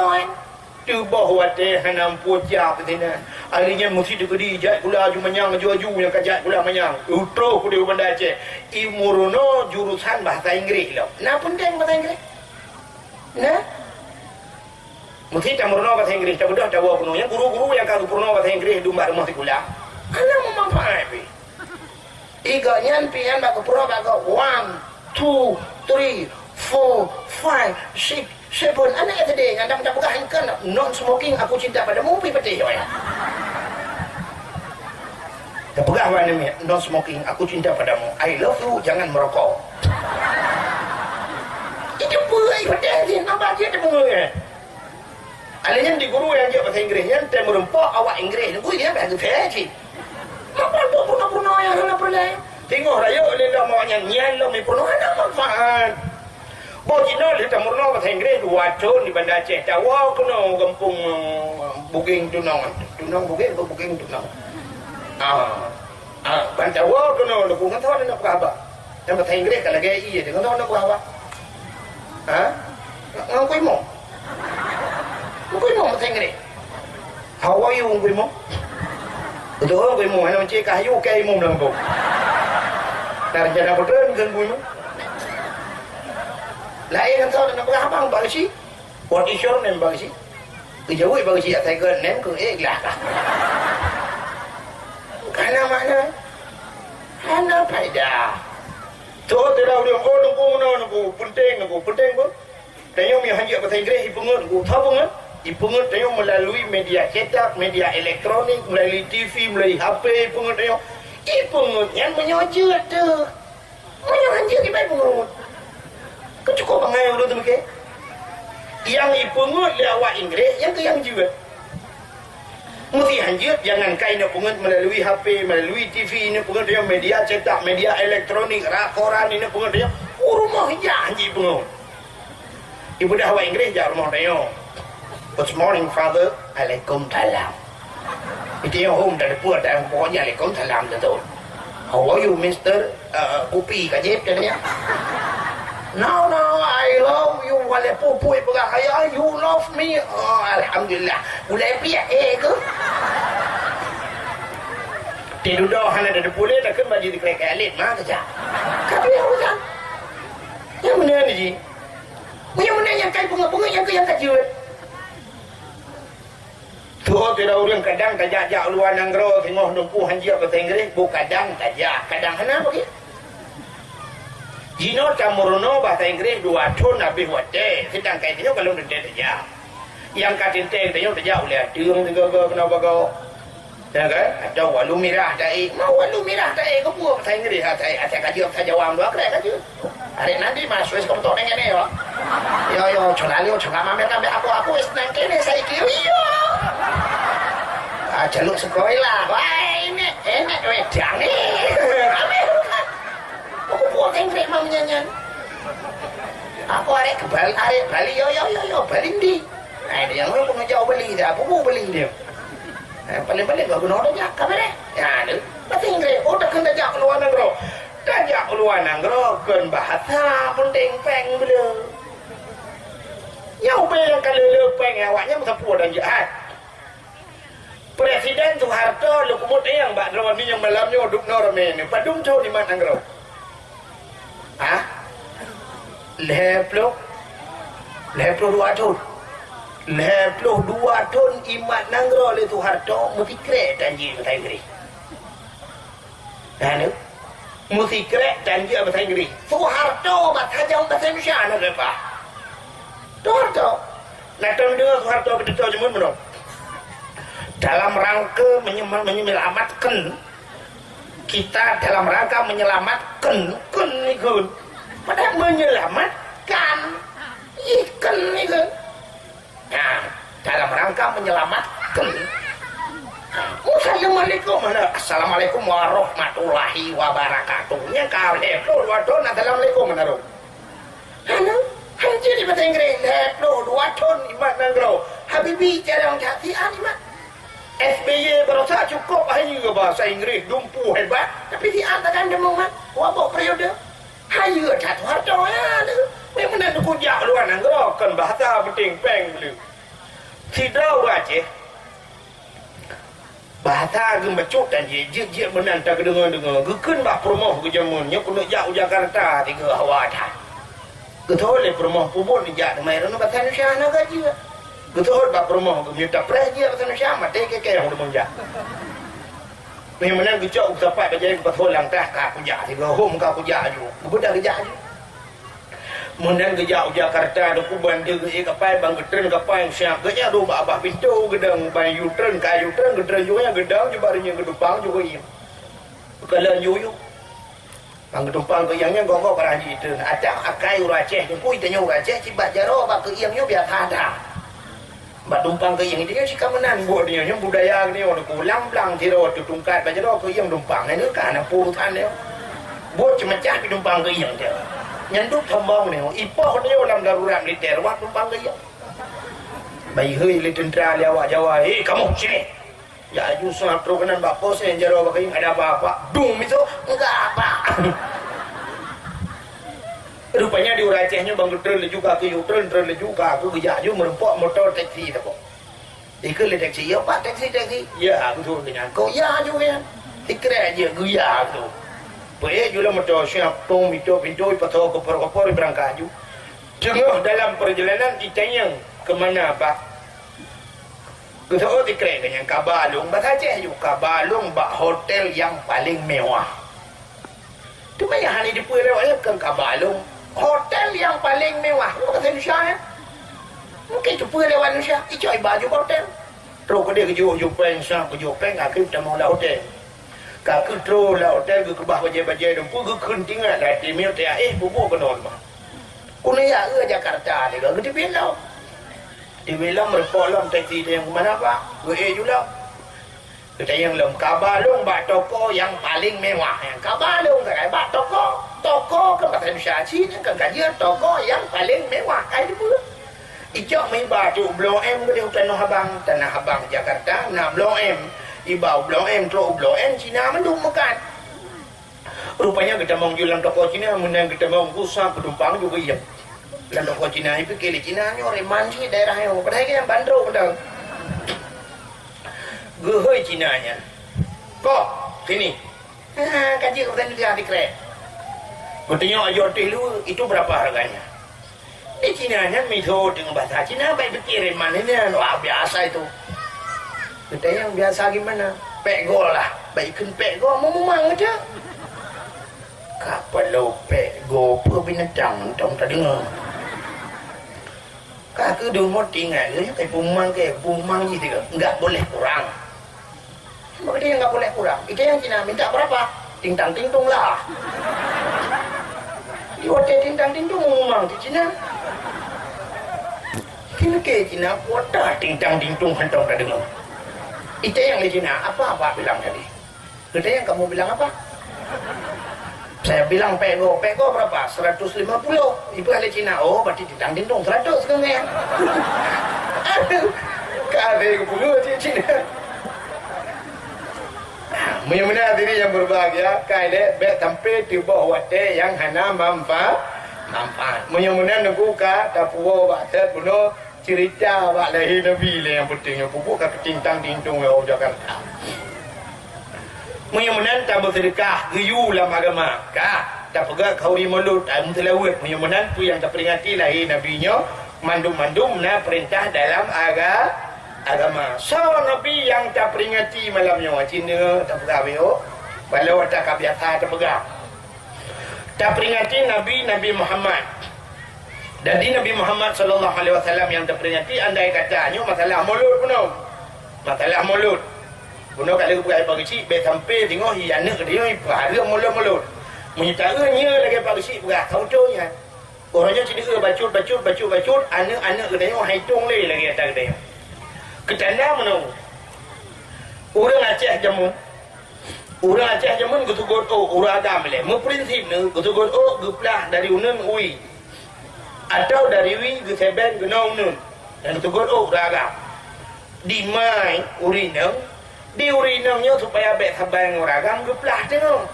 ngoin tu bahwa teh hanam puja betina alinya mesti digedi jat kula ju menyang ju yang kajat kula menyang utro ku di Banda Aceh imuruno jurusan bahasa Inggris lo na penting bahasa Inggris nah mesti tamuruno bahasa Inggris tak bedah tahu kuno yang guru-guru yang kagak purno bahasa Inggris dumba rumah kula ana memanfaat pi iga nyan pian bak purno bak 1 2 3 4 5 6 7 anak tadi anda tak pegang kan non smoking aku cinta padamu pi peti ya tak pegang mana ni non smoking aku cinta padamu I love you jangan merokok itu boleh pada dia nampak dia boleh alanya di guru yang dia bahasa Inggris yang temu rempok awak Inggris guru dia bahasa French apa tu pun yang nak perlu tengok raya oleh dah mau nyanyian lo mi pun ada manfaat Bojino di tamurno bahasa Inggris dua tahun di Banda Aceh. Tawa kena kampung Buging Tunong Buging Tunong. Bantawa kena lu kena tahu nak apa? Yang bahasa Inggris kalau gaya iya dengan tahu nak apa? Ngangkui mo bahasa Inggris. How are you ngangkui mo? Betul ngangkui mo. Mana macam kayu kayu mo dalam kau. Dari jana betul ngangkui mo. Lain kan tahu nak apa bagasi? What is your name bagasi? Kejauh bagasi saya ke name ke lah. Karena mana? Karena faedah. Tu tidak boleh nunggu penting pun. Tanya mi hanya bahasa Inggris ipungut tahu kan? Ipungut tanya melalui media cetak, media elektronik, melalui TV, melalui HP ipungut tanya. Ipungut yang menyojut tu. Menyojut di baik pungut. Cukup bangai urut tu mungkin. Yang ipungut lewat Inggris, yang ke yang juga. Mesti hanjut jangan kain nak pungut melalui HP, melalui TV ini pungut dia media cetak, media elektronik, koran ini pungut dia. Rumah ya hanjut pungut. Ibu dah awak Inggris jah rumah dia. Good morning father, Waalaikumsalam. Itu yang home dari puan dan pokoknya Waalaikumsalam tu. How are you Mister Kopi kajib dia. No, I love you. Wala pupui pegang saya. You love me. Oh, alhamdulillah. Mulai piak ke? Tidur dah hana dah boleh dah kan baju dikerek alit mah saja. Kata yang macam. Yang mana ni ji? Yang mana yang kai bunga-bunga yang ke yang kecil? Tu tidak orang kadang tajak luar nanggro tengok numpu hanjia bahasa Inggris. Bu kadang tajak. Kadang hana bagi. Jino camuruno bahasa Inggris 2 tahun habis wate sedang kaitnya kalau ndek saja yang katinte tanya saja oleh tiung tiga kenapa kau ya kan ada walu mirah dai mau walu mirah dai kau buat bahasa Inggris ada kaji saja wang dua kira kaji hari nanti masuk kamu tahu dengan ni yo celali celama mereka aku senang kene saya kiri yo jaluk sekolah wah ini wedang ni aku buat Inggris mau nyanyian. Aku arek Bali yo Bali di. Nah dia yang pun jauh Bali dah, aku mau Bali dia. Paling-paling gak guna orang jakka mere. Ya ada. Bahasa Inggris, tak kena jak keluar negara. Jak keluar negara kan bahasa penting peng bela. Yang yang kalau lepeng awaknya mesti puas dan jahat. Presiden Soeharto lu kemudian yang bak drawan ni yang malamnya duk normen. Padum jauh di mana negara. Leploh 2 tahun Leploh 2 tahun imat nanggro oleh Soeharto mesti krek janji bahasa Inggris mesti krek janji bahasa Inggris Soeharto bahasa Indonesia nak apa Soeharto nak dengar Soeharto betul jemun belum dalam rangka menyelamatkan kita dalam rangka menyelamatkan ikut padahal menyelamatkan ikan itu nah dalam rangka menyelamatkan Assalamualaikum warahmatullahi wabarakatuh nya kau leplo 2 tahun Assalamualaikum menaruh hanjir di bahasa Inggris leplo 2 tahun imat nanggro Habibi jarang jati imat SBY berasa cukup hanya bahasa Inggris dumpu hebat tapi diantarkan demongan wabok periode hanya satu harta ya memang nak kujak luar negara kan bahasa penting peng dulu tidak Aceh bahasa ke macuk dan je menanta ke dengar gekeun bah promoh ke jamunnya kuno jauh Jakarta tiga hawadan getol le promoh pubon jak mai rono batan syana gaji getol bah promoh ke minta praji batan syama te ke udah menjak ni menang gejak usapat bajai betul lang tah ka kujak tiga hom ka kujak ju budak kejak ju menang gejak Jakarta do ku bandar ke kapai bang getren kapai siap gejak do abah pintu gedang bay utren kayu utren gedang juga gedang je barinya gedupang juga iya kalau yuyu bang gedumpang ke yangnya gonggo paraji itu ada akai uraceh ku itanya uraceh cibat jaro bak ke yangnya biar ada bak dumpang ke yang dia si kamenan buat dia nya budaya ni orang ku lamblang tiro tu tungkat bajaro ke yang dumpang ni kan purutan dia buat cemecah di dumpang ke yang dia nyanduk thambang ni ipoh dia dalam darurat militer wak tumpang ke ya bayi hei le tentera le awak Jawa kamu sini ya aju suatu kenan bak pos yang jaro bak ada apa-apa dung itu enggak apa rupanya di Uracehnya bang tren juga ke tren juga aku gejak ju merempok motor taksi tu kok ikut le taksi ya pak taksi ya betul dengan kau ya juga ikra je guya tu boleh juga motor siap tong pintu patau kopor berangkat ju tengah dalam perjalanan ditanya ke mana pak kita tikrai dengan Kabalung Aceh ju Kabalung bak hotel yang paling mewah tu banyak hari di pulau ke Kabalung hotel yang paling mewah kata Indonesia mungkin tu pulau Indonesia icoy baju hotel terus dia keju pensang keju peng akhir kita mau hotel kaki tro lah hotel ke bah bajai dan pun ke kentingan lah di mil teh bubu kenon mah kuliah ke Jakarta ni ke di belam merpolom taksi dia yang mana pak gue juga kita yang lom Kabalung bak toko yang paling mewah yang Kabalung tak bak toko ke kata Indonesia Cina ke kajian toko yang paling mewah kayak itu ijak main batu Blok M ke di Tanah Abang Jakarta nah Blok M ibau Blok M terus Blok M Cina mendung makan rupanya kita mau jualan toko Cina menang kita mau kusam penumpang juga iya dalam toko Cina itu kili Cina ni orang manji daerah yang padahal yang bandro padahal gehoi Cina nya kok sini kaji kau tadi dia dikret bertanya ayo dulu itu berapa harganya Cina nya mito dengan bahasa Cina baik berkirim mana ni wah biasa itu kita yang biasa gimana pegol lah baikkan pegol memang aja kapal pegol perbinatang tong tadi kakak dulu mau tinggal kayak pumang gitu enggak boleh kurang maka dia enggak boleh kurang itu yang Cina minta berapa ting-tang ting-tung lah di hotel ting-tang ting-tung memang di Cina kini ke Cina kota ting-tang ting-tung hentong tadi itu yang di Cina apa bilang tadi kita yang kamu bilang apa saya bilang pego berapa 150 ibu ahli Cina oh berarti ditang dindung 100 kan ya kade kebunuh di Cina mudah-mudahan diri yang berbahagia kaya bet sampai di bawah wate yang hana manfaat mudah-mudahan nungguka tapuo batet bunuh cerita bak lahir Nabi yang pentingnya pupuk ke tintang tintung ya Jakarta mudah-mudahan tak bersedekah geyu dalam agama tak pegak kauri mulut telawat mudah-mudahan tu yang terperingati lahir Nabi-nya mandum-mandum na perintah dalam agama so Nabi yang tak peringati malamnya Cina tak pegak beo walau tak biasa tak pegak tak peringati Nabi Muhammad. Jadi Nabi Muhammad sallallahu alaihi wasallam yang terperingati andai katanya masalah mulut puno. Masalah mulut. Puno kalau buat apa kecil be sampai tengok hiana ke dia pada mulut. Menyitanya lagi apa kecil buat kautonya. Orangnya cedera bacut anak ke dia hitung lagi atas dia. Ketanda puno. Orang Aceh jamun gutugot orang agam le. Mu prinsip ne gutugot guplah dari unen ui. Atau dari wi geseben genong nun dan tegur raga di mai urinang di urinangnya supaya bet sabang ragam geplah tengok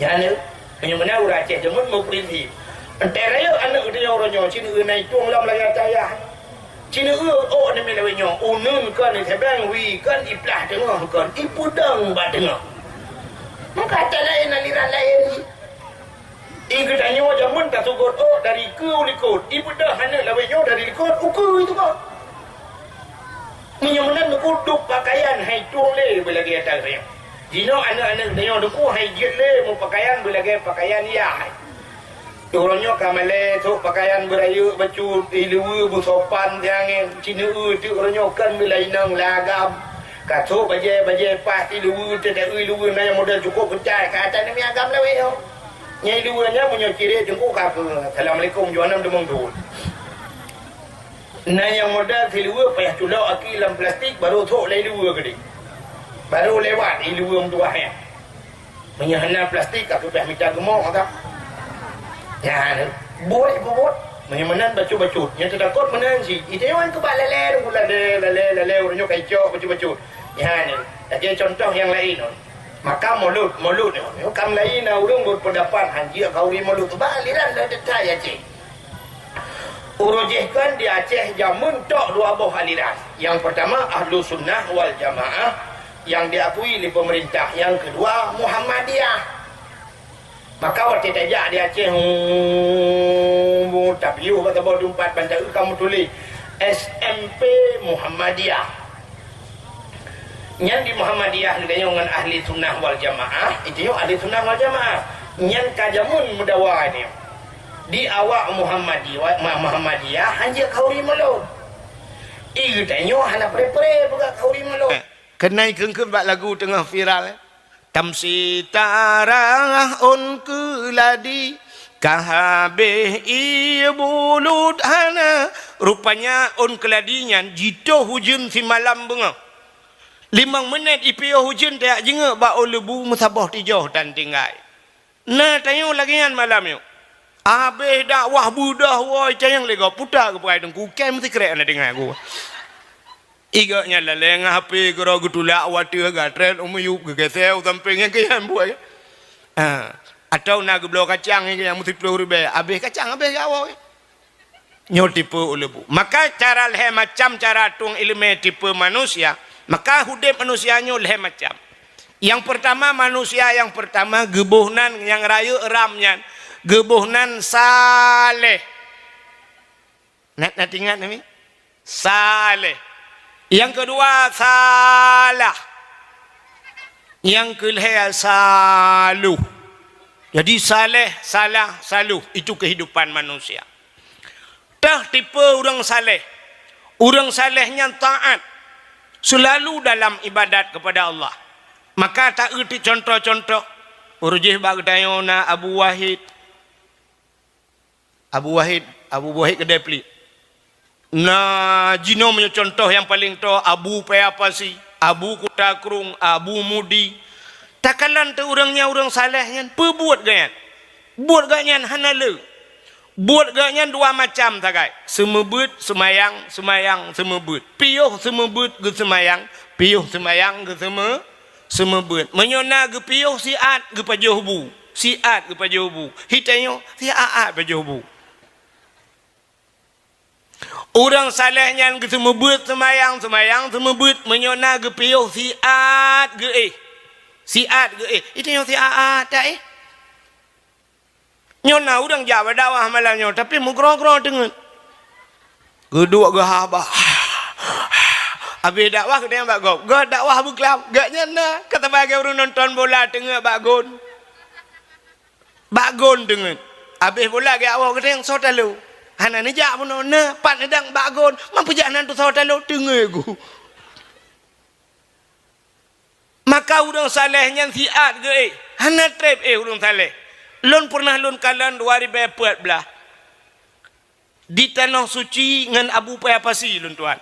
ya ne menyemana Aceh jamun mau prinsip antara anak dia orangnya sini naik tuang lam lagi caya Cina oh ni melawe nyo unun kan ni tebang wi kan iplah tengah kan ipudang ba tengah maka tak lain aliran lain Iku tanya jamun tak sugut oh dari ke ulikut ibu dah hana lawe nyo dari likut uku itu kok minyamunan kuduk pakaian hai tule belagi atas saya jino anak-anak tanya duku hai jet le mu pakaian belagi pakaian ya Turunnya kamale tu pakaian berayu baju ilu busopan jangan cina tu orangnya kan belainang lagam kacau baje pas ilu tidak ilu nanya modal cukup pencai ke atas ni agam lewe yo nyai ilu nya punya ciri jengku kaku assalamualaikum juanam demong tu nanya modal ilu payah culak akilam plastik baru thok le ilu gede baru lewat ilu tua ya menyahana plastik aku payah minta gemok tak ya, buat, mana bacu, yang terdapat mana sih? Itu yang kebal lele, orangnya kacau bacu. Ya, ni, ada contoh yang lain. Maka mulut, kam lain, orang berpendapat hanji kauri mulut tu baliran dah detai Aceh. Urujihkan di Aceh jamun tok dua buah aliran. Yang pertama Ahlu Sunnah wal Jamaah yang diakui oleh pemerintah. Yang kedua Muhammadiyah. Maka waktu tajak di Aceh tapiu kata bawa dumpat bandar kamu tulis SMP Muhammadiyah yang di Muhammadiyah dengan ahli sunnah wal jamaah itu yang ahli sunnah wal jamaah yang kajamun mudawa ni di awak Muhammadiyah hanya kauri malu itu tanya hana pre-pre buka kauri malu kenai kengkeng buat lagu tengah viral Tamsi tarah on keladi kahabeh ibulut hana rupanya on keladinya jito hujan si malam bunga 5 menit ipio hujan tak jenga ba lebu musabah tijauh dan tinggai nah tayo lagian malam yo abeh dakwah budah woi cayang lega putar ke pai dengku kem mesti krek na dengar aku igaknya laleng HP gero gutulak water gatren umuyup gegesel sampingnya kian buai atau nak geblo kacang yang mesti pelur be habis kacang habis gawo nyo tipe ulebu maka cara leh macam cara tung ilmu tipe manusia maka hidup manusianya leh macam yang pertama manusia yang pertama gebuhnan yang rayu ramnya gebuhnan saleh nak ingat ni saleh yang kedua salah. Yang kelihatan saluh. Jadi saleh, salah, saluh. Itu kehidupan manusia. Dah tipe orang saleh. Orang salehnya taat. Selalu dalam ibadat kepada Allah. Maka tak erti contoh-contoh. Urjih bagdayona Abu Wahid. Abu Wahid kedai pelik. Nah, jino punya contoh yang paling to Abu Payapasi, Abu Kutakrung, Abu Mudi. Takalan tu orangnya orang salehnya, perbuat ganyan. Buat ganyan hanale. Buat ganyan dua macam tagai. Semebut, semayang, semebut. Piuh semebut ke semayang, piuh semayang ke semebut. Menyona ke piuh siat ke pajohbu. Siat ke pajohbu. Hitayo siat pajohbu. Orang salehnya ke semebut semayang semebut menyona ke piuh siat ke siat ke itu yang siat tak nyona orang Jawa dakwah malamnya tapi mugro-gro dengan kedua ke habah habis dakwah ke dia bagok gak dakwah buklam gak nyana kata bagi orang nonton bola tengah bagon dengan habis bola ke awak ke yang sotalu hana ni jak pun na pat nedang bagon mampu jak nan tu sotalu tengah aku maka orang salehnya siat ke hana trip orang saleh lon pernah lon kalan 2014 di tanah suci dengan Abu Payapasi lon tuan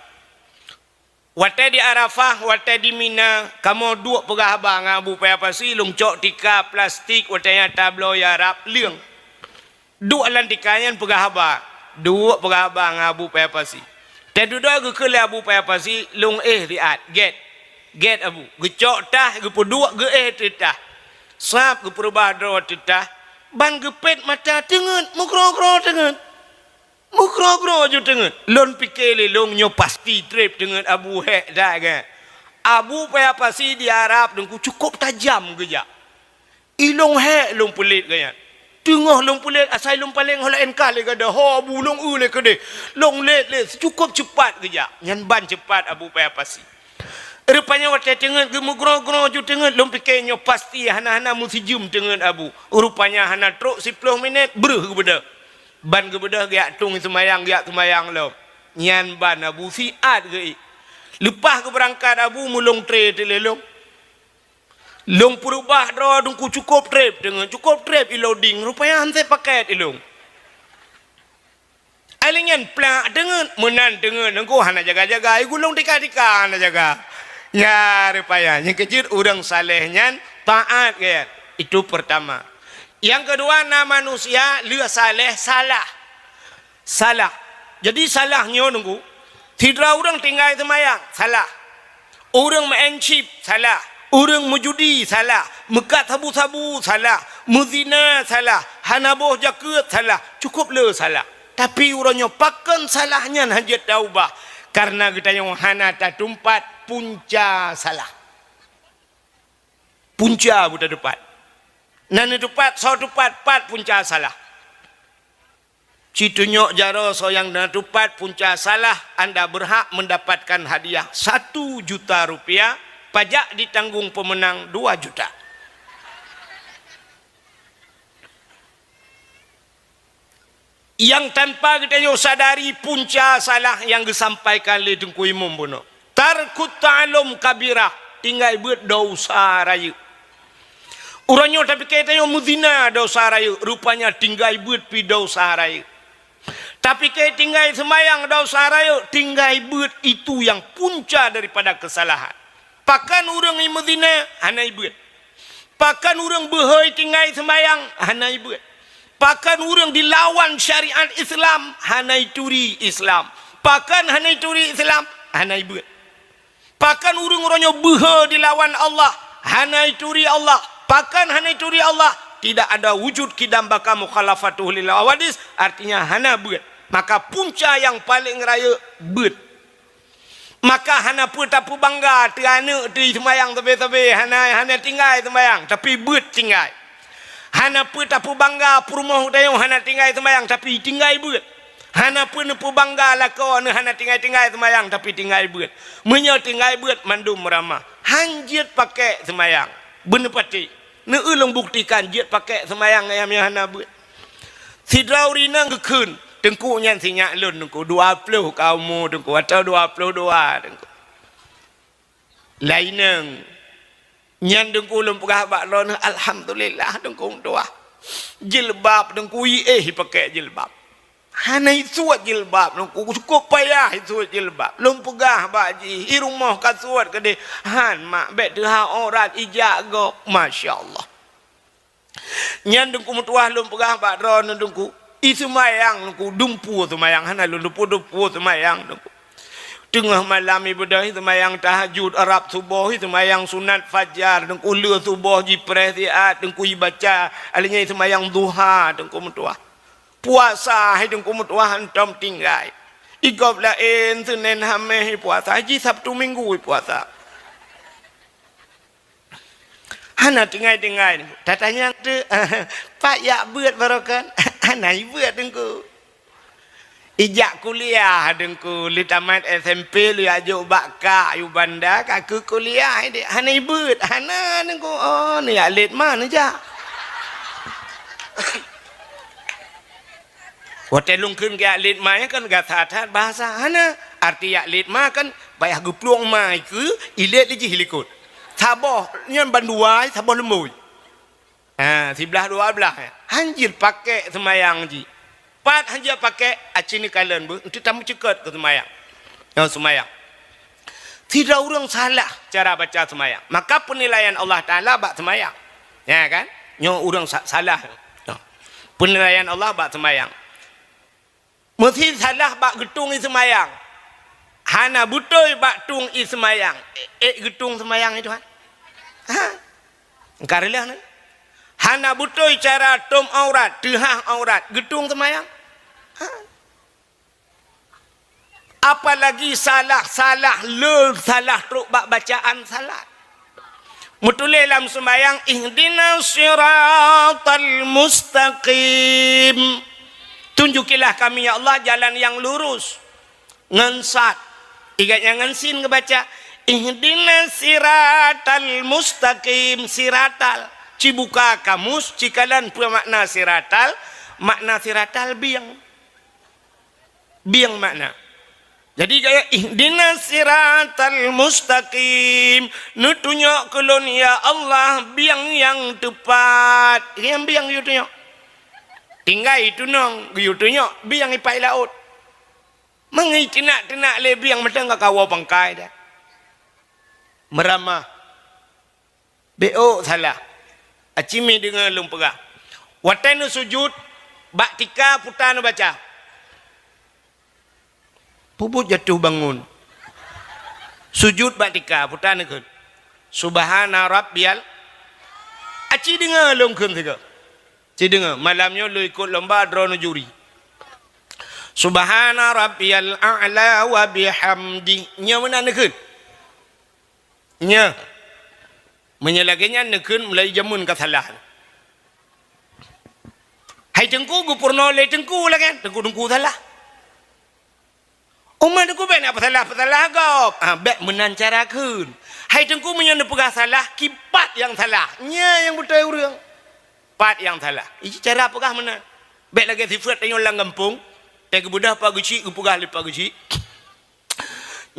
wate di Arafah wate di Mina kamu dua pegah abang Abu Payapasi lon cok tika plastik wate nya tablo yarap leung dua lantikannya pegah abang dua pegah abang Abu Payapasi tedudoi ke kele Abu Payapasi lon riat get Abu gecok tah gepudua ge titah sap ge perbadro titah ban gepet mata tengen mukro-kro tengen Mukro-kro je tengah. Lon fikir le long nyo pasti trip dengan Abu Hek dah kan. Abu payah pasti di Arab dengku cukup tajam kerja. Ilong Hek long pelit kan. Tengah long pelit asal long paling hola enkal le kada. Ho Abu long le kada. Long let cukup cepat kerja. Nyan ban cepat Abu payah pasti. Rupanya waktu tengah ke mukro-kro je tengah long fikir nyo pasti hana-hana mesti jum dengan Abu. Rupanya hana truk 10 minit beruh kepada. Ban kebedah giat tung semayang lo nyan ban Abu siat ke lepas ke berangkat Abu mulung trip telelong long perubah draw dungku cukup trip dengan cukup trip loading rupanya hantai paket ilong alingan plak dengan menan dengan engko hana jaga-jaga gulung tika-tika hana jaga ya rupanya yang kecil orang saleh nyan taat ke itu pertama. Yang kedua, nama manusia lu saleh salah. Jadi salahnya nunggu. Tidak orang tinggal semayang salah. Orang mencip salah. Orang menjudi salah. Mekat sabu-sabu salah. Muzina salah. Hanaboh jaket salah. Cukup le salah. Tapi orangnya pakan salahnya hajat taubah. Karena kita yang hana tak tumpat punca salah. Punca buta depan. Nan tupat, so tupat, pat punca salah. Citunyok jaro so yang dan tupat punca salah, anda berhak mendapatkan hadiah 1 juta rupiah, pajak ditanggung pemenang 2 juta. Yang tanpa kita yo sadari punca salah yang disampaikan oleh Tengku Imam Bono. Tarkut ta'alum kabirah, tinggal buat dosa raya. Orangnya tapi katanya muzina dosa raya. Rupanya tinggal buat pi dosa raya. Tapi kait tinggal semayang dosa raya. Tinggal buat itu yang punca daripada kesalahan. Pakan orang yang muzina, hanai buat. Pakan orang behoi tinggal semayang, hanai buat. Pakan orang dilawan syariat Islam, hanai turi Islam. Pakan hanai turi Islam, hanai buat. Pakan orang-orangnya behoi dilawan Allah, hanai turi Allah. Pakan hana turi Allah tidak ada wujud kidam baka mukhalafatuhu lil awadis artinya hana buat maka punca yang paling raya buat maka hana pun tak bangga tiana di semayang tebe-tebe hana tinggal semayang tapi buat tinggal hana pun tak bangga perumah dayung hana tinggal semayang tapi tinggal buat hana pun bangga lakon hana tinggal semayang tapi tinggal buat menyo tinggal buat mandum ramah hanjit pakai semayang benar pati ulung buktikan dia pakai semayang yang hana buat. Sidrau rina ngekun. Tengku nyan sinyak lun tengku 20 kaumu tengku atau 22 tengku. Laineng. Nyan tengku ulung pegah bak lon alhamdulillah tengku doa. Jilbab tengku pakai jilbab. Hana isuat jilbab tengku cukup payah isuat jilbab. Lung pegah bak ji rumah kasuat kede han mak bet deha orat ijak go masyaallah. Nyan dengku mutuah lum pegah bak dron dengku isumayang dengku dumpu semayang hana lum dumpu semayang dengku tengah malam ibadah semayang tahajud Arab subuh semayang sunat fajar dengku le subuh jipres diat dengku baca alinya semayang duha dengku mutuah puasa dengku mutuah antom tinggal igop lain Senin Khamis puasa haji Sabtu Minggu puasa hana tinggal tatanya tu pak ya buat barokan hana buat dengku ijak kuliah dengku li tamat SMP li ajuk bakka ayu banda kaku kuliah ide hana buat hana dengku oh ni alit mana ja hotel lungkeun ke alit mah kan gathat bahasa hana arti alit mah kan bayah gepluang mai ke ilet li hilikut saboh nyan banduai saboh lemui sebelah 12 hanjir pakai semayang ji pat hanjir pakai acini kalian bu itu tamu cekat ke semayang yang semayang tidak orang salah cara baca semayang maka penilaian Allah Ta'ala bak semayang ya kan yang orang salah penilaian Allah bak semayang mesti salah bak getung semayang hana betul bak tung semayang getung semayang itu kan Karilah ni. Hana betul cara tom aurat, tehah aurat, gedung semayang. Apalagi salah le salah teruk bacaan salat. Mutulih dalam sembahyang ihdinas siratal mustaqim. Tunjukilah kami ya Allah jalan yang lurus. Ngensat. Igatnya ngensin ngebaca ihdinas siratal mustaqim. Siratal. Cibuka kamus cikalan makna siratal. Makna siratal biang. Biang makna. Jadi gaya ihdinas siratal mustaqim. Nutunjuk kulun ya Allah biang yang tepat. Yang biang you tunjuk. Tinggal itu nong you tunjuk biang ipai laut. Mengai tenak le biang metang kawa bangkai dah. Meramah. Beo salah. Acimi dengan lumpegah. Watanu sujud bak tika putanu baca. Puput jatuh bangun. Sujud batika putan ikut. Subhana rabbiyal. Aci dengar lom kun tiga. Ci dengar malamnya lu ikut lomba drone juri. Subhana rabbiyal a'la wa bihamdi. Nya mana nekun? Nya. Menyelaginya nekun mulai jamun kesalahan. Hai tengku gupurno le tengku lah kan. Tengku salah. Umat aku baik nak salah kau. Baik menancarakan. Hai tengku menyana pegah salah, kipat yang salah. Nya yang betul orang. Pat yang salah. Ini cara pegah mana? Baik lagi sifat yang orang kampung. Tak kebudah pak guci, kepegah lepak guci.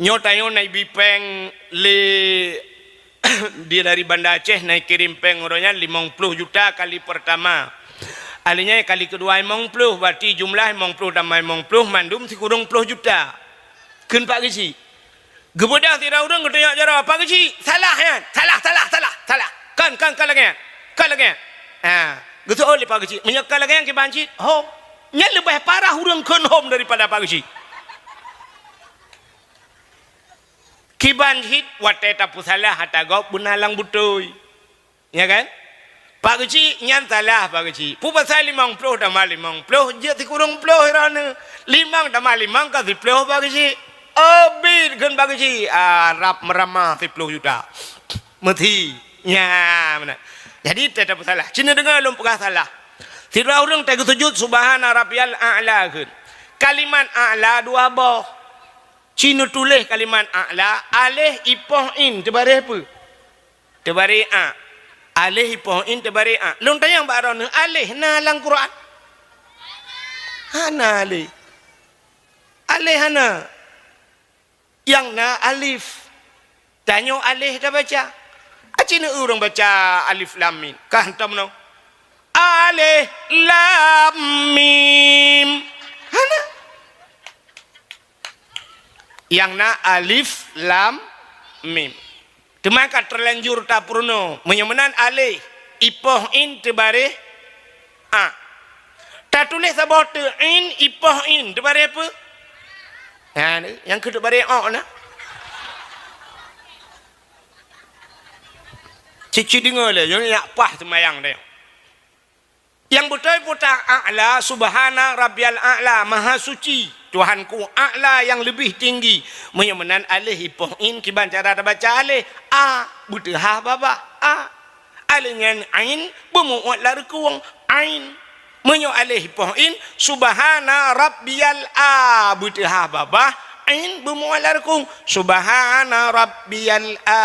Nyo tayo naik bipeng le dia dari Banda Aceh naik kirim peng orangnya 50 juta kali pertama. Alinya kali kedua 50, berarti jumlah 50 tambah 50 mandum si kurung 10 juta. Kun pak gisi. Gebudah tidak orang ketanya cara pak gisi. Salah kan? Salah. Kan lagi. Kan lagi. Gitu oleh pak gisi. Menyekal lagi yang kebanci. Hom. Nya lebih parah orang kun hom daripada pak gisi. Kibanjit watai tapu salah hatagop bunalang butoy. Ya kan? Pak gisi nyan salah pak gisi. Pu pasal 50 tambah 50 je ti kurung 10 irana. 5 tambah 5 ka 10 pak gisi. Abid kan bagi si rap meramah 10 juta mati ya mana jadi tidak salah cina dengar belum pernah salah tidak orang tak sujud subhana rabbiyal a'la kan kalimat a'la dua boh cina tulis kalimat a'la alih ipoh in tebarih apa tebarih a alih ipoh in tebarih a long tayang baron alih na lang Quran hana alih hana yang na alif tanyo alif dah baca acina orang baca alif lam mim kah hentam no alif lam mim hana yang na alif lam mim temaka terlanjur tak purno menyemenan alif ipoh in tebare a tak tulis sabot in ipoh in tebare apa yang kedua bari nak cici dengar le yang nak pah semayang dia yang betul putar a'la subhana rabbiyal a'la maha suci Tuhanku a'la yang lebih tinggi menyemenan alih ipohin kiban cara baca alih a betul ha baba a alingen ain bermuat lari kuang ain menyo alih poin subhana rabbiyal a betul ha baba ain bermualar kung subhana rabbiyal a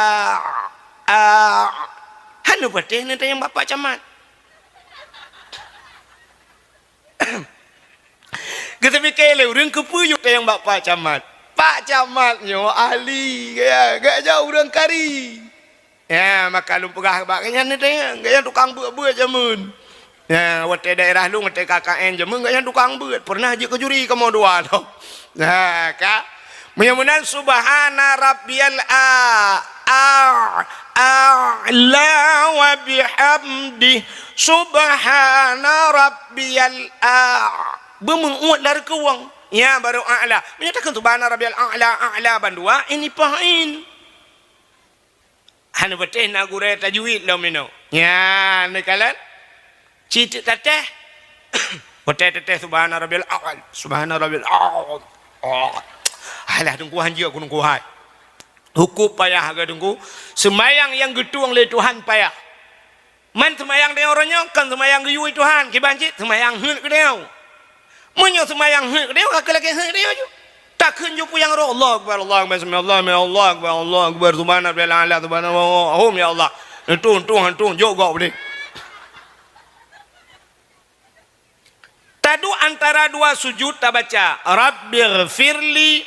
hanu patih nanti yang bapak camat kita fikir le orang kepuyuk yang bapak camat pak camat nyo ahli gak jauh orang kari ya maka lu pegah baknya nanti gaya tukang buat jamun. Ya, waktu daerah lu ngetek KKN je, enggak yang tukang buat. Pernah aja ke juri kamu dua tu. Nah, kak, menyamakan subhana rabbiyal a'la wa bihamdi subhana rabbiyal bermenguat dari keuang. Ya, baru a'la. Menyatakan subhana rabbiyal a'la bandua ini pahin. Hanu betul nak gurau tajwid lah mino. Ya, ni kalan. Cita teteh betul teteh subhana rabbil a'la subhana rabbil a'la Alah tunggu hanji aku nunggu hai. Hukum payah agak tunggu. Semayang yang getuang le Tuhan payah. Man semayang dia orangnya kan semayang geyui Tuhan. Kibanjit semayang hut ke dia. Munyo semayang hut ke dia kak lagi hut dia ju. Tak kunjuk yang roh Allah akbar Allah akbar Allah Allah akbar Allah akbar subhanallah subhanallah ya Allah. Tuhan juga boleh. Tadu antara dua sujud tak baca Rabbighfirli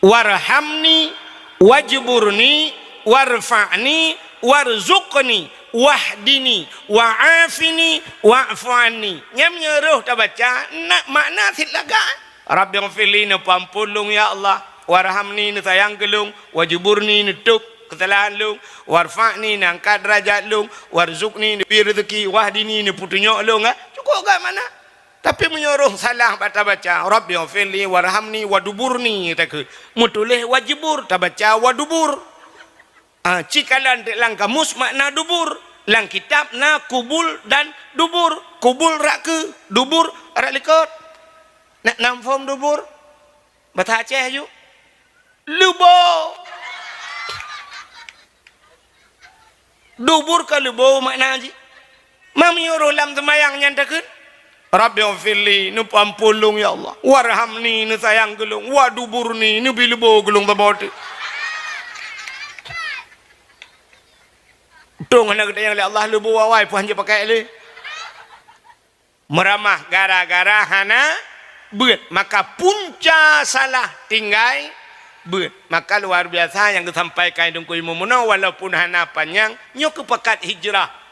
warhamni wajburni warfa'ni warzuqni wahdini wa'afini wa'fu'anni. Nyamnya roh tak baca nak makna silakan. Rabbighfirli ni pampulung ya Allah, warhamni ni sayang gelung, wajburni ni tuk kesalahan lung, warfa'ni ni angkat derajat lung, warzuqni ni beri rezeki, wahdini ni putunyok lung. Cukup ke mana? Tapi menyuruh salah baca Rabbighfirli warhamni waduburni tak mutulih wajibur tak baca wadubur. Cikalan lang kamus makna dubur, lang kitab na kubul dan dubur. Kubul rak ke dubur rak likot. Nak nam form dubur bahasa Aceh ju lubo. Dubur ke lubo makna ji. Mam menyuruh lam semayang nyantakeun Rabbighfirli nu pampulung ya Allah, warhamni nu sayang gelung, waduburni nu bilbo gelung tabot. Tung hendak yang Allah lubu wawai puan je pakai le. Meramah gara-gara hana beut, maka punca salah tinggai beut. Maka luar biasa yang disampaikan dengku ilmu munah walaupun hana panjang nyok kepekat hijrah.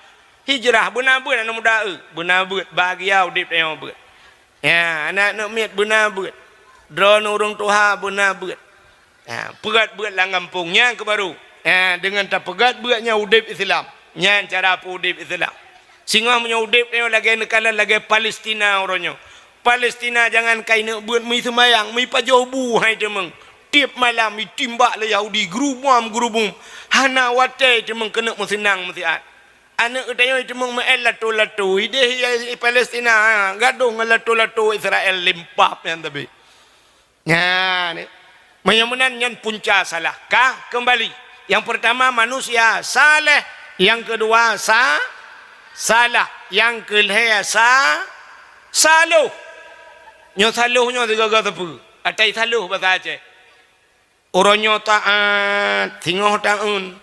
Hijrah benar beut anak muda benar beut bahagia udip yang beut. Ya, anak nak miat benar beut. Drone urang tuha benar beut. Ya, pegat beut lang kampungnya ke baru. Ya, dengan tak pegat beutnya udip Islam. Nya cara udip Islam. Singa punya udip dia lagi nekalan lagi Palestina orangnya. Palestina jangan kain nak beut mi semayang, mi pajobu hai demeng. Tiap malam mi timbak le Yahudi gerubum. Hana watai demeng kena mesenang mesiat. Anak kita itu mengelatu-latu ide Palestina gaduh ngelatu-latu Israel limpah yang tapi. Ya, ni. Menyamunan yang punca salah. Kah kembali. Yang pertama manusia saleh, yang kedua salah, yang ketiga saluh. Nyo saluhnya tiga tepu. Atai saluh bahasa Aceh. Orangnya taat, tengok taun.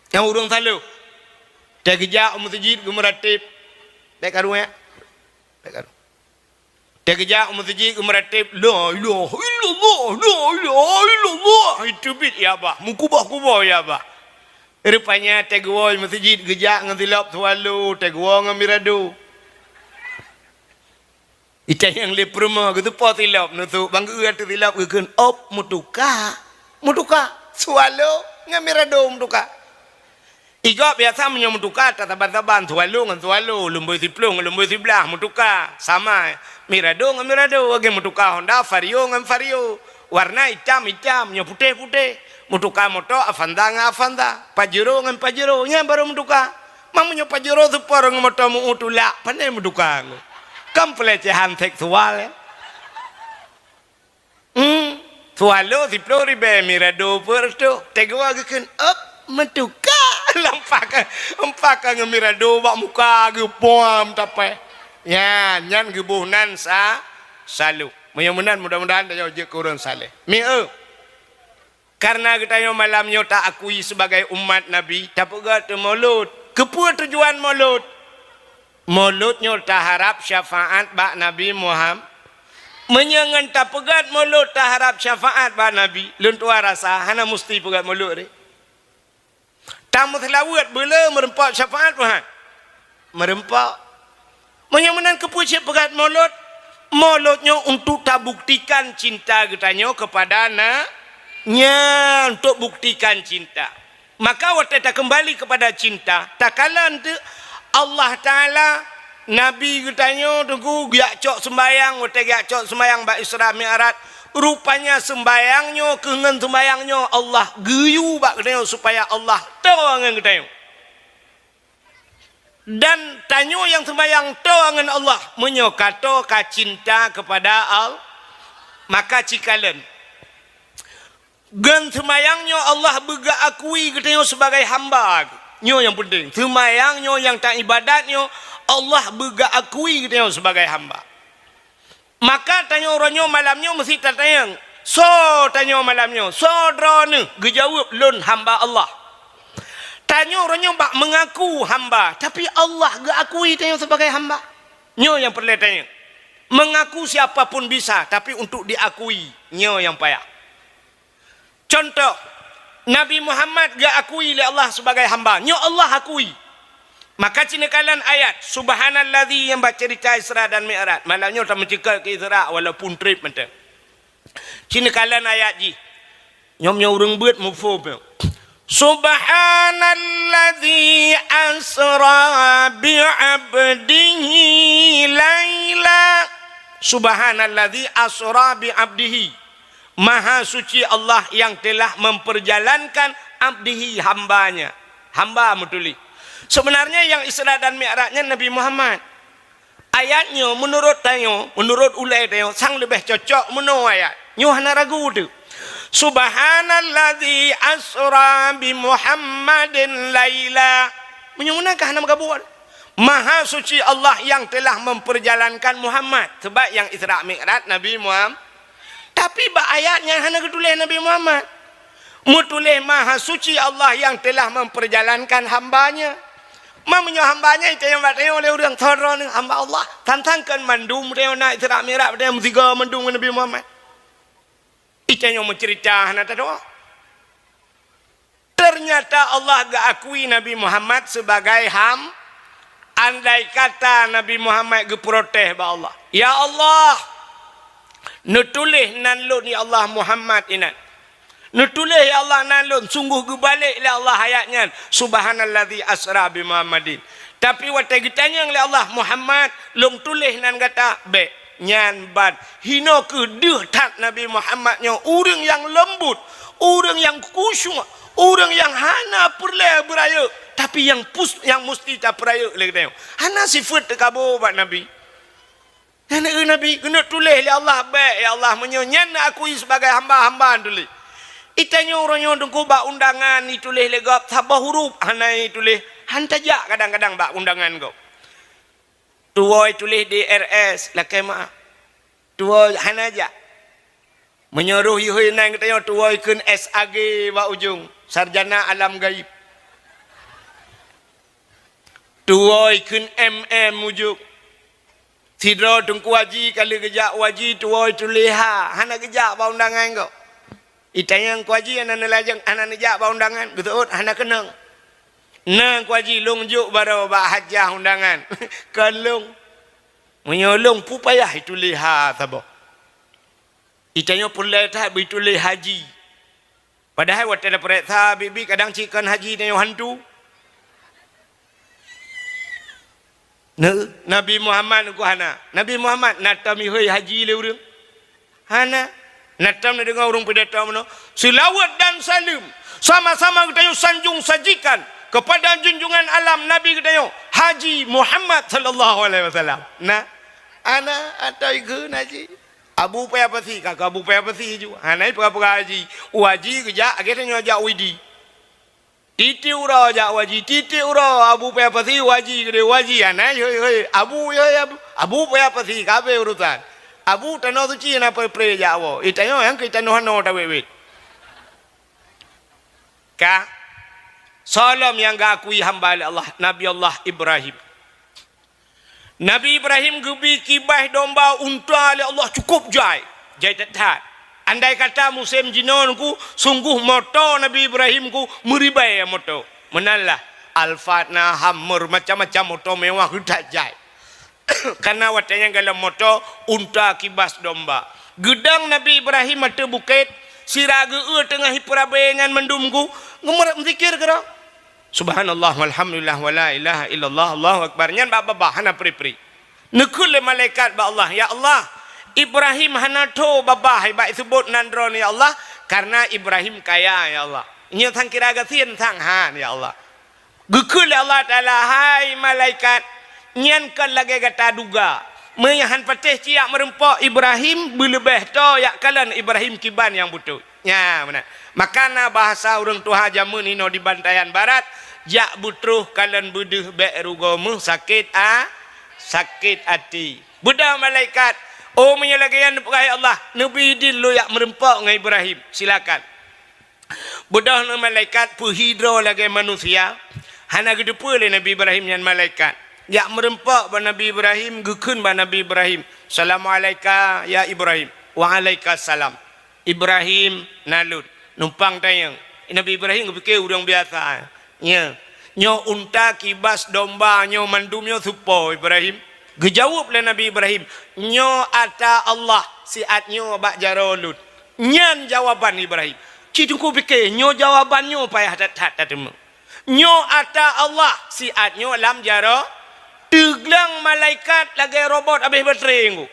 Yang urung saluh. Tak kejak masjid ke meratib. Tak karu ya. Tak karu. Tak kejak masjid ke meratib. La ilaha illallah. La ilaha illallah. Itu bit ya bah. Mukubah-kubah ya bah. Rupanya tak gua masjid kejak ngetilap tualu. Tak gua ngamiradu. Itu yang le perma gitu pot tilap nutu. Bangga tu tilap ke op mutuka. Sualu ngamiradu mutuka. Iga biasa menyemutuka tataban-taban tualu ngan tualu lumbui siplung lumbui siblah mutuka sama mirado ngan mirado age mutuka Honda Vario ngan Vario warna hitam nya putih mutuka moto Avanda Pajero ngan Pajero nya baru mutuka mamunyo Pajero supor ngan moto mu utula pandai mutuka kam pelecehan seksual ya tualu siplung ribe mirado perto tegwa geken up mutuka Empak ngemirado bak muka gepom tapai. Ya, nyan gebuhnan salu. Mudah-mudahan dah je kurang saleh. Karena kita yang malamnya tak akui sebagai umat Nabi, tak pegat maulud. Kepua tujuan maulud. Mauludnya tak harap syafaat bak Nabi Muhammad. Menyangan tak pegat maulud tak harap syafaat bak Nabi. Luntua rasa hana mesti pegat maulud ni. Tamu selawat bila merempak syafaat Tuhan. Merempak. Menyamunan kepucuk pegat mulut. Mulutnya untuk tak buktikan cinta katanya kepada anaknya. Untuk buktikan cinta. Maka waktu tak kembali kepada cinta. Tak kala nanti Allah Ta'ala Nabi katanya tunggu giak cok sembayang. Waktu giak cok sembayang bak Isra Mi'raj. Rupanya sembayangnya kengen sembayangnya Allah geyu bak katanya supaya Allah tawangan katanya. Dan tanyo yang sembayang tawangan Allah menyokato ka cinta kepada Allah. Maka cikalan Gan semayangnya Allah bega akui kita sebagai hamba. Nyo yang penting. Semayangnya yang tak ibadatnya Allah bega akui kita sebagai hamba. Maka tanya orangnya malamnya mesti tanya. So tanya malamnya. So drone gejawab lun hamba Allah. Tanya orangnya bak mengaku hamba, tapi Allah gak akui tanya sebagai hamba. Nyo yang perlu tanya. Mengaku siapapun bisa, tapi untuk diakui nyo yang payah. Contoh, Nabi Muhammad gak akui oleh Allah sebagai hamba. Nyo Allah akui. Maka cinakalan ayat subhanalladzi yang baca cerita Isra dan Mi'raj. Malangnya tak mencikal ke Isra walaupun trip macam. Cinakalan ayat ji. Nyom urang buat mufhum. Subhanalladzi asra bi'abdihi laila. Subhanalladzi asra bi'abdihi. Maha suci Allah yang telah memperjalankan abdihi hambanya. Hamba mutuli. Sebenarnya yang Isra dan Mi'rajnya Nabi Muhammad. Ayatnya menurut tayo, menurut ulai tayo, sang lebih cocok menurut ayat. Nyuhana ragu tu. Subhanalladzi asra bi Muhammadin laila. Menyunakah nama kabuat? Maha suci Allah yang telah memperjalankan Muhammad. Sebab yang Isra Mi'raj Nabi Muhammad. Tapi ayatnya hanya ketulis Nabi Muhammad. Mutulis maha suci Allah yang telah memperjalankan hambanya. Mamanya hambanya itu yang bertanya oleh orang thorong hamba Allah. Tantangkan mandum dia nak Isra Mi'raj dia mesti mandum Nabi Muhammad. Itu yang mencerita hana doa. Ternyata Allah gak akui Nabi Muhammad sebagai andai kata Nabi Muhammad ge protes ba Allah. Ya Allah, nutulis nanlun ya Allah Muhammad inan. Nutulis ya Allah nanlun sungguh ge balik la Allah ayatnya subhanalladzi asra bi Muhammadin. Tapi waktu ditanya oleh Allah Muhammad long tulis nan kata be nyan ban hina ke deh tak Nabi Muhammadnya orang yang lembut, orang yang khusyuk, orang yang hana perle beraya tapi yang mesti tak peraya lagi tengok. Hana sifat tekabo buat Nabi. Nabi kena tulis ya Allah baik ya Allah menyanyi akui sebagai hamba-hamba tulis. Itanya orangnya dengku bak undangan ni tulis legap sabah huruf hana tulis hantajak kadang-kadang bak undangan kau. Tuoi tulis DRS lakai maaf. Tuoi hana aja. Menyuruh yuhui nang katanya tuoi kun SAG bak ujung sarjana alam gaib. Tuoi kun MM ujung. Sidro tungku waji kali kejak waji tuoi tulis hana kejak bak undangan kau. Itanya kuaji anak nelajang anak nejak bak undangan betul hana kenang. Nang kuaji longjuk baru bak hajah undangan. Kalung menyolong pu payah itu lihat apa. Itanya pulai tak itu haji. Padahal waktu ada periksa bibi kadang cikan haji dengan hantu. Nabi Muhammad ku hana. Nabi Muhammad natami hoi haji le urang. Hana natam na dengar urang pidato mano. Selawat dan salim sama-sama kita sanjung sajikan kepada junjungan alam Nabi kita Haji Muhammad sallallahu alaihi wasallam. Nah, ana atai ke naji. Abu payah pasi kakak abu payah pasi ju. Hanai pura-pura haji. Waji kerja akhirnya ajak widi. Titi ura ajak waji. Titi ura abu payah pasi waji gede waji. Hanai hoi abu payah pasi kabe urusan. Abu tanah suci na pre jawo. Itanya yang kita nohano tawe. Ka salam yang gak akui hamba Allah Nabi Allah Ibrahim. Nabi Ibrahim gebi kibah domba unta oleh Allah cukup jai tetat. Andai kata musim jinonku sungguh moto Nabi Ibrahimku meribai moto. Menalah alfatna hammer macam-macam moto mewah tak jai. Karena watanya dalam moto unta kibas domba. Gedang Nabi Ibrahim mata bukit siraga tengah hipurabengan mendumku ngemerak zikir kira. Subhanallah walhamdulillah wala ilaha illallah Allahu akbar. Nyan baba hana pri-pri. Nekul malaikat ba Allah, ya Allah, Ibrahim hana to baba hai ba sebut nandron ya Allah karena Ibrahim kaya ya Allah. Nya thang kira gasin thang han ya Allah. Gekul Allah taala hai malaikat nyan kan lagi kata duga menyahan patih ciak merempak Ibrahim belebeh to yak kalan Ibrahim kiban yang butuh. Ya benar. Makana bahasa orang Tuhan jamun ino di bantayan barat jak butruh kalan buduh be rugomu sakit sakit hati. Budak malaikat oh menyelagayan perai Allah Nabi din lo yak merempak dengan Ibrahim. Silakan. Budak malaikat puhidro lagi manusia. Hana gedepa le Nabi Ibrahim yang malaikat. Yak merempak ba Nabi Ibrahim gekun ba Nabi Ibrahim. Assalamualaikum ya Ibrahim. Waalaikumsalam. Ibrahim nalut numpang tayang. Nabi Ibrahim fikir orang biasa. Ya. Nyo unta kibas domba nyo mandum nyo supo Ibrahim. Gejawab le Nabi Ibrahim. Nyo ata Allah siat nyo bak jarolut. Nyan jawaban Ibrahim. Citu ku fikir nyo jawaban nyo payah tat temu. Nyo ata Allah siat nyo lam jaro teglang malaikat lagi robot habis bertering.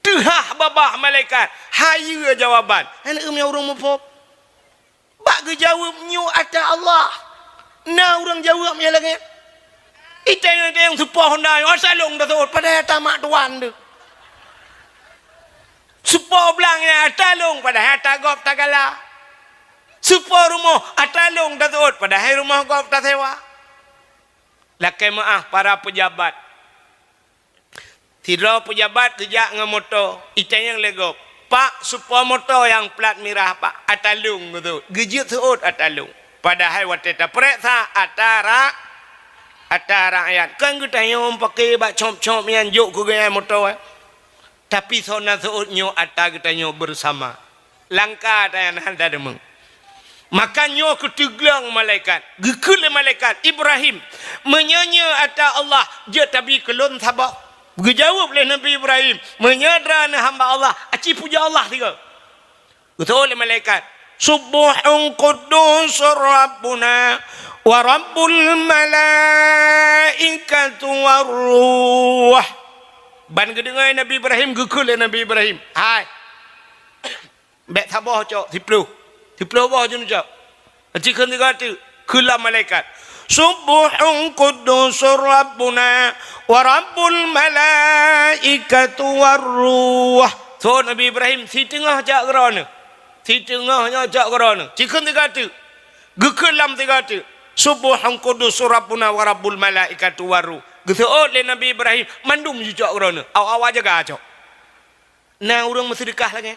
Tehah babah malaikat. Hayu jawaban. Anak yang orang mufop. Bak ke jawab nyo ata Allah. Nah orang jawab yang lagi. Itu yang supah honda. Asalong dah tu. Pada tamak tuan tu. Supah belangnya atalong pada hatagop tagala. Supaya rumah atalong datuk padahal rumah kau tak sewa. Lakai maaf para pejabat. Tidak pejabat kerja dengan motor. Itu yang legop. Pak supaya motor yang plat merah pak atalong betul. Gejut seot atalong. Padahal waktu itu periksa atara ayat. Kan kita yang pakai bak comp yang juk ke gaya motor. Tapi sona seot nyo atar kita nyo bersama. Langkah yang hantar demeng. Makanya ketiglang malaikat. Gekul malaikat Ibrahim. Menyanyi ata Allah. Dia tabi kelon sabak. Berjawab oleh Nabi Ibrahim. Menyadara hamba Allah. Aci puja Allah tiga. Betul oleh malaikat. Subuhun kudus Rabbuna. Wa Rabbul malaikatu warruh. Ban kedengar Nabi Ibrahim. Gekul oleh Nabi Ibrahim. Hai. Bek sabah cok. Di pelawah je nak. Jika dia kata, kula malaikat. Subuhun kudus Rabbuna wa Rabbul malaikatu warruh. So Nabi Ibrahim si tengah jak kerana. Si tengahnya jak kerana. Jika dia kata, gekulam dia kata. Subuhun kudus Rabbuna wa Rabbul malaikatu warruh. Geseot le Nabi Ibrahim. Mandum je jak kerana. Awak jaga acok. Nah orang bersedekah lagi.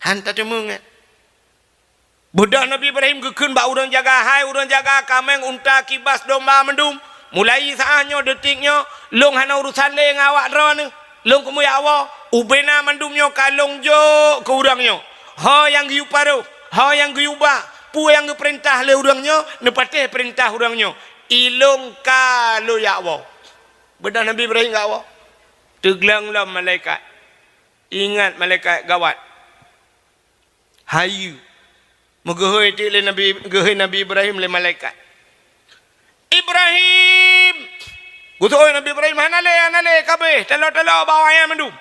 Hantar temungan. Budak Nabi Ibrahim gekun bak urang jaga hai, urang jaga kameng, unta, kibas, domba, mendum. Mulai saatnya, detiknya, long hana urusan le ngawak drone. Long kemuya awak, ubena mendumnya kalong jo ke urangnya. Ha yang giu paruh, ha yang giu ba, pu yang perintah le urangnya, nepatih perintah urangnya. Ilong kalau ya awak. Budak Nabi Ibrahim gak awak. Teglanglah malaikat. Ingat malaikat gawat. Hayu. Menggehoi le Nabi Ibrahim le malaikat. Ibrahim. Gutoi Nabi Ibrahim hanale kabeh telo bawa ayam mendum.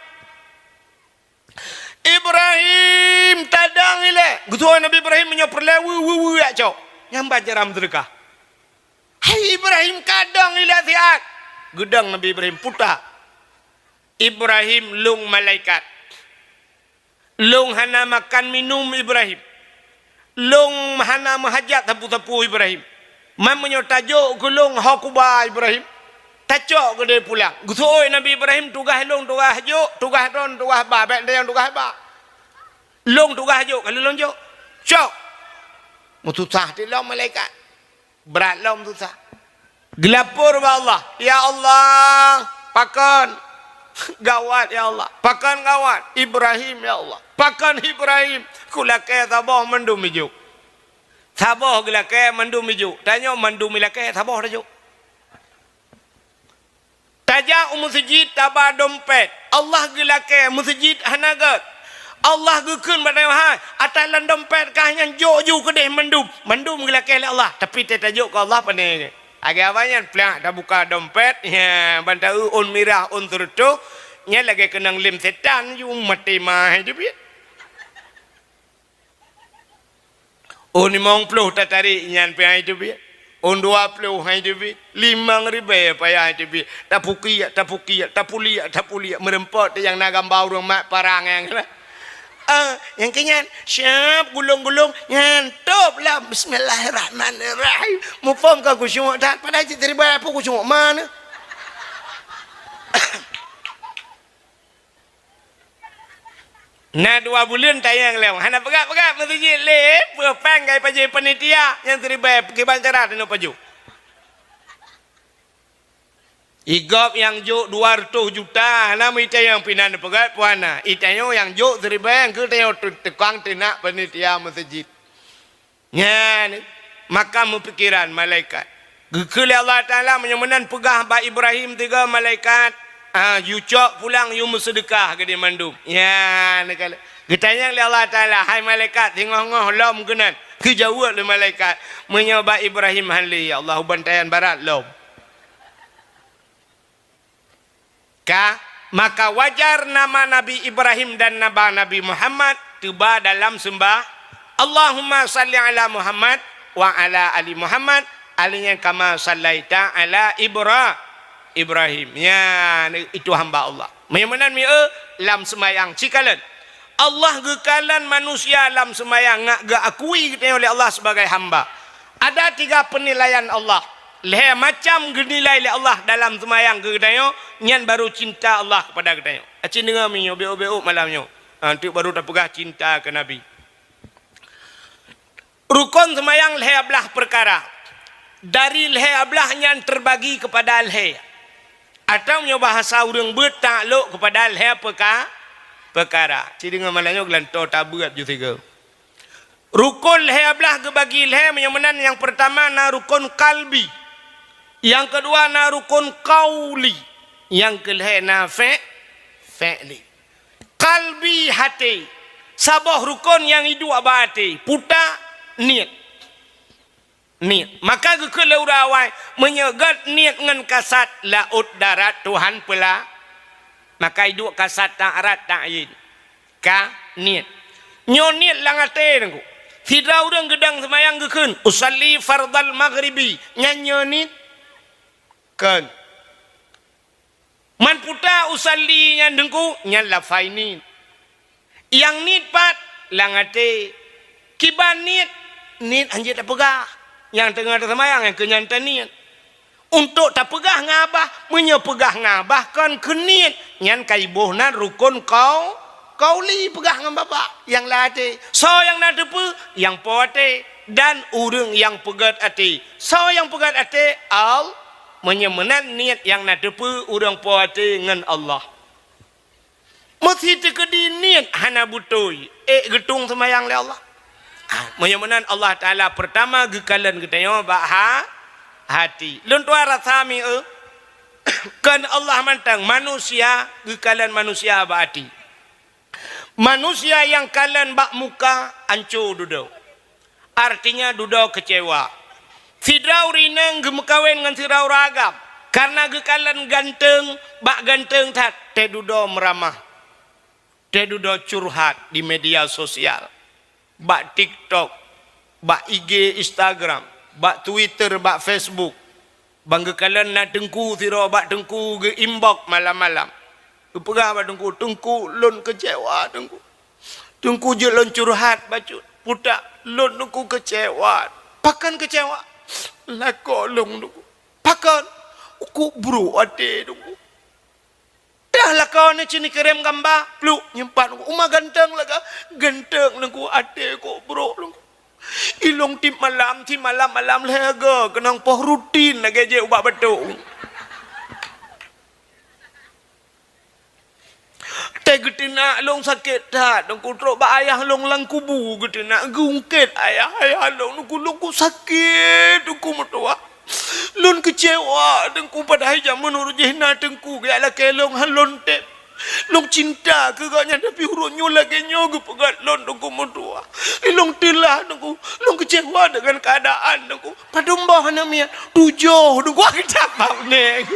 Ibrahim tadang ile. Gutoi Nabi Ibrahim menyoperle wu ya cok. Nyambat jaram sedekah. Hai Ibrahim kadang ile siat. Gudang Nabi Ibrahim puta. Ibrahim lung malaikat. Lung hana makan minum Ibrahim. Long mahana mahajat tapu-tapu Ibrahim. Mamanya tajuk ke long hakuba Ibrahim. Tajuk ke dia pulang. Gusoi Nabi Ibrahim tugas long tugas juk, tugas don tugas ba, bek dia yang tugas ba. Long tugas juk kalau long juk. Cok. Mutusah di long malaikat. Berat long susah. Gelapur ba Allah. Ya Allah, pakan. Gawat ya Allah. Pakan gawat. Ibrahim ya Allah. Pakan Ibrahim. Kulakai sabah mendum ijuk. Sabah kulakai mendum ijuk. Tanya mendum ilakai sabah ijuk. Tajak masjid tabah dompet. Allah kulakai masjid hanagat. Allah gukun pada hai. Atalan dompet kah yang jo ke deh mendum. Mendum kulakai Allah. Tapi tajuk ke Allah pandai. Agak banyak pelak dah buka dompet. Ya, bantau on mirah on turtu. Nya lagi kenang lim setan you mati mah je biar. Oh ni mong ploh tak tarik nyan pai tu biar. On 20 hai devi 5,000 payah devi tapulia merempot yang na gambau rumah parang yang lah. Yang kenyan siap gulung-gulung nyantop lah bismillahirrahmanirrahim mufam ka kusyuk tak pada cerita riba apa kusyuk mana. Nah 2 bulan tayang lew. Hana pegat-pegat masjid lep pang gai paje panitia yang terlibat pergi bancarat no paju. Igop yang juk 200 juta nama ita yang pinan pegat puana. Itanyo yang juk terlibat ke tayo tekang tenak panitia masjid. Nyan maka pikiran malaikat. Gekele Allah Taala menyemenan pegah ba Ibrahim 3 malaikat. You cok pulang you sedekah ke di mandum. Ya nak getanya oleh Allah Taala, hai malaikat tengok-tengok lom kenan. Kejauh oleh malaikat menyoba Ibrahim hali ya Allah bantayan barat lom. Maka wajar nama Nabi Ibrahim dan Nabi Muhammad tiba dalam sembah Allahumma salli ala Muhammad wa ala ali Muhammad alinya kama sallaita ala Ibrahim. Ya itu hamba Allah. Memang lam semayang cikalan. Allah gekalan manusia lam semayang ngak ga akui kita oleh Allah sebagai hamba. Ada 3 penilaian Allah. Leh macam genilai oleh Allah dalam semayang ke kita nyan baru cinta Allah kepada kita. Acin dengar minyo beo malamnya. Nanti baru dah pegah cinta ke Nabi. Rukun semayang leh ablah perkara. Dari leh ablah nyan terbagi kepada leh. Atau punya bahasa orang bertakluk kepada leh perkara. Ciri dengan malangnya gelantor tabuat juga. Rukun leh ablah kebagi leh menyemenan yang pertama na rukun kalbi. Yang kedua na rukun kauli. Yang keleh na fi'li. Kalbi hati. Sabah rukun yang hidup abah hati. Puta niat. Maka kekelau rawai menyegat niat ngan kasat laut darat Tuhan pula. Maka hidup kasat ta'arat ta'yin. Niat. Nyoniat langate nengku. Tidak orang gedang semayang gekun. Usalli fardal maghribi. Nyanyonit. Kan. Man puta usalli nyan dengku. Nyan lafaini. Yang nit pat. Langate. Kiban nit. Nit anjir tak pegah. Yang tengah semayang yang kenyantan niat. Untuk tak pegah ngabah. Menyepegah ngabah kan keniat. Nyan kaibuhna rukun kauli pegah dengan bapak. Yang late. So yang nak tepu. Yang poate. Dan urang yang pegat ati. So yang pegat ati. Menyemenan niat yang nak tepu. Urang poate dengan Allah. Mesti tekedi niat. Hana butoi. Getung semayang oleh Allah. Menyemenan Allah Ta'ala pertama gekalan kita hati. Luntua rasami kan Allah mantang manusia gekalan manusia hati. Manusia yang kalian bak muka ancur duduk. Artinya duduk kecewa. Fidrau rineng gemekawen dengan sirau ragam. Karena gekalan ganteng bak ganteng tak te duduk meramah. Te duduk curhat di media sosial. Bak TikTok, bak IG Instagram, bak Twitter, bak Facebook. Bangga kalian nak tengku siro bak tengku ke inbox malam-malam. Kepegah bak tengku lon kecewa tengku. Tengku je lon curhat bacut. Putak lon tengku kecewa. Pakan kecewa. Lako long tengku. Pakan aku bro ade tengku. Dah lah kau ni cini kerem gambar peluk nyempat umah ganteng lah ganteng nengku ade ko bro nengku ilong tim malam lega kenang poh rutin lagi je ubah betul teh getina long sakit dah nengku trok ba ayah long lang kubu getina gungket ayah long nengku sakit nengku mertua lon kecewa dengku pada hijab menurut jehna dengku gaya lah kelong halon tep long cinta ke gaknya tapi hurunyo lagi nyogu pegat lon dengku mertua long telah dengku long kecewa dengan keadaan dengku padumbah namanya tujuh dengku kita apa neng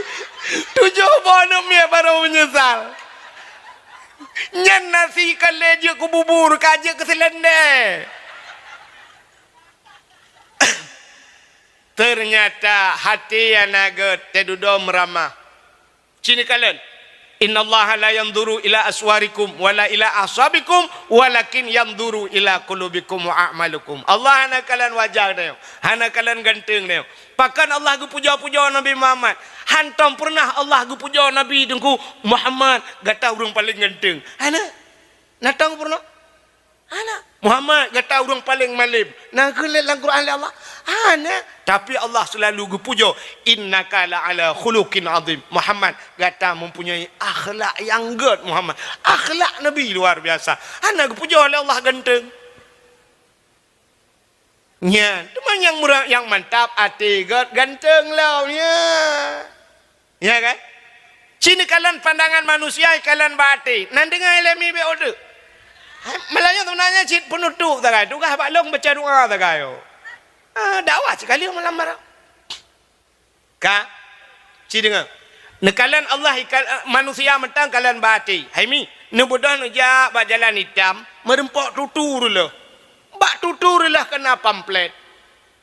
tujuh bah namanya baru menyesal nyan nasi kaleja ku bubur kaja ke selende Ternyata hati yang naga tedudo meramah. Cini kalian. Inna Allah la yanzuru ila aswarikum wala ila ashabikum walakin yanzuru ila qulubikum wa a'malukum. Allah hana kalian wajah dia. Hana kalian ganteng dia. Pakan Allah gu puja-puja Nabi Muhammad. Hantam pernah Allah gu puja Nabi dengku Muhammad gata urang paling ganteng. Hana natang pernah? Hana Muhammad gata urang paling malim. Nah kelak dalam Quran Allah. Hana tapi Allah selalu gu puja innaka la ala khuluqin azim. Muhammad gata mempunyai akhlak yang good Muhammad. Akhlak Nabi luar biasa. Hana gu puja oleh Allah ganteng. Nya, teman yang murah yang mantap hati god ganteng launya. Ya kan? Sini kalian pandangan manusia kalian bati. Nan dengar ilmi be order. Malahnya sebenarnya cit penutup tak kau. Tukah baklong baca doa tak kau. Dakwah sekali malam marah. Ka? Cik dengar. Nekalan Allah manusia mentang kalian bati. Hai mi, nebudah nuja bak jalan hitam, merempok tutur lah. Bak tutur lah kena pamflet.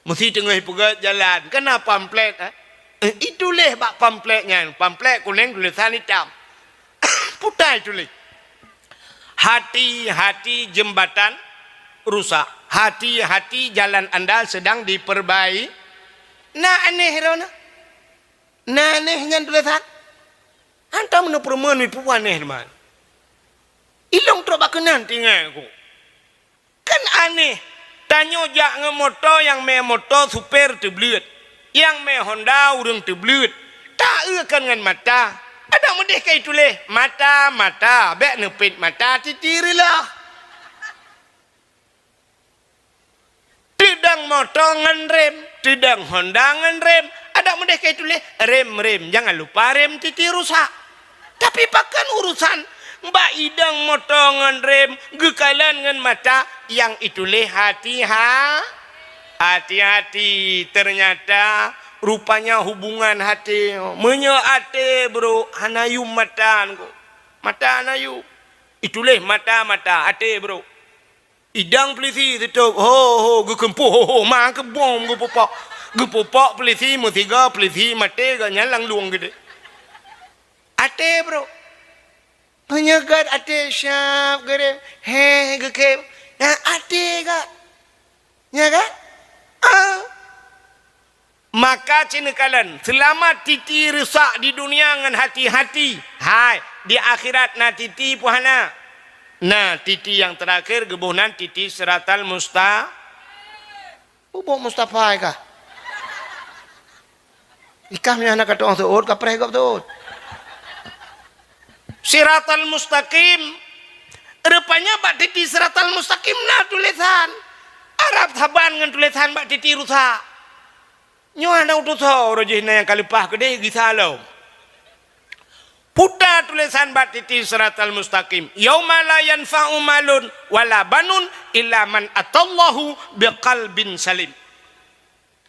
Mesti tengah pegat jalan, kena pamflet. Itulah bak pamfletnya. Pamflet kuning tulisan hitam. Putai tulis. Hati-hati jembatan rusak. Hati-hati jalan anda sedang diperbaiki. Nah aneh rona. Nah aneh dengan tulisan. Anta mana perempuan itu aneh teman. Ilong terobak kenan tinggal aku. Kan aneh. Tanya jak ngemotor yang me motor super terbelut. Yang me Honda urang terbelut. Tak akan dengan mata. Ada mudih kaya tulis. Mata. Bek nepit mata titirilah. Tidang motor ngan rem. Tidang Honda ngan rem. Ada mudih kaya tulis. Rem. Jangan lupa rem titir rusak. Tapi pakan urusan. Mbak idang motor ngan rem. Gekalan ngan mata. Yang itulah hati-hati. Ternyata rupanya hubungan hati menyate bro hanayu mata hanayu itulah mata hati bro idang pelisi tutup gekempuh ma kebom gepopok pelisi mutiga pelisi mate ga nyalang luang gede ate bro penyegat ate syap gede gekem nah ate ga nya kan maka cinekalan selamat titi rusak di dunia dengan hati-hati. Hai, di akhirat na titi puhana. Nah, titi yang terakhir gebunan titi siratal Mustafa kah? Ikahnya anak kata orang tuh, kapreh kau tuh. Siratal mustaqim. Rupanya bak titi siratal mustaqim nah tulisan. Arab saban dengan tulisan bak titi rusak. Nyo ana utus rojihna yang kalipah gede gisalau. Puta tulisan bat titi siratal mustaqim. Yauma la yanfa'u malun wala banun illa man atallahu biqalbin salim.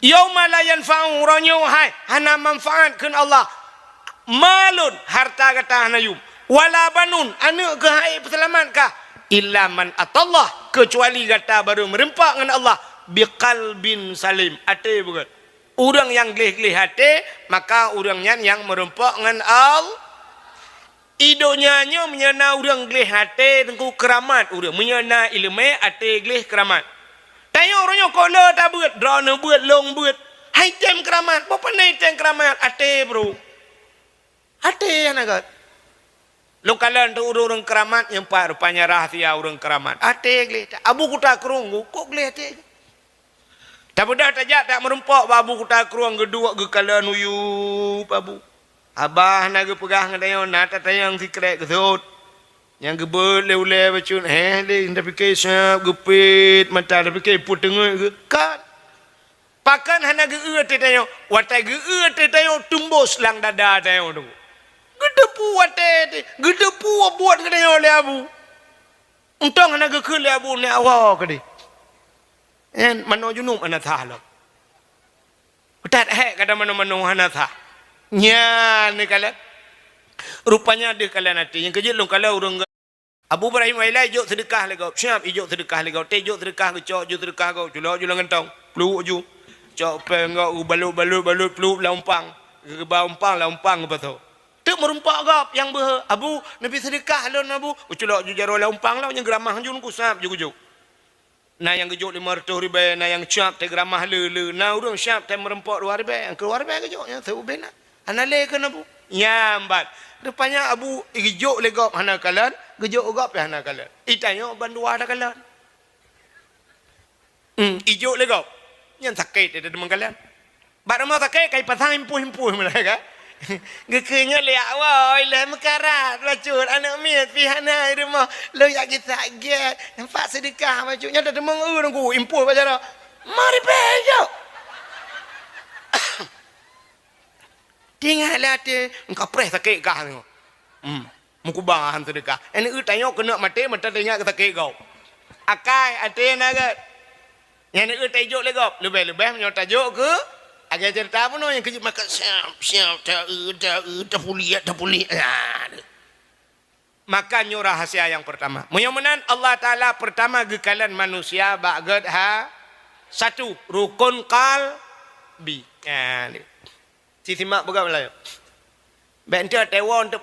Yauma la yanfa'u ronyo hai hana manfaat keun Allah. Malun harta kata hanayu. Wala banun anu ke hai selamat kah? Illa man atallah kecuali kata baru merempak dengan Allah biqalbin salim. Ate bukan. Orang yang gelih-gelih hati, maka orangnya yang merempak dengan Allah. Idonya menyana orang gelih hati, tengku keramat. Orang menyana ilmu hati gelih keramat. Tanya orangnya kola tak buat, drone buat, long buat. Hai tem keramat, apa naik tem keramat? Hati bro. Hati yang agak. Lu kalian tu orang keramat, yang pak rupanya rahasia orang keramat. Hati gelih. Abu kuta kerungu, kok gelih hati? Tak mudah tajak tak merempok babu kuta keruang gedua gekalan uyup babu. Abah nak pegah ngadayo nata tayang sikrek kesut. Yang gebel leule bacun le nda fikir syap gepit mata nda fikir put tengah ke kan. Pakan hana geu te tayo watai geu te tayo tumbos lang dada tayo tu. Gedepu wate gedepu buat ngadayo le abu. Untang hana geu le abu ne awak ke en mano junub anatha lo utat kata mano anatha nya ni kala rupanya dia kala nanti yang kejut long kala urang Abu Ibrahim wailai jok sedekah legau siap ijok sedekah legau te jok sedekah ke cok jok sedekah kau julo ngentong pelu ju Cok pengok balut peluk laumpang. Gebaumpang laumpang apa tu? Tu merumpak gap yang ber abu Nabi sedekah lon abu. Uculok jujaro laumpang lau yang geramah jun ku sap jujuk. Na yang gejuk 500 ribu, na yang cap te geramah le. Na urang cap te merempak 2 ribu. Yang keluar ribu gejuk yang tu bena. Anale ke abu? Nyambat. Rupanya abu gejuk le gap hana kalan, gejuk gap hana kalan. Itanyo bandua ada kalan. Ijuk le gap. Yang sakit ada demang kalan. Bak nama sakit kai pasang impuh mereka. Gekenya liak woi le mekarat lacur anak miat pihana rumah lo yak kita get nampak sedekah macunya dah demang nunggu impuh bacara. Mari bejo. Tinggallah te engkau pres sakit kah ni. Mukubang sedekah. Ini tanya kena mati mata tanya sakit kau. Akai ate naga. Yang ni tajuk le kau. Lebih menyota tajuk ke agak cerita pun yang kejut makan siap tak pulih. Makanya rahasia yang pertama. Mudah-mudahan Allah Ta'ala pertama gekalan manusia ba'gad satu rukun qalbi. Si simak pegang lah. Bentar tewa untuk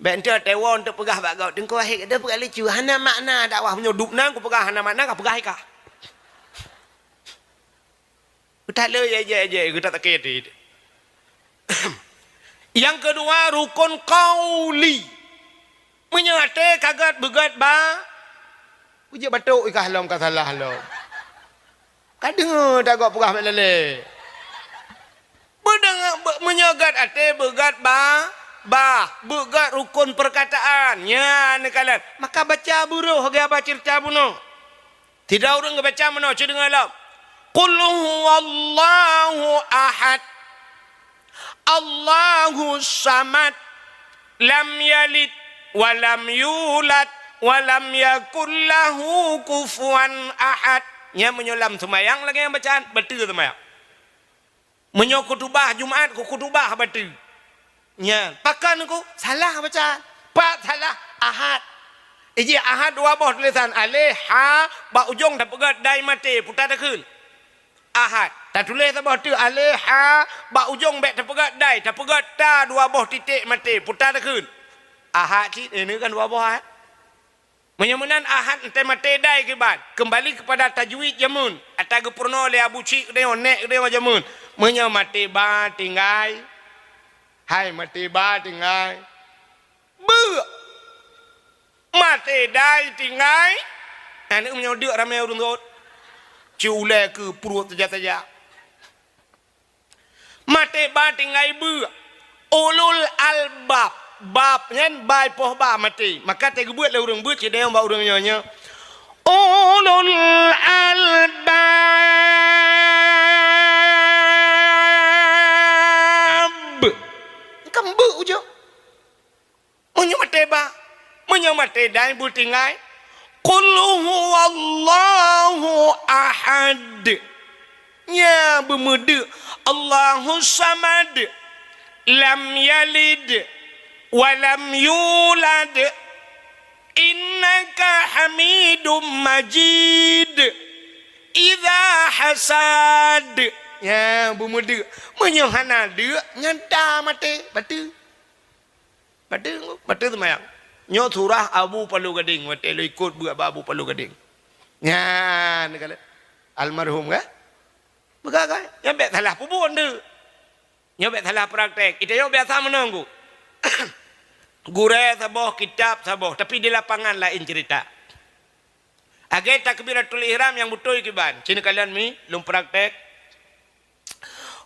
bentar tewa untuk pegah bagau. Tengku akhir ada pegah lecu. Hana makna dakwah menyudup nang ku pegah hana makna ka pegah ikah. Utak le je kita tak kira. Yang kedua rukun qauli. Menyate kagat begat ba. Uji batuk ikah long ka salah lo. Kadang tak gak pegah melele. Bedang menyagat ate begat begat rukun perkataannya nekalan maka baca buruh dia baca cerita bunuh tidak orang baca mana cerita dengar qul huwallahu ahad Allahus samad lam yalid wa lam yulad wa lam yakul lahu kufuwan ahad nya menyolam semayang lagi yang bacaan betul semayang menyo kutubah Jumaat ku kutubah betul nya pakan aku salah baca pak salah ahad iji ahad dua boh tulisan alih ha ba ujung dah pegat dai mati putar dah kun ahad tak tulis tak boh tu alih ha ba ujung bek dah pegat dai dah pegat ta dua boh titik mati putar dah kun ahad cik ini kan dua boh ahad menyamunan ahad entai mati dai ke ban kembali kepada tajwid jamun ataga purno le abu cik dia nek dia jamun menyamati ba tinggai hai mati ba tinggai mati dai tinggai anak menyodok ramai urun rot ciule ke perut saja mati ba tinggai ulul albab bab nyen bai poh ba mati maka te gebuat le urang beut cedeu ba urang nyonya ulul albab kembu ujo menyamate dai bu tinggai qul huwallahu ahad nya bemude Allahus samad lam yalid wa lam yulad innaka hamidum majid idza hasad ya bemude menyohana de nyanta mate batu mata semayang. Nyo surah Abu Palu Gading, mata lo ikut buat Abu Palu Gading. Nyan kala almarhum kan? Begagai, yang bet salah pubun tu. Yang bet salah praktek. Itu yang biasa menunggu. Gure saboh, kitab saboh, tapi di lapangan lain cerita. Agai takbiratul ihram yang betul kiban. Cina kalian mi lum praktek.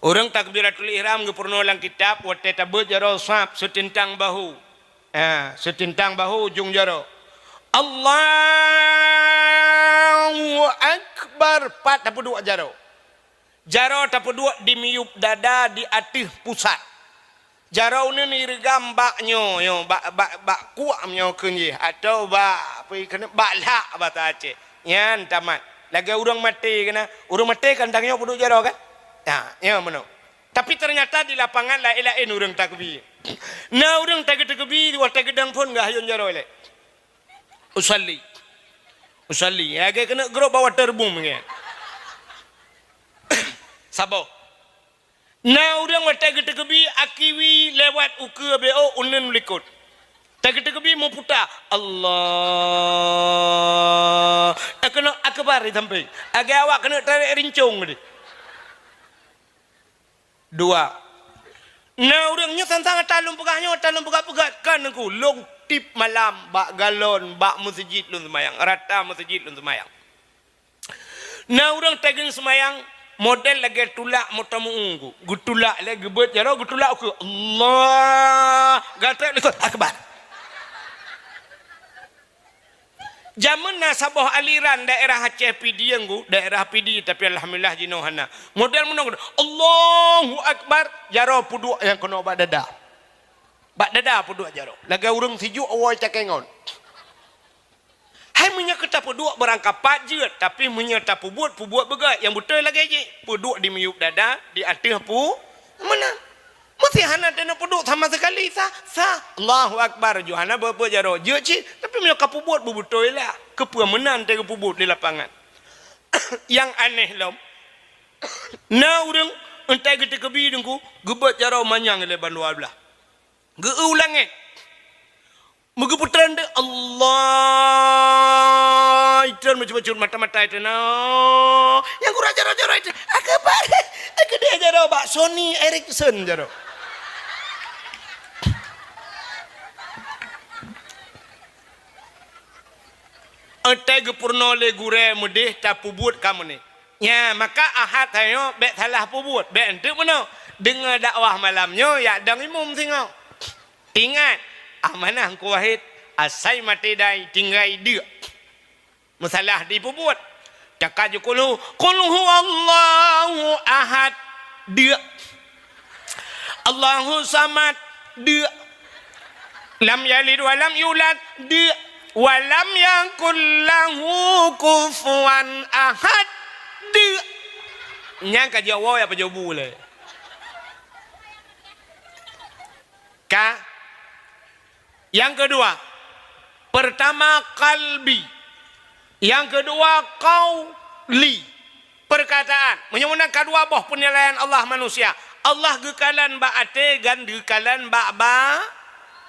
Orang takbiratul ihram gepurno lang kitab wate tabut jaro sap setintang bahu. Setintang bahu ujung jaro. Allahu Akbar 42 jaro. Jaro 42 di miup dada di atih pusat. Jaro ni regam baknyo yo bak kuamnyo kenye atau bak apa kena balak bahasa Aceh. Yan tamat. Lagi urang mati kena. Urang mati kan tangyo puduk jaro kan? Ya mano. Tapi ternyata di lapangan lain-lain urang takbir. Nah urang takbir wa takdang pun enggak hayon jaro le. Usalli. Age kena grup bawa terbum nge. Sabo. Nah urang wa takbir akiwi lewat uke bo unen likut. Takbir mau putar Allah. Kena akbar sampai. Age awak kena tarik rincung ni. Dua. Nah orangnya tentang talung pegat kan aku long tip malam bak galon bak masjid lun semayang rata masjid lun semayang. Nah orang taging semayang model lagi tulak motamu unggu gutulak lagi gebet jaro gutulak aku Allah gatek likut akbar. Zaman nasabah aliran daerah Aceh PD yang daerah PD tapi alhamdulillah jinohana. Model menong Allahu Akbar jaro pudu yang kena bak dada. Bak dada pudu jaro. Laga urang siju awal cakengon. Hai munya kita pudu berangkat pajet tapi munya tak pubuat begat yang betul lagi je. Pudu di miup dada di atih pu mana? Mesti hana dana pudu sama sekali sah. Allahu Akbar Johana berapa jaro. Je ci tapi munya kapubut betul lah. Kepuamenan teh kapubut di lapangan. Yang aneh lom. Na urang entai kita kebi dengku gebat jaro manyang leban luar belah. Geulang Megeputran de Allah itu macam-macam mata-mata itu no. Yang kurang jaro-jaro itu akbar. Aku dia jaro bak Sony Ericsson jaro. Entai gepurno le gure mudih tak pubut kamu ni. Ya maka ahad tayo bet salah pubut. Bet ente mana dengar dakwah malamnya ya dang imum singau. Ingat amanah ku wahid asai mati dai tinggal dia. Masalah di pubut. Cakap je qul huwallahu ahad dia. Allahu samad dia. Lam yalid wa lam yulad dia. Walam yakul lahu kufuwan ahad dia. Nyangka Jawa apa Jawa boleh. Ka. Yang kedua, pertama kalbi. Yang kedua qauli. Perkataan. Menyempurnakan kedua boh penilaian Allah manusia. Allah gekalan ba ate gan gekalan ba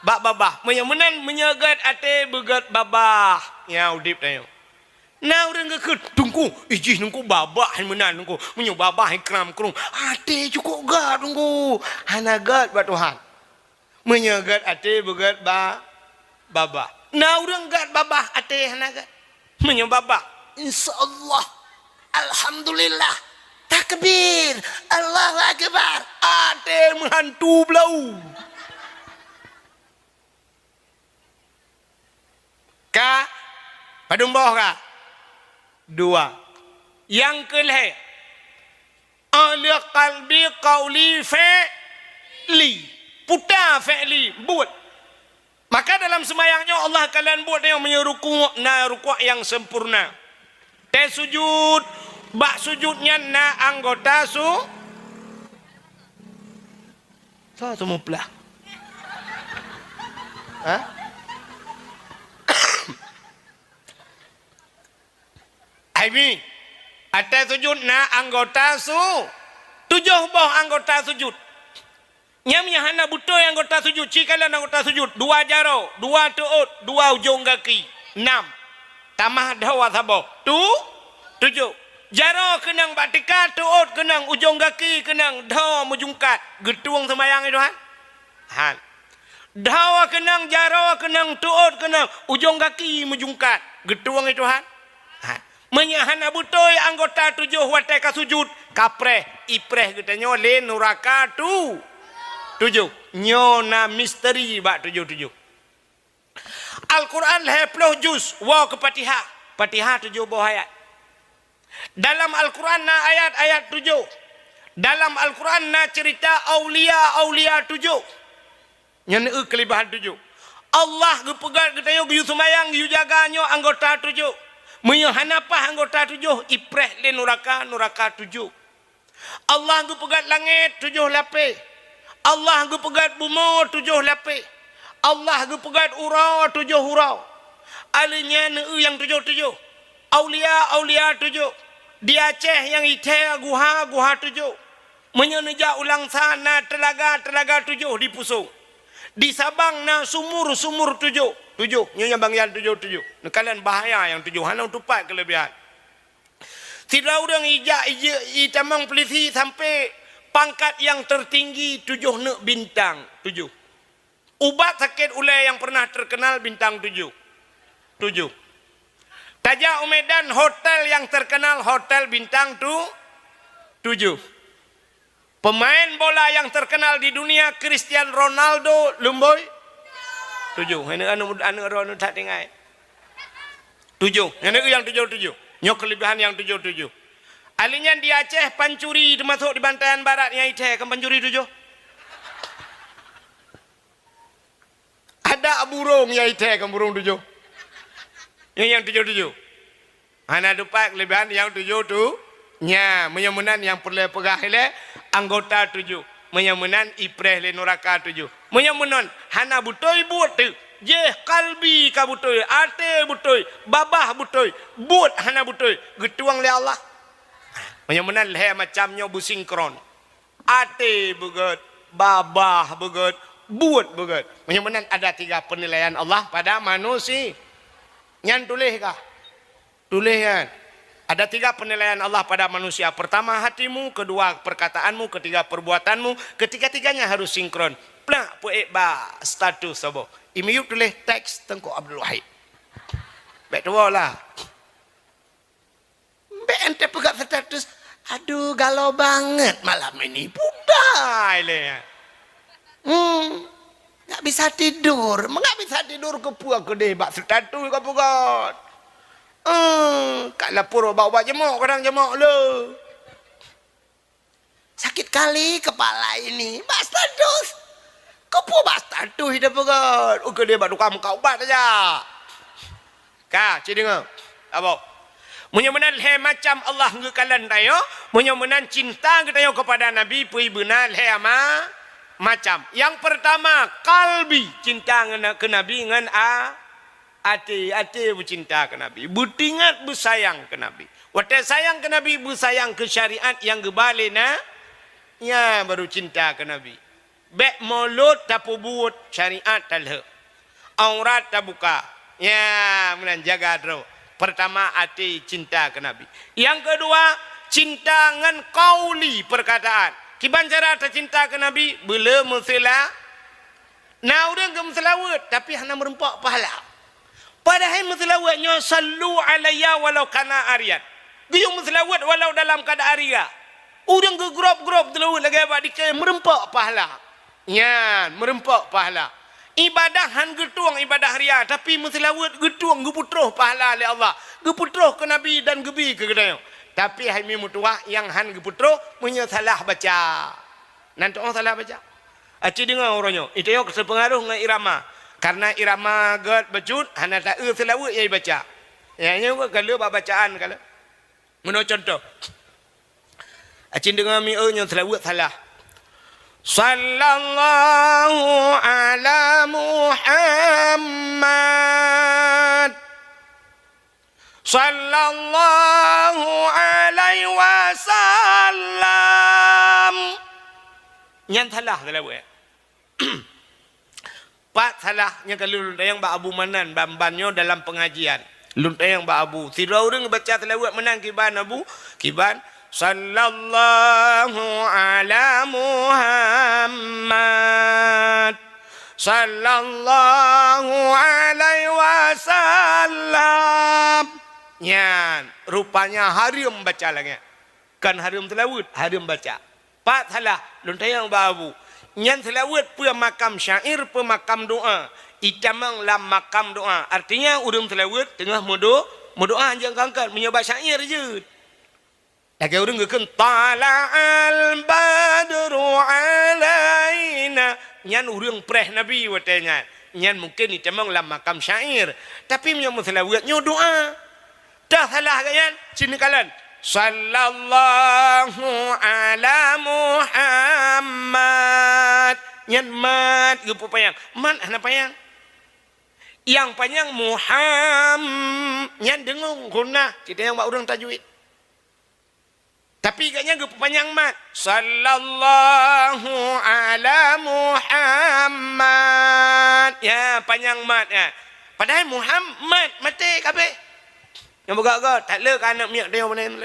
babah menyemenan menyegat ate begat babah ya udip tayo na urang gekut tungku ijih nungku babah menan nungku menyo babah ikram krung ate cukup gat nungku hanagat ba Tuhan menyegat ate begat babah na urang gat babah ate hanagat menyo babah insyaallah alhamdulillah takbir Allahu akbar ate menghantu belau. Ka padumboh ka dua yang kelih ahli qalbi qauli fi'li putar fi'li buat maka dalam sembahyangnya Allah kalian buat yang menyuruh rukuk yang sempurna teh sujud bak sujudnya na anggota semua pelah Aibi atas sujud na anggota 7 boh anggota sujud Nyamnya hana betul anggota sujud. Cikalan anggota sujud. 2 jaro, 2 tuut, 2 ujung kaki. 6. Tamah dawa sabah. 7. Jaro kenang batika, tuut kenang ujung kaki, kenang dawa mujungkat. Getuang semayang itu han. Han. Dawa kenang, jaro kenang, tuut kenang ujung kaki mujungkat. Getuang itu han. Han. Menyahana betul anggota 7 watai ka sujud. Kapreh, ipreh katanya le nuraka 7. Nyona misteri bak 7. Al-Quran 10 juz wa ke Fatihah. Fatihah 7 buah ayat. Dalam Al-Quran na ayat-ayat 7. Dalam Al-Quran na cerita aulia 7. Nyana kelebihan 7. Allah gepegat ketayo giyu semayang giyu jaganyo anggota 7. Menyohanapah anggota 7 ipreh le nuraka 7. Allah gepegat langit 7 lapis. Allah gepegat bumi 7 lapis. Allah gepegat urau 7 hurau. Alinya yang 7. Aulia 7. Di Aceh yang Ite guha 7. Menyeneja ulang sana telaga 7 di Pusung. Di Sabang na sumur 7. Nyonya Bang Yan 7. Kalian bahaya yang 7. Hana tupat kelebihan. Tidak orang itamang polisi sampai pangkat yang tertinggi 7 nek bintang 7. Ubat sakit ulai yang pernah terkenal bintang 7. Tajak Medan hotel yang terkenal hotel bintang 7. Pemain bola yang terkenal di dunia Cristiano Ronaldo Lumboy 7. Anu tak dengar 7. Yang 7. Nyok kelebihan yang 7. Alinya di Aceh pancuri termasuk di Bantayan Barat yang Aceh kan pancuri 7. Ada burung yang Aceh kan burung 7. Yang 7. Ana dupak kelebihan yang 7 tu. Nya menyamunan yang perlu pegah le anggota 7. Menyamunan ipreh le nuraka 7. Menyamunan hana butoi buat tu. Je kalbi ka butoi, ate butoi, babah butoi, buat hana butoi. Getuang le Allah. Menyamunan le macamnya businkron. Ate beget, babah beget, buat beget. Menyamunan ada 3 penilaian Allah pada manusia. Nyan tulis kah? Tulis kan? Ada 3 penilaian Allah pada manusia. Pertama hatimu, kedua perkataanmu, ketiga perbuatanmu. Ketiga-tiganya harus sinkron. Plak puek ba status sabo. Imiyu tulis teks Tengku Abdul Wahid. Baik tua lah. Baik ente pegang status. Aduh galau banget malam ini. Budai le. Tak bisa tidur. Mengapa bisa tidur ke puak ke deh. Bak status ke puak. Kak lapor bawa jemok kadang jemok lo. Sakit kali kepala ini. Bak status. Kau bak status hidup pegat. Oke dia bak tukang kau ubat aja. Kak, cik dengar. Apa? Menyemenan he macam Allah ngekalan tayo. Menyemenan cinta kita kepada Nabi. Pui benar he ama macam. Yang pertama kalbi cinta ke Nabi dengan hati bercinta ke Nabi. Butingat bersayang ke Nabi. Waktu sayang ke Nabi, bersayang ke syariat yang gebalena. Ya baru cinta ke Nabi. Bek mulut tak buat syariat talha. Aurat tak buka. Ya menjaga dro. Pertama hati cinta ke Nabi. Yang kedua cinta dengan kauli perkataan. Kiban cara tak cinta ke Nabi bila musila. Nah orang ke muslawat tapi hanya merempak pahala. Padahal muslawatnya sallu alayya walau kana arian. Guyung muslawat walau dalam keadaan aria. Orang ke grup-grup telawat lagi abad dikaya merempak pahala. Ya, merempak pahala. Ibadah han getuang ibadah ria tapi muslawat getuang geputruh pahala oleh Allah. Geputruh ke Nabi dan gebi ke gedayo. Tapi hai mi mutuah yang han geputruh punya salah baca. Nanti orang salah baca. Aci dengar orangnya. Itu yang sepengaruh dengan irama. Karena irama gad becut hana tak selawat ia baca. Ya nya kalau bacaan kalau. Menurut contoh. Aci dengar mi nya selawat salah. Sallallahu ala Muhammad. Sallallahu alaihi wasallam. Nyan salah selawat. Pak salahnya kalau luntayang ba Abu Manan bambanyo dalam pengajian. Luntayang ba Abu. Tidak orang baca selawat menang kiban Abu. Kiban sallallahu ala Muhammad. Sallallahu alaihi wasallam. Nyan, rupanya harum baca lagi. Kan harum selawat, harum baca. Pak salah luntayang ba Abu. Nyan selawat pu makam syair, pu makam doa. Itamang lam makam doa. Artinya urang selawat tengah modoa anjang kangkan menyoba syair je. Lagi urang gekeun tala'al badru alaina. Nyan urang preh Nabi watanya. Nyan mungkin itamang lam makam syair. Tapi menyoba selawat nyo doa. Dah salah kan? Sini kalian. Sallallahu ala Muhammad. Nyan mat gupu payang. Mat ana payang. Yang panjang nyan dengung guna. Kita yang buat orang tajwid. Tapi katanya gupu panjang mat. Sallallahu ala Muhammad. Ya panjang mat ya. Padahal Muhammad mati kabeh. Yang bergak-gak, tak le kan anak miak dia mana yang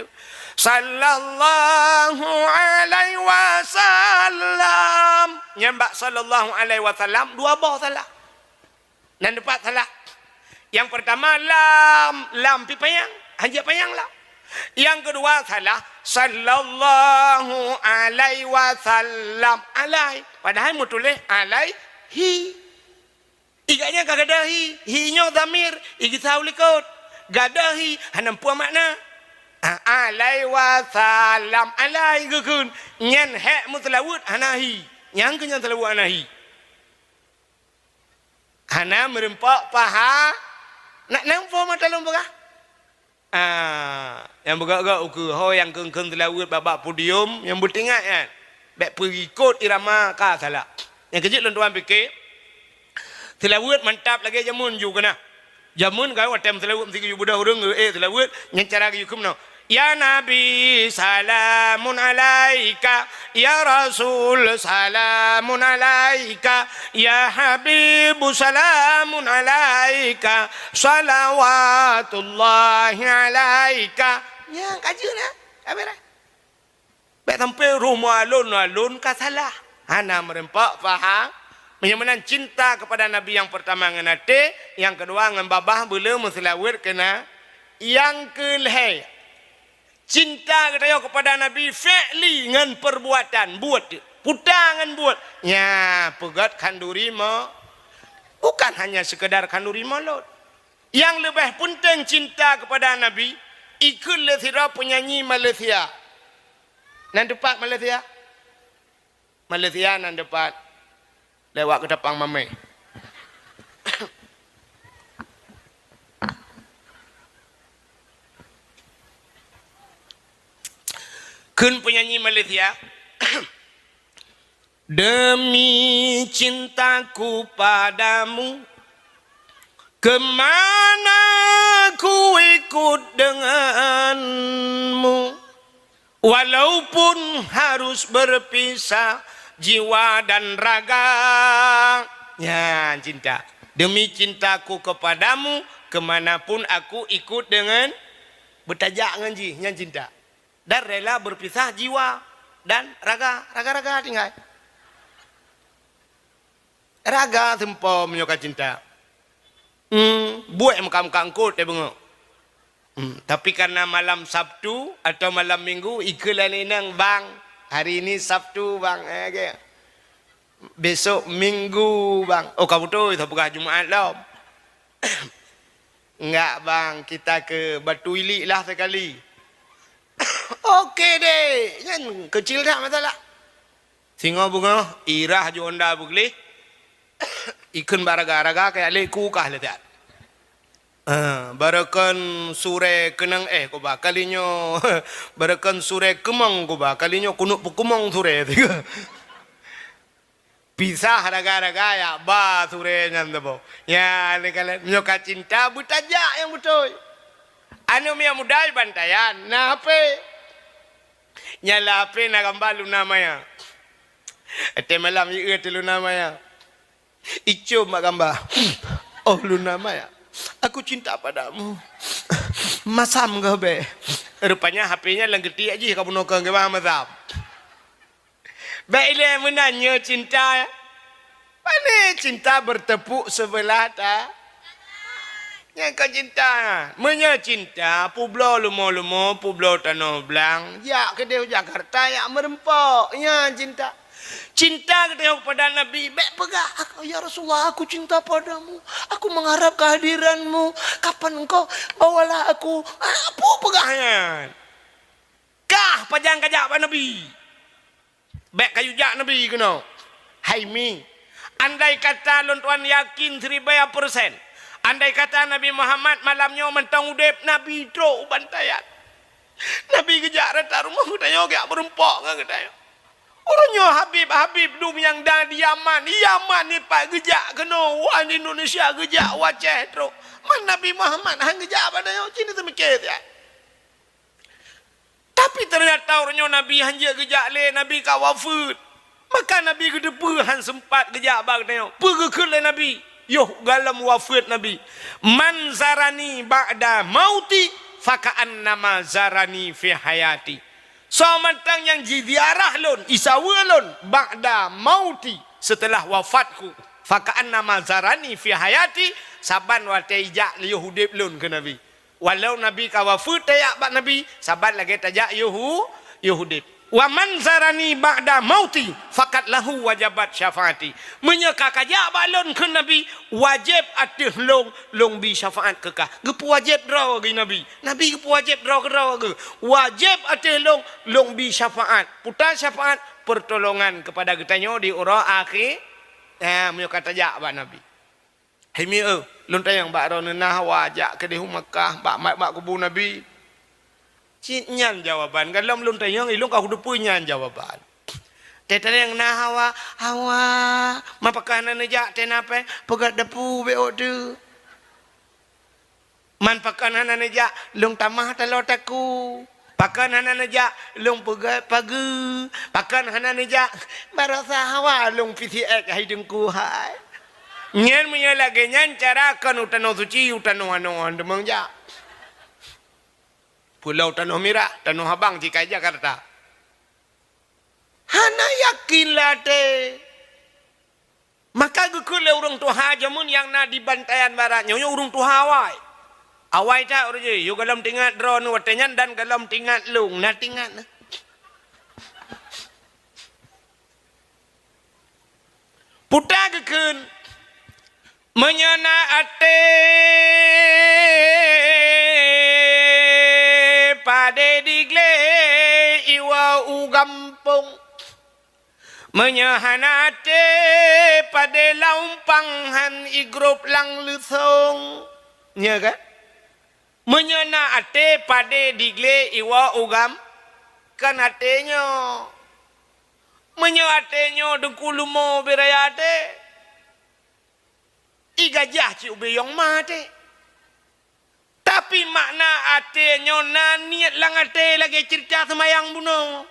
sallallahu alaihi wasallam. Nyambak sallallahu alaihi wasallam, dua bawah salah. Dan depan salah. Yang pertama lam pi payang, hanya payang lam. Yang kedua salah, sallallahu alaihi wasallam. Alai, padahal mu tulis alaihi. Iganya kagak ada hi, hi-nya dhamir, igi saulikot. Gadahi hanam puan makna alai wasalam alai gukun nyan hek mutlawud hanahi yang kenyan telawud hanahi hana merempak paha nak nampo mata lomba yang bergak-gak ukur ho yang keng-keng telawud babak podium yang bertingat kan bek perikut irama ka salah yang kecil tuan fikir telawud mantap lagi jamun juga nah. Jamun kau atem selawat mesti budak orang selawat yang cara yukum no. Ya Nabi salamun alaika, ya Rasul salamun alaika, ya Habibu salamun alaika, salawatullahi alaika. Ya kaji na, kamera. Baik sampai rumah alun ka salah. Hana merempak faham. Menyamanan cinta kepada Nabi yang pertama ngenate, yang kedua ngan babah belum selawat kena, yang kelih cinta kita kepada Nabi fi'li ngan perbuatan buat putangan buat nya pegat kanduri mo bukan hanya sekedar kanduri molot. Yang lebih penting cinta kepada Nabi ikut lethira penyanyi Malaysia. Nan depan Malaysia nan depan lewat ke depan mame. Kun penyanyi Malaysia. Demi cintaku padamu, kemana ku ikut denganmu, walaupun harus berpisah jiwa dan raga. Ya cinta. Demi cintaku kepadamu, kemanapun aku ikut dengan bertajak dengan ji, yang cinta. Dan rela berpisah jiwa dan raga. Raga tinggal. Raga sempo menyoka cinta. Buat muka-muka angkut dia bengok. Tapi karena malam Sabtu atau malam Minggu ikulan inang bang. Hari ini Sabtu bang, besok Minggu bang. Oh kamu tu itu bukan Jumaat lah. Enggak bang, kita ke Batu Ilik lah sekali. Okey deh, yang kecil tak masalah. Singa bunga, irah jonda bugli. Ikun baraga-raga kayak leku kah letak. Barakan sure kenang ko ba kalinyo barakan sure kemang ko ba kalinyo kunuk pukumang sure tiga pisah raga-raga ya ba sure nyandabo ya ni kalian nyoka cinta butaja yang betul anu mia mudai bantayan nape nyala pe na gambalu namanya ete malam ieu telu namanya Ijo mak gambar. Oh Luna Maya, aku cinta padamu. Masam ke be? Rupanya HP-nya lenggeti aja kamu nokang ke masam. Baiklah menanya cinta. Mana cinta bertepuk sebelah tak? Yang kau cinta. Menya cinta. Publo lumo-lumo, publo tanah belang. Ya kedai Jakarta yang merempok. Ya cinta. Cinta kita kepada Nabi. Baik pegah. Ya Rasulullah, aku cinta padamu. Aku mengharap kehadiranmu. Kapan engkau bawalah aku. Apa pegahnya? Kah pajang kajak pada Nabi. Baik kayu jak Nabi kena. Hai mi. Andai kata lon tuan yakin 1000%. Andai kata Nabi Muhammad malamnya mentang udep Nabi tro bantayan. Nabi kejak rata rumah kita gak berempok kan kita. Orangnya Habib dum yang dah di Yaman. Yaman ni pak kejak kena wan Indonesia kejak waceh tro. Man Nabi Muhammad hang kejak pada yo cini semikit ya. Tapi ternyata orangnya Nabi hanya kejak le Nabi kawafut. Maka Nabi kedepuhan sempat kejak bag tengok. Pergi ke Nabi. Yoh galam wafat Nabi. Man zarani ba'da mauti faka'annama zarani fi hayati. So mantang yang jidiarah lon, isawa lon ba'da mauti setelah wafatku. Faka'annama zarani fi hayati saban wa taijak liyuhudib lon ke Nabi. Walau Nabi kawafat tayak bak Nabi, saban lagi tajak yuhudib. Wa man zarani ba'da mauti fakat lahu wajabat syafaati. Menyeka kajak balon ke Nabi wajib atih long bi syafaat kekah. Gepu wajib draw ke Nabi. Nabi gepu wajib draw ke. Wajib atih long bi syafaat. Putar syafaat pertolongan kepada kitanya di ura akhir. Menyeka tajak bak Nabi. Hemi lon tayang bak ronenah wajak ke di Makkah bak kubu Nabi. Nyan jawaban kalau belum tanya ilung kau udah punya jawaban. Teteh yang nah hawa mapakanan aja tenape pegat depu beo tu. Man pakanan aja lung tamah telotaku. Pakanan aja lung pegat pagi. Pakanan aja barasa hawa lung pisi hidungku hai. Nyan punya lagi nyan cara kan utano suci utano ano demang ja. Pulau Tanah Merah, Tanah Abang, jika Jakarta. Hana yakinlah te. Maka gukule urung tuha jamun yang na di bantayan baratnya, yo urung tuha awai. Awai tak urung je, yo galam tingat drone watenyan dan galam tingat lung, na tingat. Puta gekun menyana ate pade digle iwa ugampung menyahanate pade laumpanghan igrup lang lusong nya kan menyana ate pade digle iwa ugam kan atenya menyatenyo dengkulumo berayate igajah ci ubeyong mate. Tapi makna atenya na niat lang ate lagi cerita semayang buno.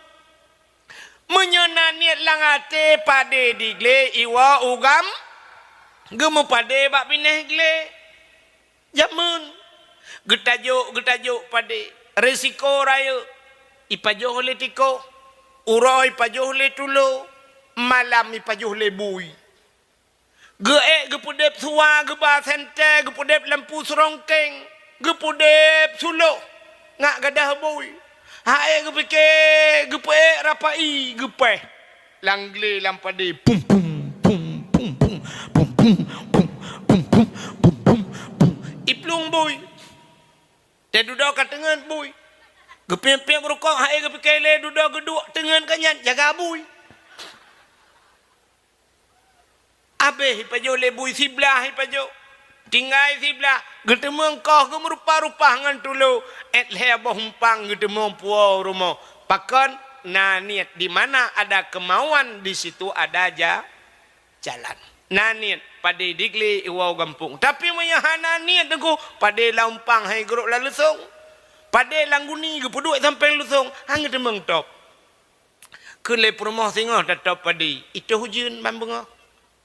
Menyana niat lang ate pade digle iwa ugam. Gemu pade bak pineh gle. Jamun. Getajuk pade. Resiko raya. Ipajoh le tiko. Uro ipajoh le tulo. Malam ipajoh le bui. Gepudep suwa geba sente. Gepudep lampu serongkeng. Gepudep sulo ngak gadah boy hae gepe rapai gepe langle lampade pum pum pum pum pum pum pum pum pum pum pum pum pum iplung boy te duduk kat tengen boy gepe rokok hae gepe le duduk geduk tengen kanyan jaga boy abe hipajo le boy siblah hipajo tinggai siblah getemu engkau gemerupa-rupa ngan tulo et le bohumpang getemu puau rumah pakon na niat di mana ada kemauan di situ ada aja jalan na niat pade digli iwau gampung tapi menyahana niat dengku pade laumpang hai geruk lalusong pade langguni gepuduk sampai lusong hang getemu top kele rumah singoh tetap pade itu hujun bambung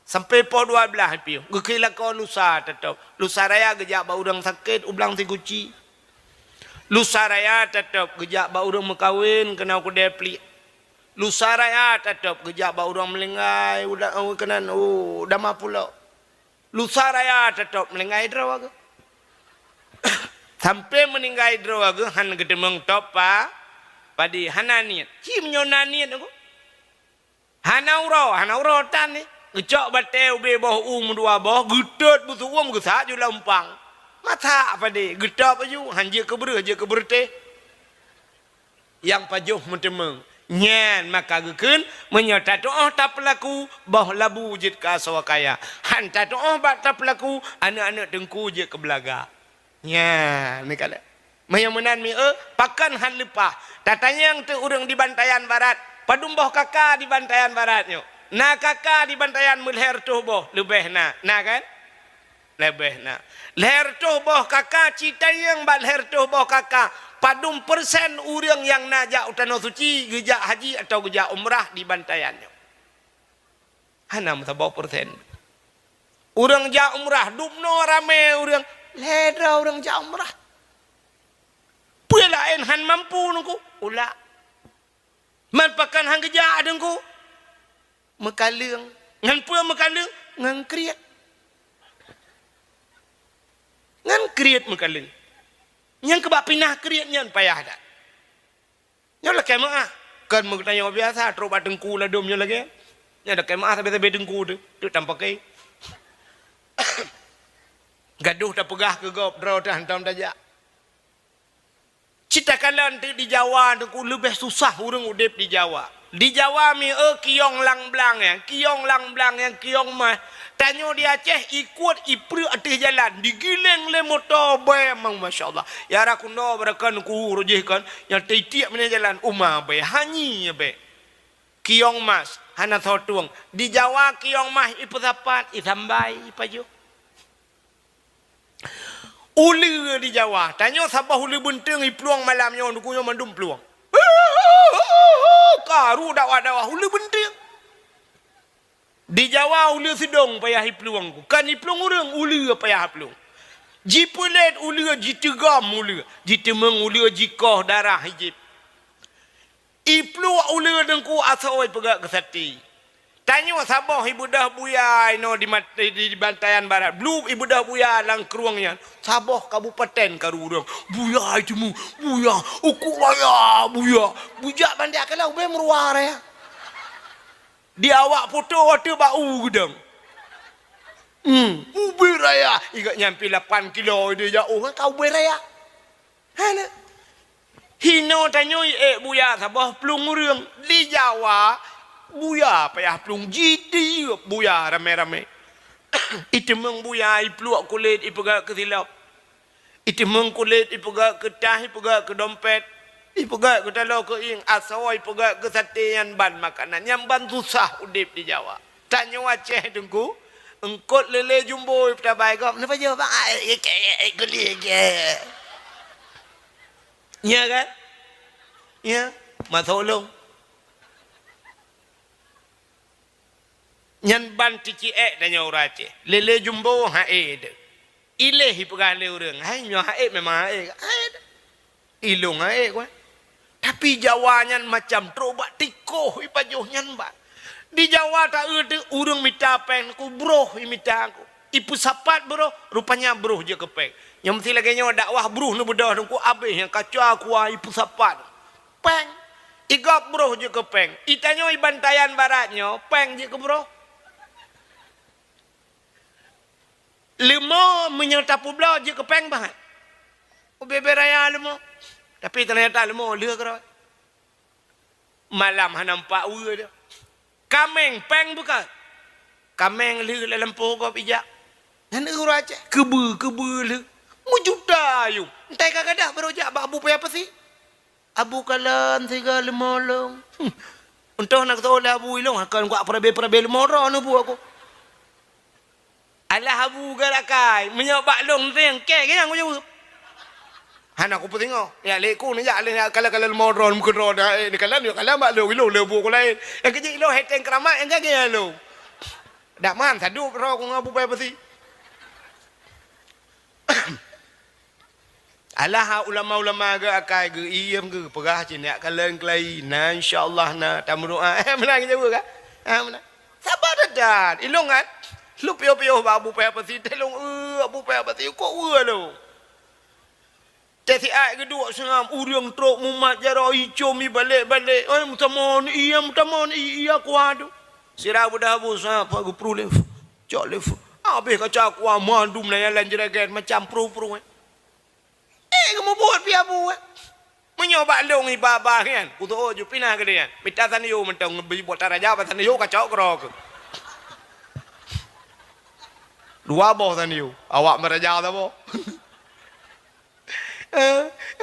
Sampai po 12 piu. Gukila ko lusa tetap. Lusa raya gejak ba urang sakit ublang si kuci. Lusa raya tetap gejak ba urang mekawin kena ku depli. Lusa raya tetap gejak ba urang melinggai udah kenan dama pulau. Lusa raya tetap melinggai drawaga. Sampai meninggai drawaga han gedemeng topa padi hananiat. Cim nyonaniat aku. Hanauro tan ni. Ngecok bateu be boh dua boh gedot butuh uang gesak ju lampang. Mata apa de gedop aju hanje je keberteh. Yang pajuh mentemeng. Nyen maka gekeun menyata doa tak pelaku boh labu jit ka sawakaya. Hanta doa bat tak pelaku anak-anak dengku je ke belaga. Nya ni kala. Mayamunan mi pakan han lepah. Tatanya yang tu urang di Bantayan Barat. Padumboh kakak di Bantayan Baratnya. Na kakak di Bantayan melher tuh boh lebih na kan lebih na leher tuh boh kakak cita yang bal leher tuh boh kakak padum persen urang yang najak utano suci gejak haji atau gejak umrah di Bantayannya hanam sabau persen urang jak umrah dumno rame urang ledra urang jak umrah pulain han mampu nungku ulah man pakan han gejak adengku mekaleng ngan pua mekaleng ngan kriat mekaleng yang kebak pinah kriat nyan payah dah nyola kemah kan mau tanya biasa troba dengku lah domnya lagi nya ada kemah sampai dengku tu tampak kai gaduh dah pegah ke gop draw dah hantam dajak cita kalan di Jawa dengku lebih susah urang udip di Jawa. Di Jawa mi kiong lang blang yang kiong mah tanyo di Aceh ikut ipru atih jalan digileng le motor be mang masyaallah ya rakuno berakan ku rojehkan yang tiap mana jalan umah be hanyi be kiong mas hana thotuang di Jawa kiong mah ipu sapat isambai ipaju uli di Jawa tanyo sabah uli buntung ipluang malamnya ndukunyo mandum pluang karu dakwah ulu benting di Jawa ulu sidong payah hipluang kan hipluang urang ulu payah hipluang jipulet ulu jitegam ulu jitemeng ulu jikoh darah hijib iplu ulu dengku asoi pegak kesati tanyo sabah ibu dah buya no di Bantayan Barat blue ibu dah buya lang keruangnya sabah kabupaten karu urang buya itu buya uku raya buya bujak bandak kalau be meruar ya di awak foto waktu bau gedang ube raya igat nyampi 8 kilo dia jauh kau ube raya hana hino tanyo buya sabah plung urang di Jawa buya payah plung jiti buya rame-rame itemeng buya ipluak kulit ipegak ke silap itemeng kulit ipegak ke tah ipegak ke dompet ipegak ke talau ke ing asawai ipegak ke sate yang ban makanan yang ban susah udip di Jawa tanya Aceh dengku engkot lele jumbo iptabai kau kenapa jawab kulit ya kan ya matolong nyan ban tici tanya orang Aceh lele jumbo de ileh hipegale urang hai nyo memang ilung kwa tapi Jawa nyan macam trobak tikoh ipajuh nyan ba di Jawa tak urang minta peng ku bro minta aku ipu sapat bro rupanya bro je kepeng yang mesti lagi nyo dakwah bro nu bedah ku abeh yang kacau aku ipu sapat peng igap bro je kepeng itanyo i Bantayan Baratnyo peng je ke bro lemo menyerta publa je kepeng banget ubebe raya lemo tapi ternyata lemo leh kerot malam nampak uwe dia kameng peng bukan kameng leh lempo kau pijak dan urang Aceh kebe leh mujuda yu entai kagadah berojak abu payah apa sih abu kalan tiga lemolong untuk nak tahu lah abu ilong akan gua perabe lemoro nu bu aku alah abu garakai menyobak long teng ke yang aku jawab han aku tengok ya leku ni ya kalau modron mungkin roda ni kalau mak lo bu ko lain yang kecil lo heteng keramat yang gaya lo dak man sadu ro ku ngabu pe besi alah ulama-ulama ke akai ke iem ke perah cinak kalen kelai na insyaallah na tamu doa menang je ke menang sabar dah ilungan lu pio-pio abu pe besi telung abu pe besi kok lo jadi ai kedua sengam urang truk mumat jaro ijo mi balik-balik oi mutamon iya kuadu sirah budah bu sa pa gu pru le cok le habis kaca ku mandum na yalan jeragan macam pru-pru kamu buat pi abu menyoba long ibabah kan ku tu ju pinah ke dia minta sana yo mentang buat taraja sana yo kacau krok dua boh sana yo awak meraja ta boh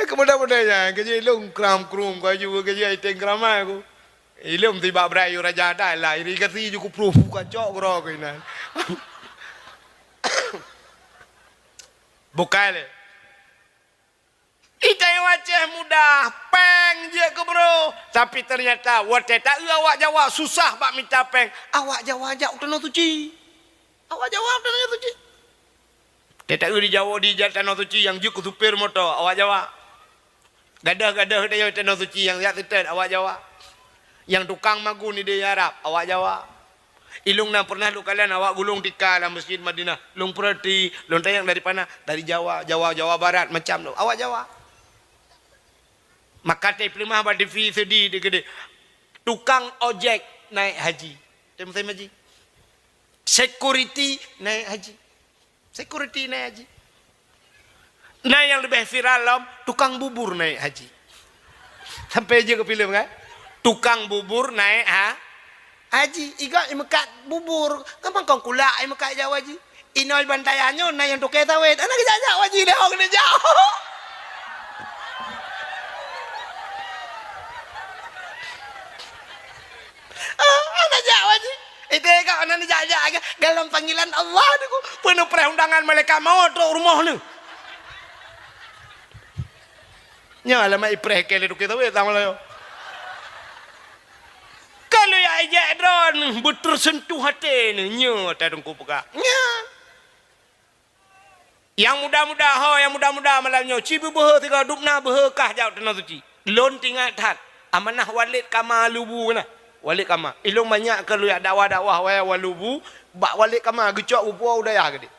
kemudian kerja long kram krum ka ju kerja iteng krama aku ilum tiba berai raja dah lah ini kasi ju ku proof kacau krok ini bukan Ita yang wajah mudah, peng je ke bro. Tapi ternyata wate tak awak jawab susah bak minta peng. Awak jawab ajak tanah suci. Awak jawab tanah suci. Dia tak dijawab di tanah suci yang juk supir motor. Awak jawab. Gadah-gadah dia tanah suci yang lihat tetet. Awak jawab. Yang tukang magu ni dia Arab. Awak jawab. Ilung na pernah lu kalian awak gulung tika dalam masjid Madinah. Lung perhati, lung tayang dari mana? Dari Jawa, Jawa Barat macam tu. Awak jawab. Maka terima pada fi sedih dia tukang ojek naik haji. Tem-tem haji. Security naik haji. Security naik haji. Nah yang lebih viral lom, tukang bubur naik haji. Sampai je ke film kan? Tukang bubur naik haji. Iga imekat bubur. Gampang kau kulak imekat jauh haji. Inol bantayannya na yang tukai tawet. Anak kejajak haji dah orang ni jauh. Anak jawab je. Itu kan anak jajak dalam panggilan Allah tu penuh perundangan malaikat maut tu rumah ni. Nya lama ipreh kele tu kita weh sama lah. Kalau ya ajak drone betul sentuh hati ni nya tak dengku peka. Nya. Yang muda-muda malamnya cibu beh tiga dupna behkah jauh tanah suci. Lon tinggal tat amanah walid kama lubu na. Walik kama ilung banyak kalau ya dakwah-dakwah walubu bak walik kama gecok upu udaya gede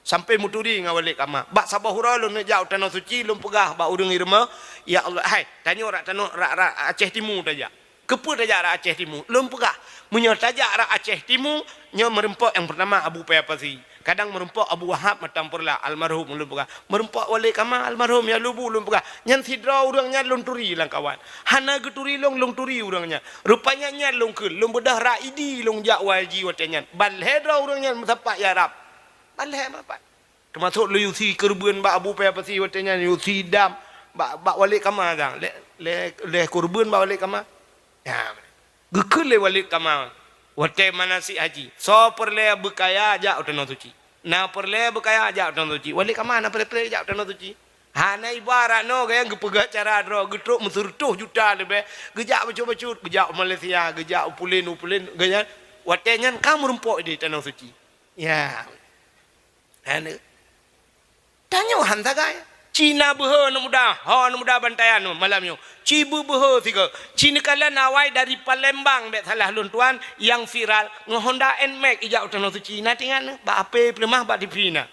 sampai muturi ngah walik kama bak sabahura lu nak jauh tanah suci lu pegah bak udung irma ya Allah hai tanya orang tanah rak Aceh Timur saja kepu saja rak Aceh Timur lu pegah menyataja rak Aceh Timur nya merempok yang pertama Abu Payapasi kadang merempok Abu Wahab matampurlah almarhum lu pegah merempok walik kama almarhum ya lubu lu pegah nyan sidra urangnya lunturi lang kawan hana geturi long turi urangnya rupanya nya long ke long bedah raidi long jak waji watenya balhedra urangnya matapak ya rab balhe apa termasuk lu yusi kurban bak Abu Payapasi watenya yusi dam bak walik kama gang le kurban bak walik kama ya gekul le walik kama wate manasik haji so perle bekaya ajak tanah suci na perle bekaya ajak tanah suci walik kama na perle ajak tanah suci hana ibarat no gaya gepegak cara dro getruk mensurtuh juta lebih gejak bacut-bacut gejak Malaysia gejak upulin gaya wate nyan kamu rempok di tanah suci ya hana tanya hanta gaya Cina behe no muda bantayan no malamnya cibu behe tiga Cina kala nawai dari Palembang bet salah luntuan yang viral Honda Nmax ijak tanah suci na tingan ba ape plemah ba dipina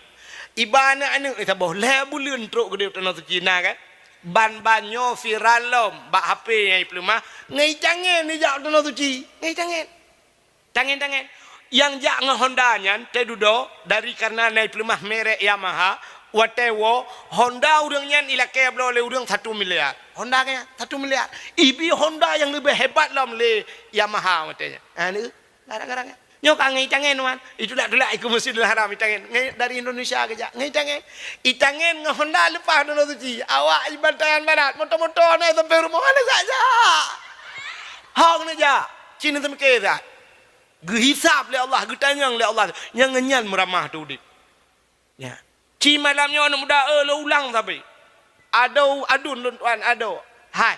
ibana anu eta boh le bulun truk gede tanah suci na kan ban-banyo viral lom ba ape yang plemah ngai jangen ijak tanah suci ngai jangen yang jak Honda nyan tedudo dari karena naik plemah merek Yamaha watewo Honda urangnya ilake blo le urang 1 miliar Honda nya 1 miliar ibi Honda yang lebih hebat lam le Yamaha watenya anu garang-garang nyok angai cangen wan itu dak ikut Masjidil Haram itangen dari Indonesia keja ngai cangen itangen nge Honda lepas tanah suci awak ibadahan barat motor-motor naik sampai rumah mana saja hang ni ja Cina semke dah gehisap le Allah getanyang le Allah yang ngenyan meramah tu dik ya Ci malamnya anak muda lo ulang tapi adun tuan ado hai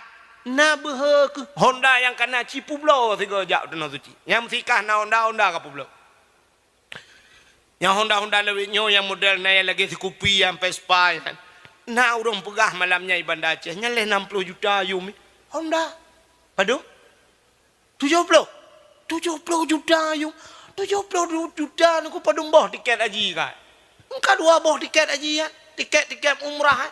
na behe ke Honda yang kena ci publo tiga jak tanah suci yang sikah na Honda ka publo Yang Honda lebih nyo yang model na lagi Scoopy yang Vespa kan. Nah urang pegah malamnya di Banda Aceh nyaleh 60 juta yumi. Honda. Padu? 70 juta yum. 70 juta aku padu boh tiket haji kan. Engkau dua boh tiket haji kan. Tiket umrah kan.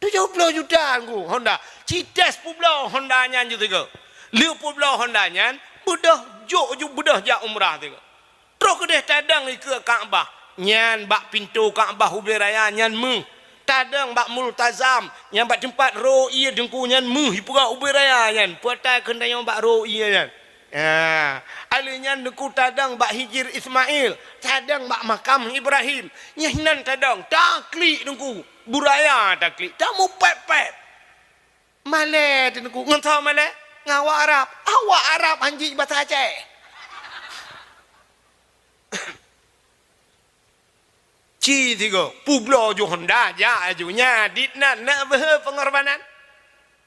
70 juta aku Honda. Cites publo Honda nyan ju tiga. Liu publo Honda nyan budah jo ju budah ja umrah tiga. Terus ke deh tadang ke Kaabah. Nyan bak pintu Kaabah Hubai Raya nyan meng. Tadang bak multazam. Nyan bak tempat ro iya dengku nyan meng hipura Hubai Raya nyan. Puatai kena yang bak ro iya nyan. Ali nyan dengku tadang bak hijir Ismail. Tadang bak makam Ibrahim. Nyahinan tadang. Taklik dengku. Buraya taklik. Tamu pep-pep. Malay dengku. Ngentau malay? Ngawak Arab. Awak Arab hanji bahasa Aceh. Ci tiga publo ju Honda ja ajunya ditna nak ber pengorbanan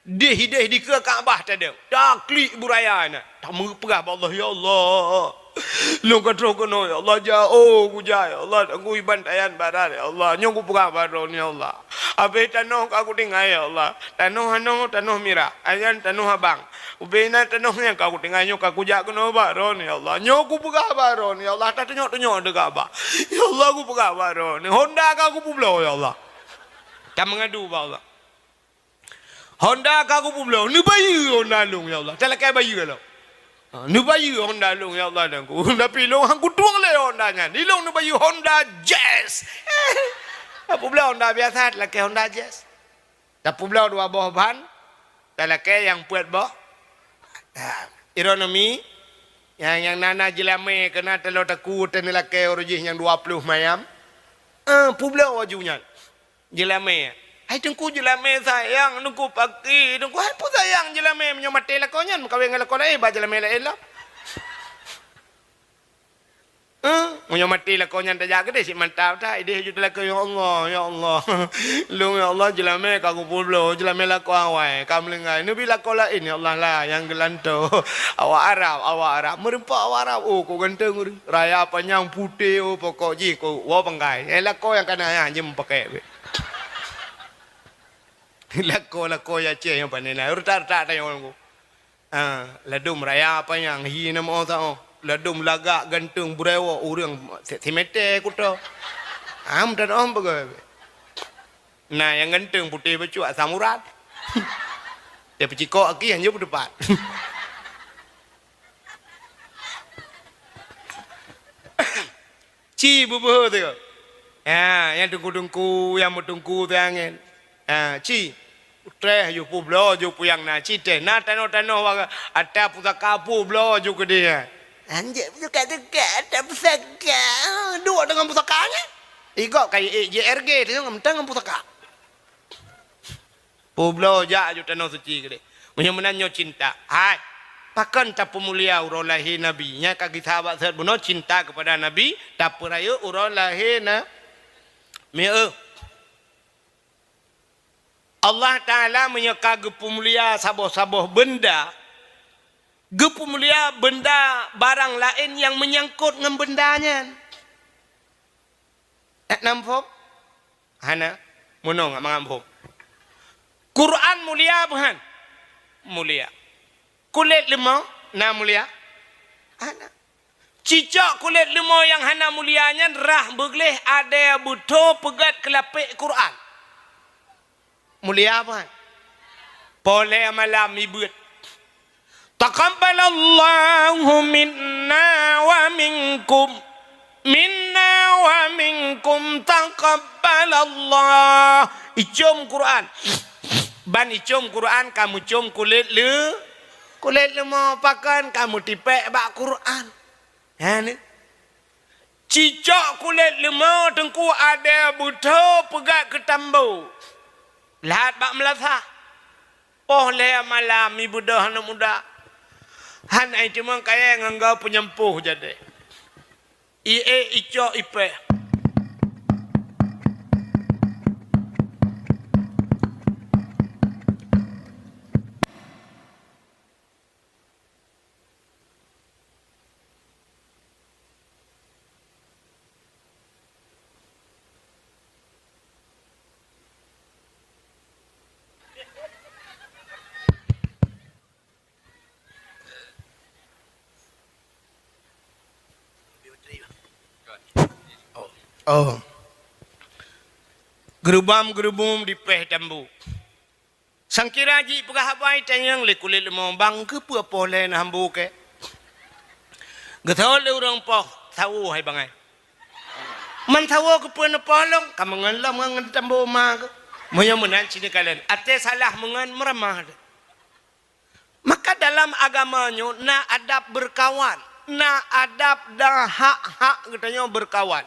deh di ke Kaabah tadi taklik buraya na tamu pegah Allah ya Allah lu katro kono ya Allah jauh ku ya Allah aku ibantayan barat ya Allah nyong ku pegah baron ya Allah abe tanoh aku tinggal ya Allah tanoh mira ayan tanoh abang ubena tanoh yang aku tinggal nyong aku jak kono baron ya Allah nyong ku pegah baron ya Allah tak tanyok de Kaabah ya Allah aku pegah baron Honda aku publo ya Allah tak mengadu ba Allah Honda aku publo ni bayu Honda long ya Allah talakai bayu lo ni bayu Honda long ya Allah dangku tapi long aku tuang le Honda nya ni long ni bayu Honda Jazz publo Honda biasa talakai Honda Jazz tak publo dua boh ban talakai yang puat boh ironomi yang nana jelame kena telo taku tenelakai orujih yang 20 mayam publo wajunya jelame hai tengku jelame sayang nungku pagi nungku hai pu sayang jelame menyomate lakonyan kawin ngalakon ai ba jelame lain lah menyomate lakonyan tak jaga deh si mantap dah ide ju lakon ya Allah lu ya Allah jelame kagu publo jelame lakon awai kam lengai nu bila kola ini Allah lah yang gelanto awak Arab merempak awak Arab ko ganteng raya panjang putih pokok ji ko wa panggai lakon yang kana ya jem pakai lako ya cie yang panena urtar yang aku ladum raya apa yang hina mau tahu ladum lagak gantung burewo urang semete kuto dan bagai nah yang gantung putih baju samurat dia peciko aki hanya berdepan ci bubuh tu yang tungku yang tungku tu angin ci Treh yu publo yu puyang na cite na tano waga ada pusaka publo yu ke dia. Anjir pusaka ada pusaka. Dua dengan pusakanya. Iko kayak JRG itu ngentang pusaka. Publo ja yu tano suci ke dia. Menyo cinta. Hai. Pakan tak pemulia urolahi nabi nya kaki sahabat sahabat buno cinta kepada nabi tak perayu urolahi na Allah Ta'ala menyeka gepemulia saboh-saboh benda. Gepemulia benda barang lain yang menyangkut dengan bendanya. Nampak? Hana? Munong mengampuh. Quran mulia bukan? Mulia. Kulit lemah? Na mulia? Hana. Cicak kulit lemah yang hana mulianya rah begleh ada butuh pegat kelapik Quran. Mulia apa? Boleh malam ibut. Taqabbalallahu minna wa minkum taqabbalallah. Icum Quran. Ban icum Quran kamu cium kulit lemah pakan kamu tipek bak Quran. Ha ni. Cicak kulit lemah tengku ada butuh pegat ketambu. Lahat bak melatah. Boleh malam ibu dah anak muda. Han ai cuma kaya nganggau penyempuh jadi. Ico ipe. Oh. Gerubam-gerubum di peh tambu. Sangkiraji pagahabai tanyang le kulit lemong bang ke apa le na hambu ke. Gethol le urang poh tahu hai bangai. Man tahu ke pun polong kamangan lam ngan tambu ma ke. Moyo menan sini kalian. Ate salah mengan meramah. Maka dalam agamanya na adab berkawan, na adab dah hak-hak katanya berkawan.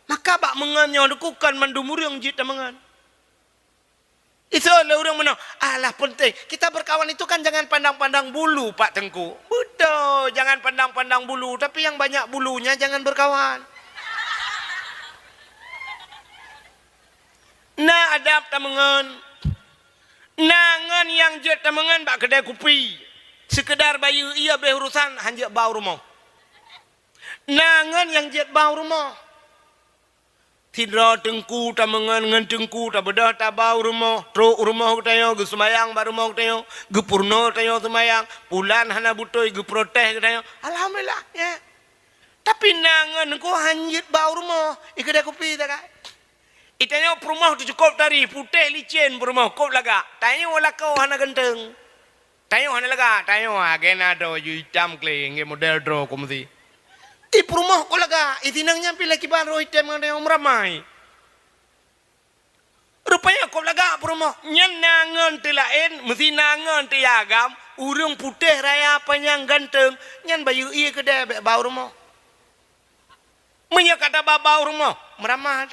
Maka bak mengannya dukukan mandumur yang jita mengan. Itu lah orang mana? Alah penting. Kita berkawan itu kan jangan pandang-pandang bulu Pak Tengku. Betul, jangan pandang-pandang bulu. Tapi yang banyak bulunya jangan berkawan. Na adab tamengan. Nangan yang jet tamengan bak kedai kopi. Sekedar bayu ia berurusan hanjak bau rumah. Nangan yang jet bau rumah. Tidra tengku tamengan ngan tengku ta bedah ta bau rumah. Truk rumah katayo ge semayang ba rumah katayo. Ge purno katayo semayang. Bulan hana butoi ge protes katayo. Alhamdulillah ya. Tapi nangan ko hanjit bau rumah. Kedai kopi ta kai. Itanya perumah tu cukup dari putih licin perumah kop laga. Tanya wala kau hana genteng. Tanya hana laga. Tanya agena do hitam kling model do komsi. Di perumah kau laga. Itinangnya pilih kibar roh hitam yang meramai. Rupanya kop laga perumah. Nyan nangan tilain mesti nangan tiagam. Urung putih raya panjang ganteng. Nyan bayu iya kedai bau rumah. Menyak kata bau rumah meramah.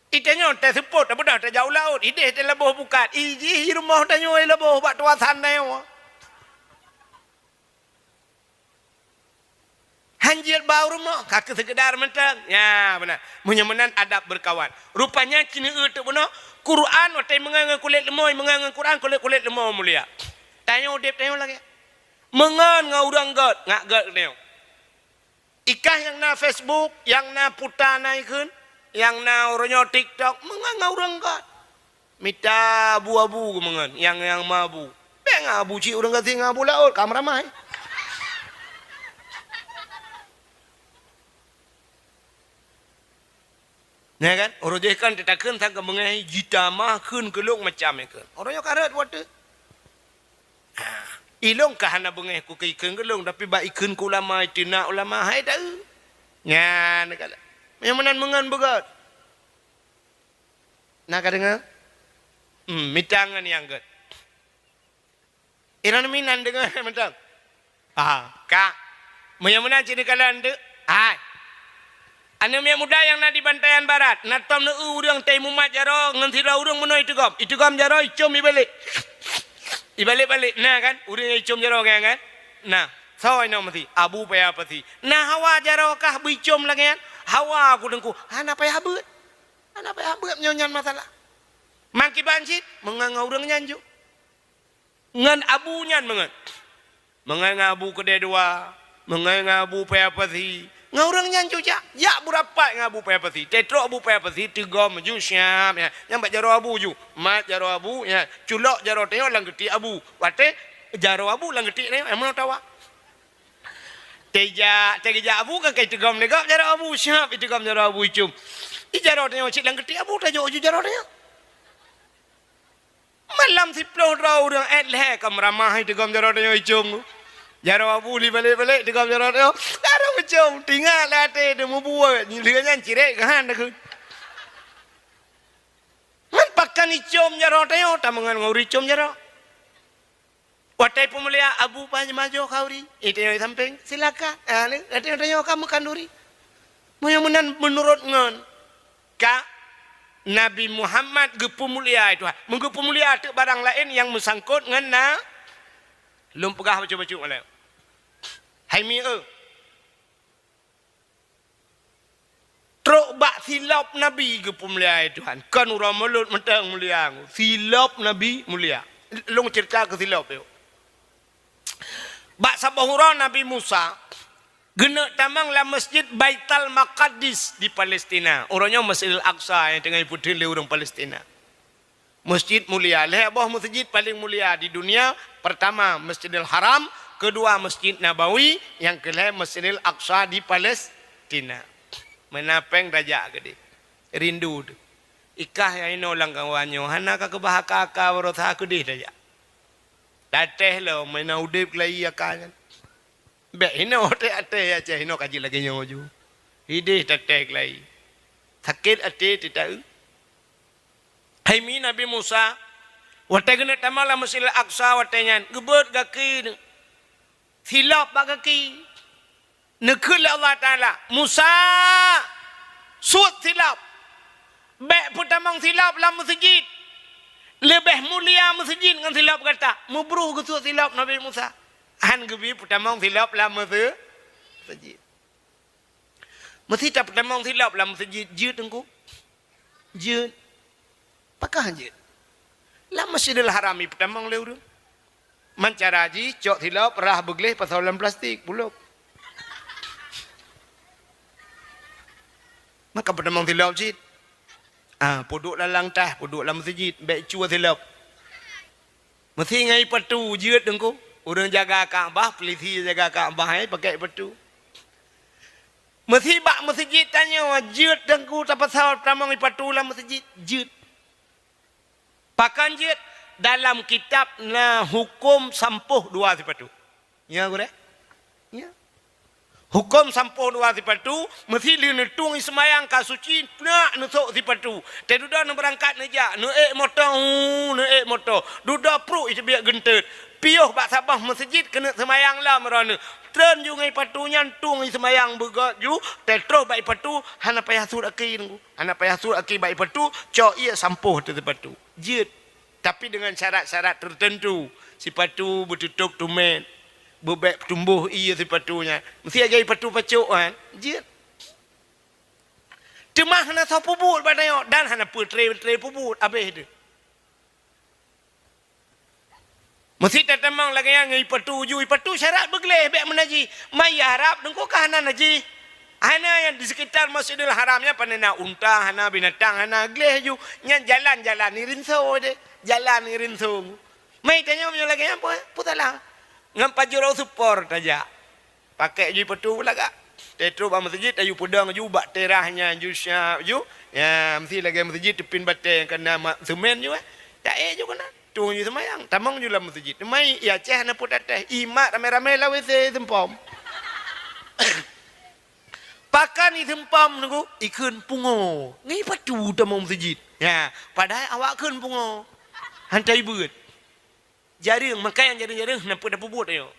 Itanya teh sepot apa dah jauh laut ide teh leboh bukat iji rumah tanyo leboh bak tuasan nayo hanjir bau rumah kaki sekedar mentang ya benar menyamanan adab berkawan rupanya kini itu benar Quran watai mengangan kulit lemoi mengangan Quran kulit lemoi mulia tanyo dep tanyo lagi mengan ngaurang god ngak god neo ikah yang na Facebook yang na putar naikun yang na orangnya TikTok mengan orang kat minta abu-abu mengan yang mabu beng abu ci orang kata ngabu laut kamera mai ya kan orang je kan tetakan tak mengai jita mah kun keluk macam ke orangnya karet water ilong kahana bengai ku ke ikan gelung tapi ba ikan ku ulama tina ulama hai dah nya nakala yang menan mengan begat. Nak dengar? Mitangan yang gat. Iran minan dengar mentang. Kak. Yang menan cini kalian tu? Anu yang muda yang nak di Bantayan Barat. Natam na urang teh mumat jaro ngan sira urang meno itu gam jaro icom ibalik. Ibalik-balik. Nah kan? Urang icom jaro kan? Nah, sawai no mesti abu paya pasti. Nah hawa jaro kah bicom lagi kan? Hawa aku dengku, anak payah abut nyanyan masalah. Mangki banjit, mengang orang nyanju. Ngan abu nyan mengang abu kedai dua, mengang abu payah pasti. Ngaurang nyanju ya berapa ngabu payah pasti. Tetro abu payah pasti, tiga maju siap ya. Nyambat jaro abu ju, mat jaro abu ya. Culok jaro tengok langgeti abu. Wate jaro abu langgeti tengok, emang tawa. Teja abu kan kai tegam negap jaro abu siap itu gam jaro abu icum. I jaro tengok cik lang keti abu tajo ju jaro tengok. Malam 10 orang leh kamramah itu gam jaro tengok icum. Jaro abu li balik tegam jaro tengok. Jaro icum tinggal late demu buat liangan cirek kan dak. Man pakan icum jaro tengok tamangan nguri icum jaro. Watai pemulia abu panjamajo kauri itu yang samping silakan nanti tanya kamu kanduri menan menurut ngan ka Nabi Muhammad ge pemulia itu mengge pemulia tu barang lain yang mesangkut ngan na lum pegah baca-baca oleh hai mi trok bak silap Nabi ge pemulia itu kan urang mulut mentang mulia silap Nabi mulia long cerita ke silap tu bak sabahura Nabi Musa gena tamang la masjid Baitul Maqdis di Palestina. Orangnya Masjidil Aqsa yang tengah putih le orang Palestina. Masjid mulia, leh bah masjid paling mulia di dunia. Pertama Masjidil Haram, kedua Masjid Nabawi, yang kelima Masjidil Aqsa di Palestina. menapeng raja gede rindu tu ikah yang ino lang kawanyo hana ka kebahaka ka warotha aku deh raja dateh lo mena udip lai akan be ino te ate ya che ino kaji lagi nyoju ide tatek lai sakit ate tidak hai mi nabi Musa wate gena tamala Masjidil Aqsa watenyan gebet gaki silap bagaki nekul Allah Taala Musa suat silap baik putamang silap dalam masjid lebih mulia masjid dengan silap kata mubruh ke suat silap Nabi Musa han gebi putamang silap dalam masjid mesti tak putamang silap dalam masjid jut engku jut pakah jut dalam Masjidil Haram putamang leu mancaraji cok silap rah begleh pasalan plastik buluk maka putamang silap jit puduk lalang tah puduk dalam masjid baik cua silap mesti ngai patu jut engku orang jaga Kaabah polisi jaga Kaabah pakai patu mesti bak masjid tanya jut engku tak pasal putamang patu dalam masjid jut pakan jut dalam kitab na hukum sampuh dua sipatu ya gure ya hukum sampuh dua sipatu mesti linetung semayang ka suci nak nusuk sipatu te duda nu berangkat neja nu motor duda pru itu biak gentet piuh bak sabah masjid kena semayang lah merana tren ju ngai patu nyantung semayang begat ju te terus baik patu hana payah sur aki hana payah sur aki baik patu cok ia sampuh tu sipatu jit tapi dengan syarat-syarat tertentu sipatu bertutup tumen bebek tumbuh ia sipatunya mesti agai patu pacuk kan jit temah hana so pubut badayo dan hana putre pubut habis tu mesti tetemang lagi yang ngai patu ju patu syarat begleh bek menaji mai harap dengko ka hana naji hana yang di sekitar Masjidil Haramnya panena unta hana binatang hana gleh ju nyan jalan-jalan ni rinso de jalan irin sung. Mai tanya punya lagi apa? Putalah. Ngam pajuro support aja. Pakai ju petu laga. Tetro ba masjid ayu pedang ju bak terahnya ju syap ju. Ya mesti lagi masjid tepin bate kena semen ju. Tak ju kena. Tu ju semayang. Tamang ju dalam masjid. Mai ya ceh na put atas. Imat rame-rame la WC tempom. Pakan ni tempom nunggu ikun pungo. Ngai patu tamang masjid. Ya, padahal awak kun pungo. Hantai beut. Jaring makan jaring-jaring nampu buat ayo.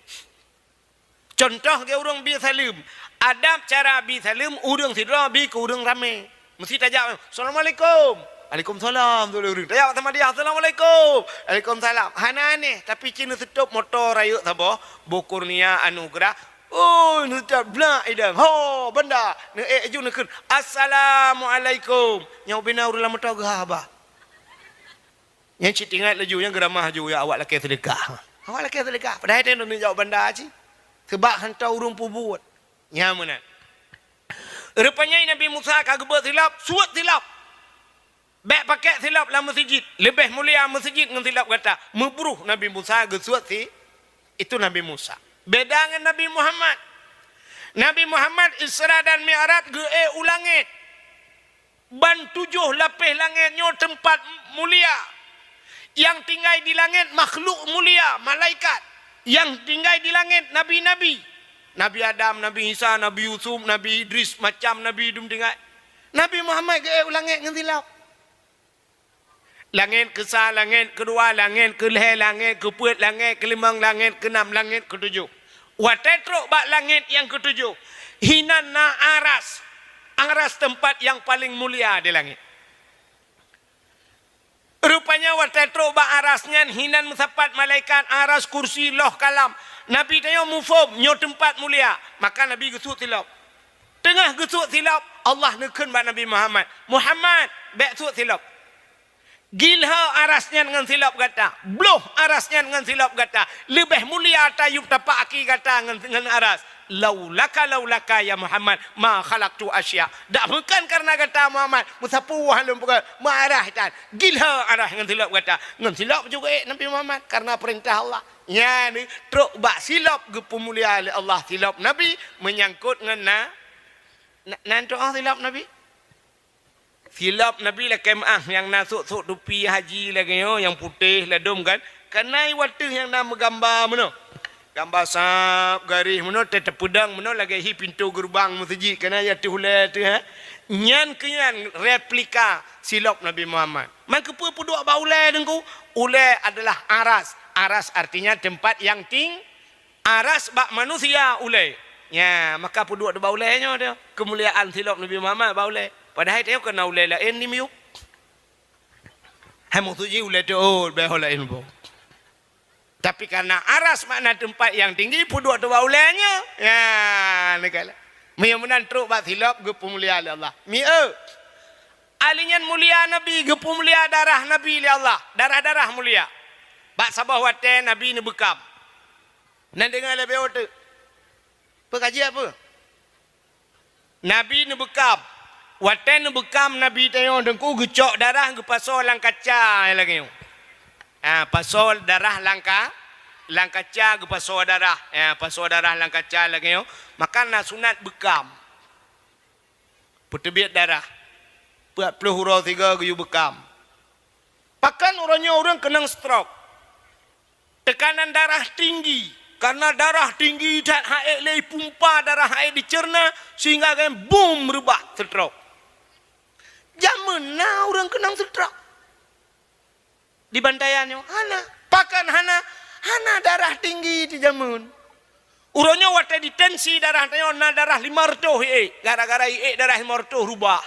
Contoh ke urang bi salim. Adab cara bi salim urang sidra bi ke urang rame. Mesti tajak. Assalamualaikum. Waalaikumsalam. Tajak sama dia. Assalamualaikum. Waalaikumsalam. Hana aneh tapi cina setup motor ayo sabah Bokurnia anugerah. Oh, nucap bla idang. Ho, benda. Ne ju nekun. Assalamualaikum. Nyau bina urang motor gah. Yang cik tinggal laju yang geramah ju ya awak laki sedekah. Awak laki sedekah. Padahal dia nak jawab benda aja. Sebab hantar urung pubut. Ya mana? Rupanya Nabi Musa kagebet silap, suat silap. Baik pakai silap dalam masjid. Lebih mulia masjid dengan silap kata. Mebruh Nabi Musa gesuat si. Itu Nabi Musa. Beda dengan Nabi Muhammad. Nabi Muhammad Isra dan Mi'raj ulangit. Ban 7 lapis langit nyo tempat mulia. Yang tinggal di langit makhluk mulia, malaikat. Yang tinggal di langit nabi-nabi. Nabi Adam, Nabi Isa, Nabi Yusuf, Nabi Idris, macam Nabi Idum tinggal. Nabi Muhammad ke langit dengan silap. Langit ke-1, langit kedua, langit ke-2, langit ke-4, langit ke-5, langit ke-6, langit ke-7. Watetruk bak langit yang ke-7. Hinana aras. Aras tempat yang paling mulia di langit. Rupanya watetro ba arasnya hinan mensapat malaikat aras kursi loh kalam. Nabi tanya mufum nyo tempat mulia. Maka Nabi gesut silap. Tengah gesut silap Allah nekun ba Nabi Muhammad. Muhammad bek sut silap. Gilha arasnya dengan silap kata. Bloh arasnya dengan silap kata. Lebih mulia tayub tapak aki kata dengan aras. Laulaka ya Muhammad ma khalaqtu asya. Tak bukan karena kata Muhammad musapu halum bukan marah dan gilha arah dengan silap kata. Dengan silap juga Nabi Muhammad karena perintah Allah. Ya ni truk bak silap ke pemulia oleh Allah silap Nabi menyangkut dengan Nan doa silap Nabi. Silap Nabi lah kemah yang nasuk tupi haji lagi yo, yang putih ladum kan. Kenai watih yang nama gambar mana? Gambar sap garis mana tetap pedang mana lagi hi pintu gerbang masjid kena ya tu hula tu ha. Nyan kenyan replika silap Nabi Muhammad. Maka apa dua baulai dengku? Ulai adalah aras. Aras artinya tempat yang aras bak manusia ulai. Ya, maka dua baulainya dia. Kemuliaan silap Nabi Muhammad baulai. Padahal dia kena ulai lain ni miuk. Hai maksudnya ulai tu oh behol lain bo. Tapi karena aras makna tempat yang tinggi dua baulainya. Ya, negala. Menan truk bak silap ge pemulia Allah. Alinyan mulia Nabi ge pemulia darah Nabi li Allah. Darah-darah mulia. Bak sabah wate Nabi ni bekam. Nan dengar lebih otak. Pekaji apa? Nabi ni bekam. Wate ni bekam Nabi tengok dengku gecok darah ke pasal lang kaca lagi. Pasal darah lang kaca ke pasal darah. Pasal darah lang kaca lagi. Maka nak sunat bekam. Pertebit darah. 40 huruf 3 ke bekam. Pakan orang kena stroke. Tekanan darah tinggi. Karena darah tinggi dan haid lei pumpa darah haid dicerna sehingga kan boom rebah stroke. Zaman na orang kena stroke. Di bantayannya hana pakan hana darah tinggi di zaman. Urangnya wate ditensi darah tanya na darah 500 gara-gara darah 500 rubah.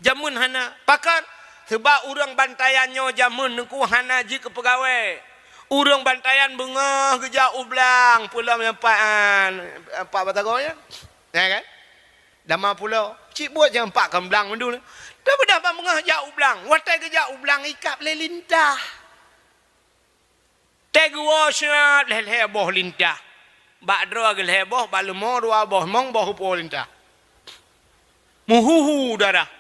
Jamun hana pakan sebab urang bantayannya jamun nengku hana ji ke pegawai. Urang bantayan bengah geja ublang pulau menyampan pak batagonya. Ya kan? Dama pulau. Cik buat jangan pak kemblang mendul. Dah berdapat bengah geja ublang. Watai geja ublang ikap le lintah. Tegwa syat le heboh lintah. Bak dro gel heboh bak lemor dua boh mong boh po lintah. Muhuhu darah.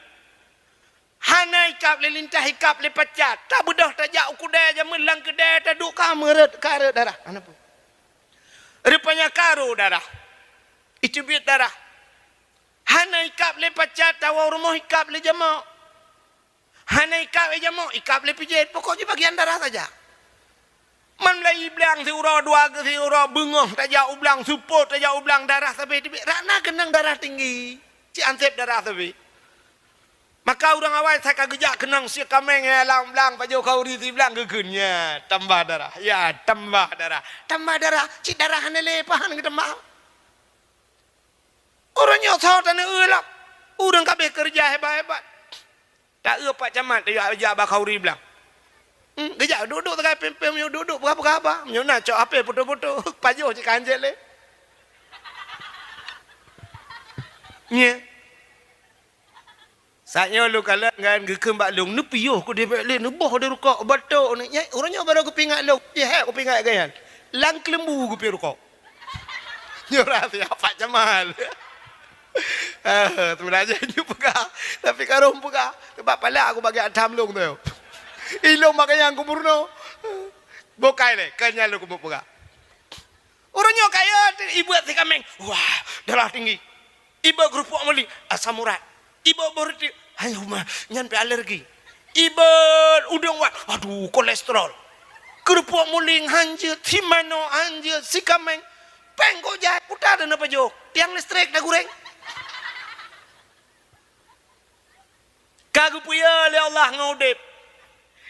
Hana ikap le lintah ikap le pacat. Tak bedah tak jak kudai jaman lang kedai tak duk karet darah. Apa? Rupanya karo darah. Itu biat darah. Hana ikap le pacat tawa rumah ikap le jamak. Hana ikap le jamak ikap le pijit. Pokoknya bagian darah saja. Man mulai belang si urang dua ke si urang bengah tak jak ublang support tak jak ublang darah sampai tibik. Rana kenang darah tinggi. Cik ansep darah sampai. Maka orang awal saya kagejak kenang si kameng ya lang blang paju kau riti blang gegennya tambah darah. Ya tambah darah. Tambah darah. Cik darah hana lepahan ke tambah. Orangnya tahu tanah elak. Orang kabeh kerja hebat-hebat. Tak pak camat dia ajak bakau ri blang. Gejak duduk tegai pempem yo duduk berapa-berapa. Nyo nak cok ape foto-foto paju cik kanjel le. Nya. Saatnya lu kalau kan gekem bak long nu piyo ku dia bak le nu boh dia rukak batok ni. Orangnya baru ku pingat lu. Dia ku pingat gayan. Lang kelembu ku pi rukak. Nyo rahsia pak Jamal. Sebenarnya nyu pegah. Tapi karung pegah. Sebab pala aku bagi atam long tu. Ilong makanya aku burno. Bokai le kanya lu ku pegah. Orangnya kaya ibu si kameng. Wah, darah tinggi. Ibu kerupuk meli asam urat. Ibu berarti, ayo mah, nyampe alergi. Ibu udang wat, aduh kolesterol. Kerupuk muling hanjut, si mano hanjut, si kameng. Pengko jahat, putar dan apa jo? Tiang listrik dah goreng. Kagu puya le Allah ngaudip.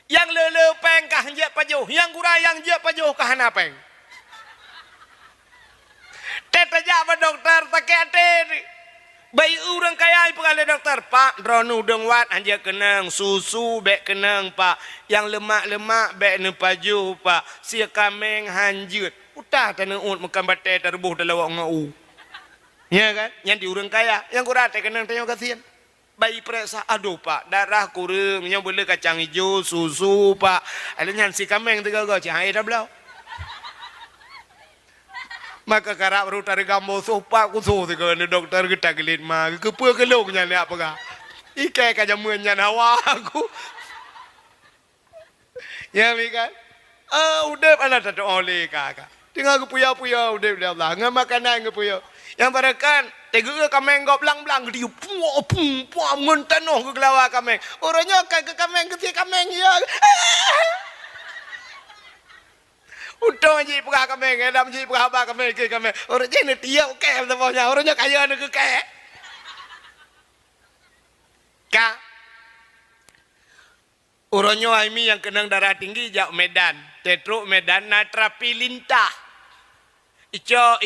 Yang lele peng kah hanjut pajo, yang gurai yang jep pajo kah hanapeng. Teta jawab dokter takete. Bayi orang kaya pegawai doktor pak drone udang wat anja kenang susu bek kenang pak yang lemak-lemak bek ne paju pak sia kameng hanjut utah tanah ut makan bate terbuh dalam wak ngau ya kan yang di orang kaya yang kurate kenang tanya kasihan bayi periksa aduh pak darah kurang yang boleh kacang hijau susu pak alanya si kameng tiga gak cahaya dah belau. Maka karap baru tarik gambar sopak kusuh tu kan doktor kita gelin mah kepa kelongnya ni apa kah? Ikai kajamuannya nawa aku. Ya kan? Udah mana tak oleh kakak. Tinggal aku puya udah Allah. Ngam makanan aku puya. Yang pada kan, tega kameng gop belang-belang dia puak mentanoh ke kelawa kameng. Orangnya kan ke kameng ke kameng ya. Untung je pegah kameng, adam je pegah ba kameng ke kameng. Orang je ni tiap ke semuanya. Orangnya kaya nak ke. Ka. Orangnya Aimi yang kenang darah tinggi jak Medan, Tetruk Medan natrapi lintah. Ico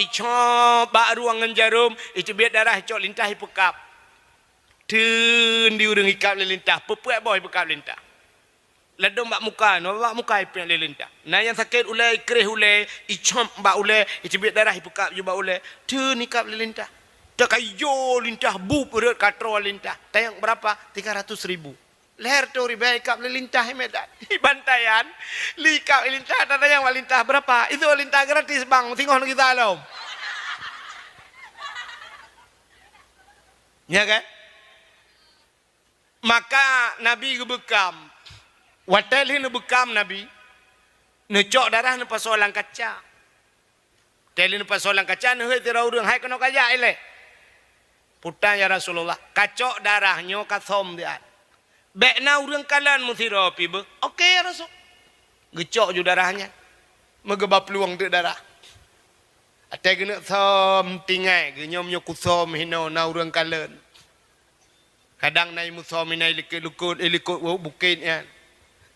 bak ruangan jarum, ico biar darah ico lintah ipekap. Tun di urang ikap lintah, pepuat boy pekap lintah. Ladong bak muka, no bak muka ipek lintah. Nah yang sakit ulai, kereh ulai, ico bak ulai, ico biar darah ipekap je bak ulai. Tun ikap lintah. Tak kayo lintah, bu perut katro lintah. Tayang berapa? 300,000. Leher tu riba ikap lintah Medan. Bantayan, likap lintah ada yang lintah berapa? Itu lintah gratis bang, tengok kita alom. Ya kan? Maka Nabi gebekam. Watel ini bekam Nabi. Necok darah ni pasolang kaca. Telin pasolang kaca ni hei tira urang hai kena kaya ile. Putang ya Rasulullah, kacok darahnya kathom dia. Bekna urang kalan muthiro pibe. Okey ya Rasul. Gecok ju darahnya. Megeba peluang tu darah. Ate kena thom tingai ge nyom nyo kuthom hino na urang kalan. Kadang nai muthom nai likut bukit ya.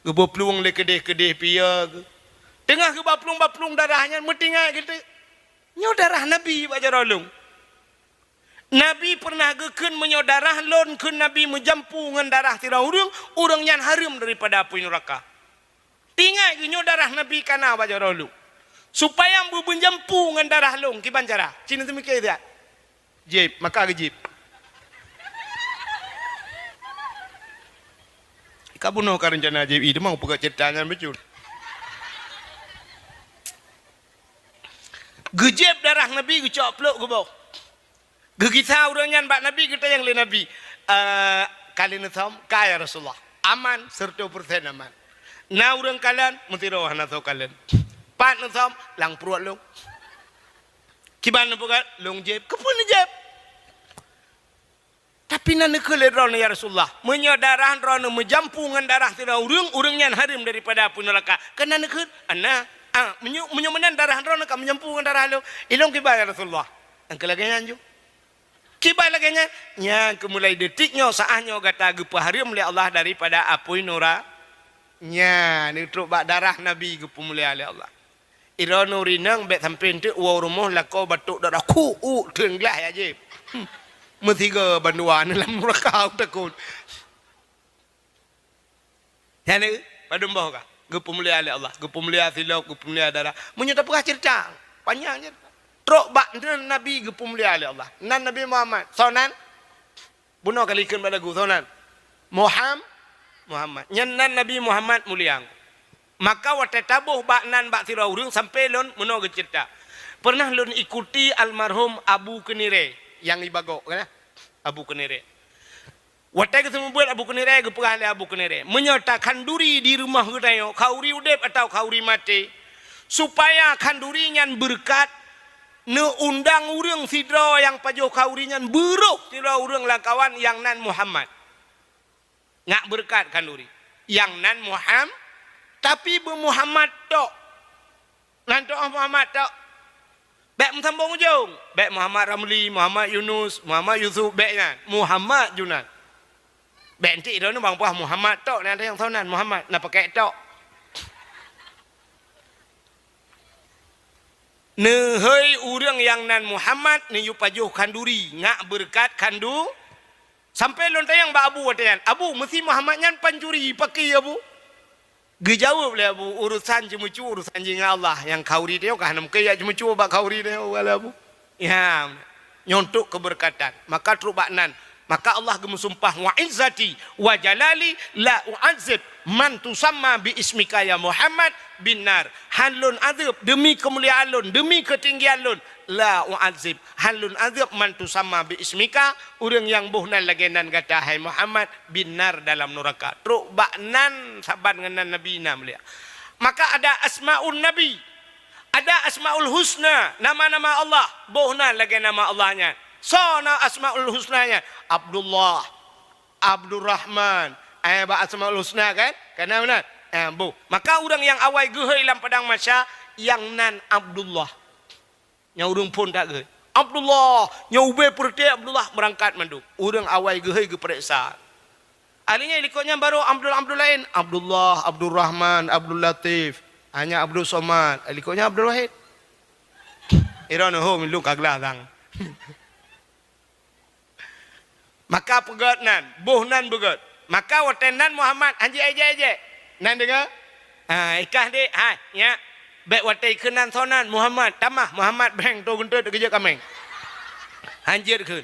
Gebo peluang le kedeh pia. Tengah ke baplung darahnya metingai gitu. Nyo darah Nabi baca rolong. Nabi pernah geken menyodarah lon ke Nabi menjampu dengan darah tira urang yang harum daripada api neraka. Tinggal nyo darah Nabi kana baca rolong. Supaya ambu menjampu dengan darah long kiban cara. Cina tu mikir dia. Jib, maka ke jib. Ika bunuh ka rencana jib itu mau pegat ceritanya betul. Gejib darah Nabi gecok peluk ke bawah. Gegita orang yang bak Nabi kita yang lain Nabi. Kali ni thom kaya Rasulullah. Aman 100% aman. Na orang kalian mesti roh na tho kalian. Pat ni thom lang perut long. Kiban ni pegat long jeb. Kepun jeb. Tapi nak nekele roh ya Rasulullah. Menyodarahan roh ni menjampungan darah tira urang yang harim daripada api neraka. Kena nekele ana menyomenan darah roh ni kan menjampungan darah long. Ilong kiban ya Rasulullah. Angkel lagi anju. Kibai lagi nya kemulai detiknya saahnya kata gepa harim oleh Allah daripada api nura nya ni truk bak darah Nabi gepa mulia oleh Allah. Ira nurinang bet sampai tu wa rumah lako batuk darah ku tenglah ya je. Metiga banduan dalam neraka takut. Ya ni padum bau ka gepa mulia oleh Allah, gepa mulia silau, gepa mulia darah. Menyata pernah cerita panjangnya. Truk bak Nabi gepa mulia oleh Allah. Nan Nabi Muhammad. Sonan. Bunuh kali ikan pada gu. Sonan. Muhammad. Nyan Nabi Muhammad mulia. Maka waktu tabuh bak nan bak tira urang sampai lon menuh ke cerita. Pernah lon ikuti almarhum Abu Kenire. Yang ibagok. Kan? Abu Kenire. Waktu ketemu buat Abu Kenire. Geperah oleh Abu Kenire. Menyertakan duri di rumah kita. Kauri udep atau kauri mati. Supaya kanduri nyan berkat. Ne undang urang sidra yang pajo kaurinyan buruk sidra urang lakawan yang nan Muhammad. Ngak berkat kanduri. Yang nan Muhammad tapi be Muhammad tok. Nan tok Muhammad tok. Bek sambung ujung. Bek Muhammad Ramli, Muhammad Yunus, Muhammad Yusuf beknya. Muhammad Junan. Bek entik dah ni bang puah Muhammad tok nan yang saunan Muhammad nak pakai tok. Nehai urang yang nan Muhammad ni yupajuh kanduri ngak berkat kandu sampai lontai yang ba Abu watayan Abu mesti Muhammad nyan pancuri pakai Abu gejawab le Abu urusan jemucu urusan dengan Allah yang kauri dia kah nam kaya jemucu ba kauri dia wala Abu ya nyontok keberkatan maka trubak nan maka Allah gemusumpah wa izzati wa jalali la u'adzib man tusamma bi ismika ya Muhammad binar halun azab demi kemuliaan lun demi ketinggian lun la u'adzib halun azab man tusamma bi ismika urang yang buhnan lagenan kata hai Muhammad binar dalam neraka truk baknan saban dengan Nabi na mulia maka ada asmaun Nabi Ada asmaul husna, nama-nama Allah. Bohna lagi nama Allahnya. Sona asmaul husnanya. Abdullah, Abdurrahman. Asmaul husna kan? Kenapa benar? Bu. Maka orang yang awal gehoi dalam padang masya, yang nan Abdullah. Yang orang pun tak gehoi. Abdullah, yang ube perti Abdullah berangkat mandu. Orang awal gehoi ke periksa. Alinya ikutnya baru Abdul lain. Abdullah, Abdurrahman, Abdul Latif. Hanya Abdul Somad. Ikutnya Abdul Wahid. Irana ho milu kaglah tang. Maka pegat nan, boh nan begat. Maka watenan Muhammad anji aje. Nan dengar? Ikah dek, ya. Baik watai kenan sonan Muhammad. Tamah Muhammad beng tu guntur kerja kameng. Anjir kun.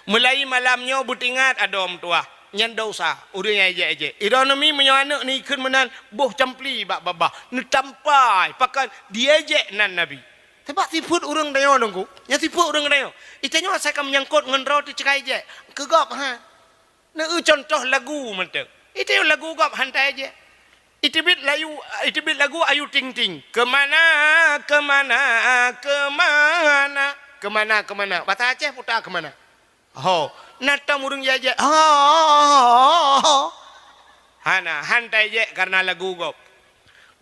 Mulai malamnya butingat adom tua. Nyan dosa urang aje. Irana mi menyoana ni kun menan boh campli bak babah. Ni tampai pakan dia je nan Nabi. Sebab siput urang dayo nunggu. Nya siput urang dayo. Itanya saya kam menyangkut ngan roti cekai je. Kegap ha. Na contoh lagu mentek. Itu lagu gap hantai aja. Itibit lagu ayu ting ting. Kemana. Bahasa Aceh putar kemana? Ho. Nata murung jaja. Hana hantai je karena lagu gop.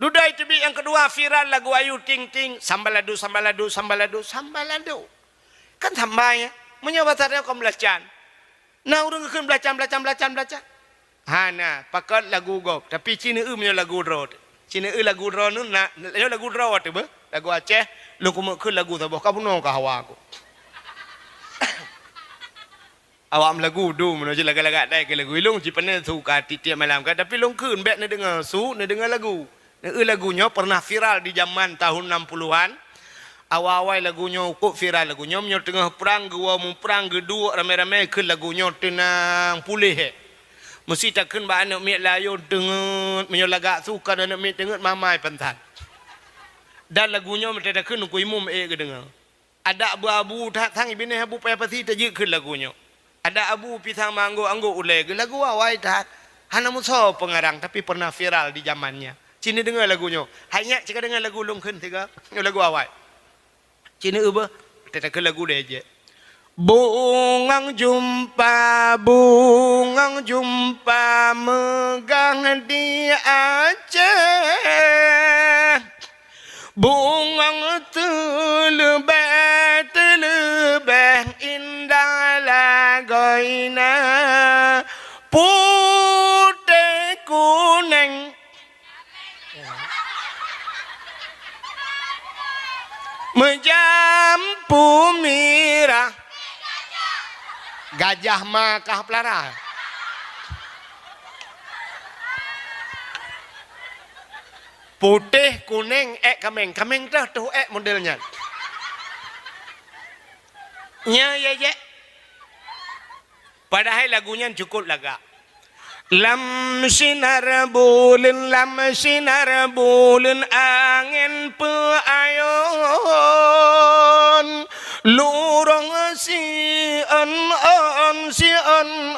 Duda itibit yang kedua viral lagu ayu ting ting. Sambaladu. Kan sambalnya. Menyobat saya kau belacan. Nah orang akan belacan. Hana pakat lagu gop. Tapi Cina punya lagu draw. Cina lagu draw nu nak lagu draw tu be. Lagu Aceh. Lu kumu ke lagu tu. Kau pun nak hawa aku. Awak lagu du menuju laga-laga dai ke lagu ilung cipane suka tiap malam kan tapi long kun bet nak dengar dengar lagu. Lagunya pernah viral di zaman tahun 60-an. Awal-awal lagunya kok viral lagunya menyo tengah perang gua mu perang gedua ramai-ramai ke lagunya tenang pulih. Mesti takkan ba anak mi layo dengar menyo laga suka anak mi dengar mamai pentan. Dan lagunya mesti takkan ku imum ke dengar. Ada abu-abu tang ibine abu payah pasti tajik ke lagunya. Ada abu pisang manggo anggo ulai lagu awal dah. Hana muso pengarang tapi pernah viral di zamannya. Cina dengar lagunya. Hanya jika dengar lagu longken tiga lagu awal. Cina ubah kita ke lagu dia je. Bungang jumpa megang di Aceh. Bungang telebeh indah lagoina putih kuning menjampu mirah gajah makah pelara. Putih kuning kameng tu modelnya. Ya. Padahal lagunya cukup laga. Lam sinar bulan angin peayun lurung si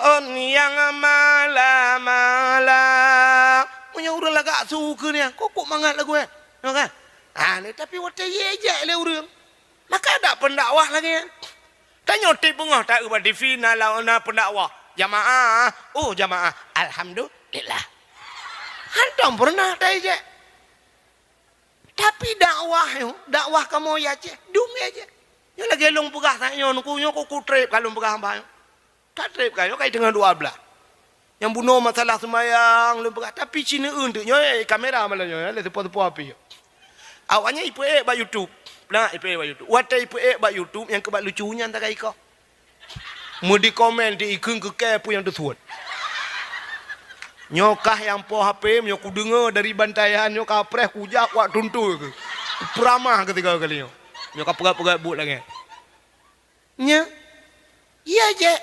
on yang mala punya urang laga suka ni kok mangat lagu kan ni tapi wate ye le urang maka ada pendakwah lagi tanya tip bengah tak ubah di final lawan pendakwah jamaah jamaah alhamdulillah hantam pernah tak je tapi dakwah kamu ya je dumi aja yang lagi long pegah tanya nukunya kok trip kalau pegah hamba tak trip kayo kai dengan 12 yang bunuh masalah semayang lembaga tapi Cina untuknya kamera malahnya le tepo-tepo api awaknya ipu ba YouTube nah ipu ba YouTube wata ipu ba YouTube yang kebat lucunya antara iko mu di komen di ikung ke kepu yang tersebut nyokah yang po HP nyoku dengar dari bantaian nyokah preh kujak wak tuntu ke peramah ketiga kali nyokah pegat-pegat but lagi nya iya je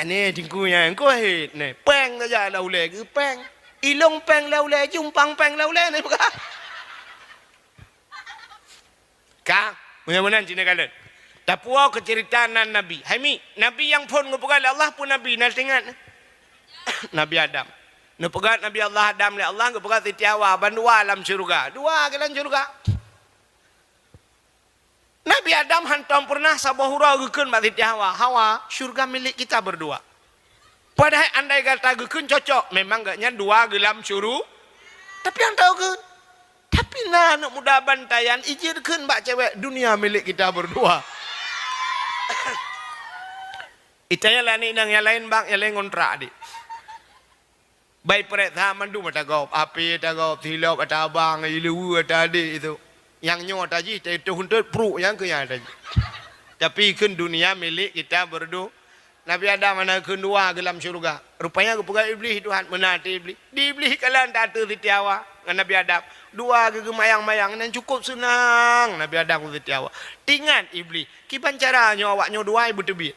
ni tingkunya engkau hit ni peng saja laulai ke peng ilong peng laulai jumpang peng laulai ni bukan kah mudah-mudahan Cina kalian tapuau keceritaan Nabi Haimi Nabi yang pun ngepegat Allah pun Nabi nak ingat Nabi Adam ngepegat Nabi Allah Adam le Allah ngepegat setiawa bandua alam syurga dua ke dalam syurga Nabi Adam hantam pernah sabahura gekeun mak Siti Hawa. Hawa, syurga milik kita berdua. Padahal andai kata gekeun cocok, memang gaknya dua gelam syuru. Tapi yang tahu ke? Tapi nah anak muda bantayan ijirkeun mak cewek dunia milik kita berdua. Itanya lani nang yang lain bang, yang lain kontrak dik. Baik perek mandu mata gop, api ta gop, tilap ata abang, ilu ata adik itu. Yang nyo tadi itu huntur pro yang ke yang tadi. Tapi kan dunia milik kita berdua. Nabi Adam mana kedua gelam syurga. Rupanya kepegang iblis Tuhan menati iblis. Di iblis kalian tak ada Siti Hawa dengan Nabi Adam. Dua gegemayang-mayang dan cukup senang Nabi Adam dengan Siti Hawa. Tingan iblis. Kiban caranya awaknya dua ibu tebit.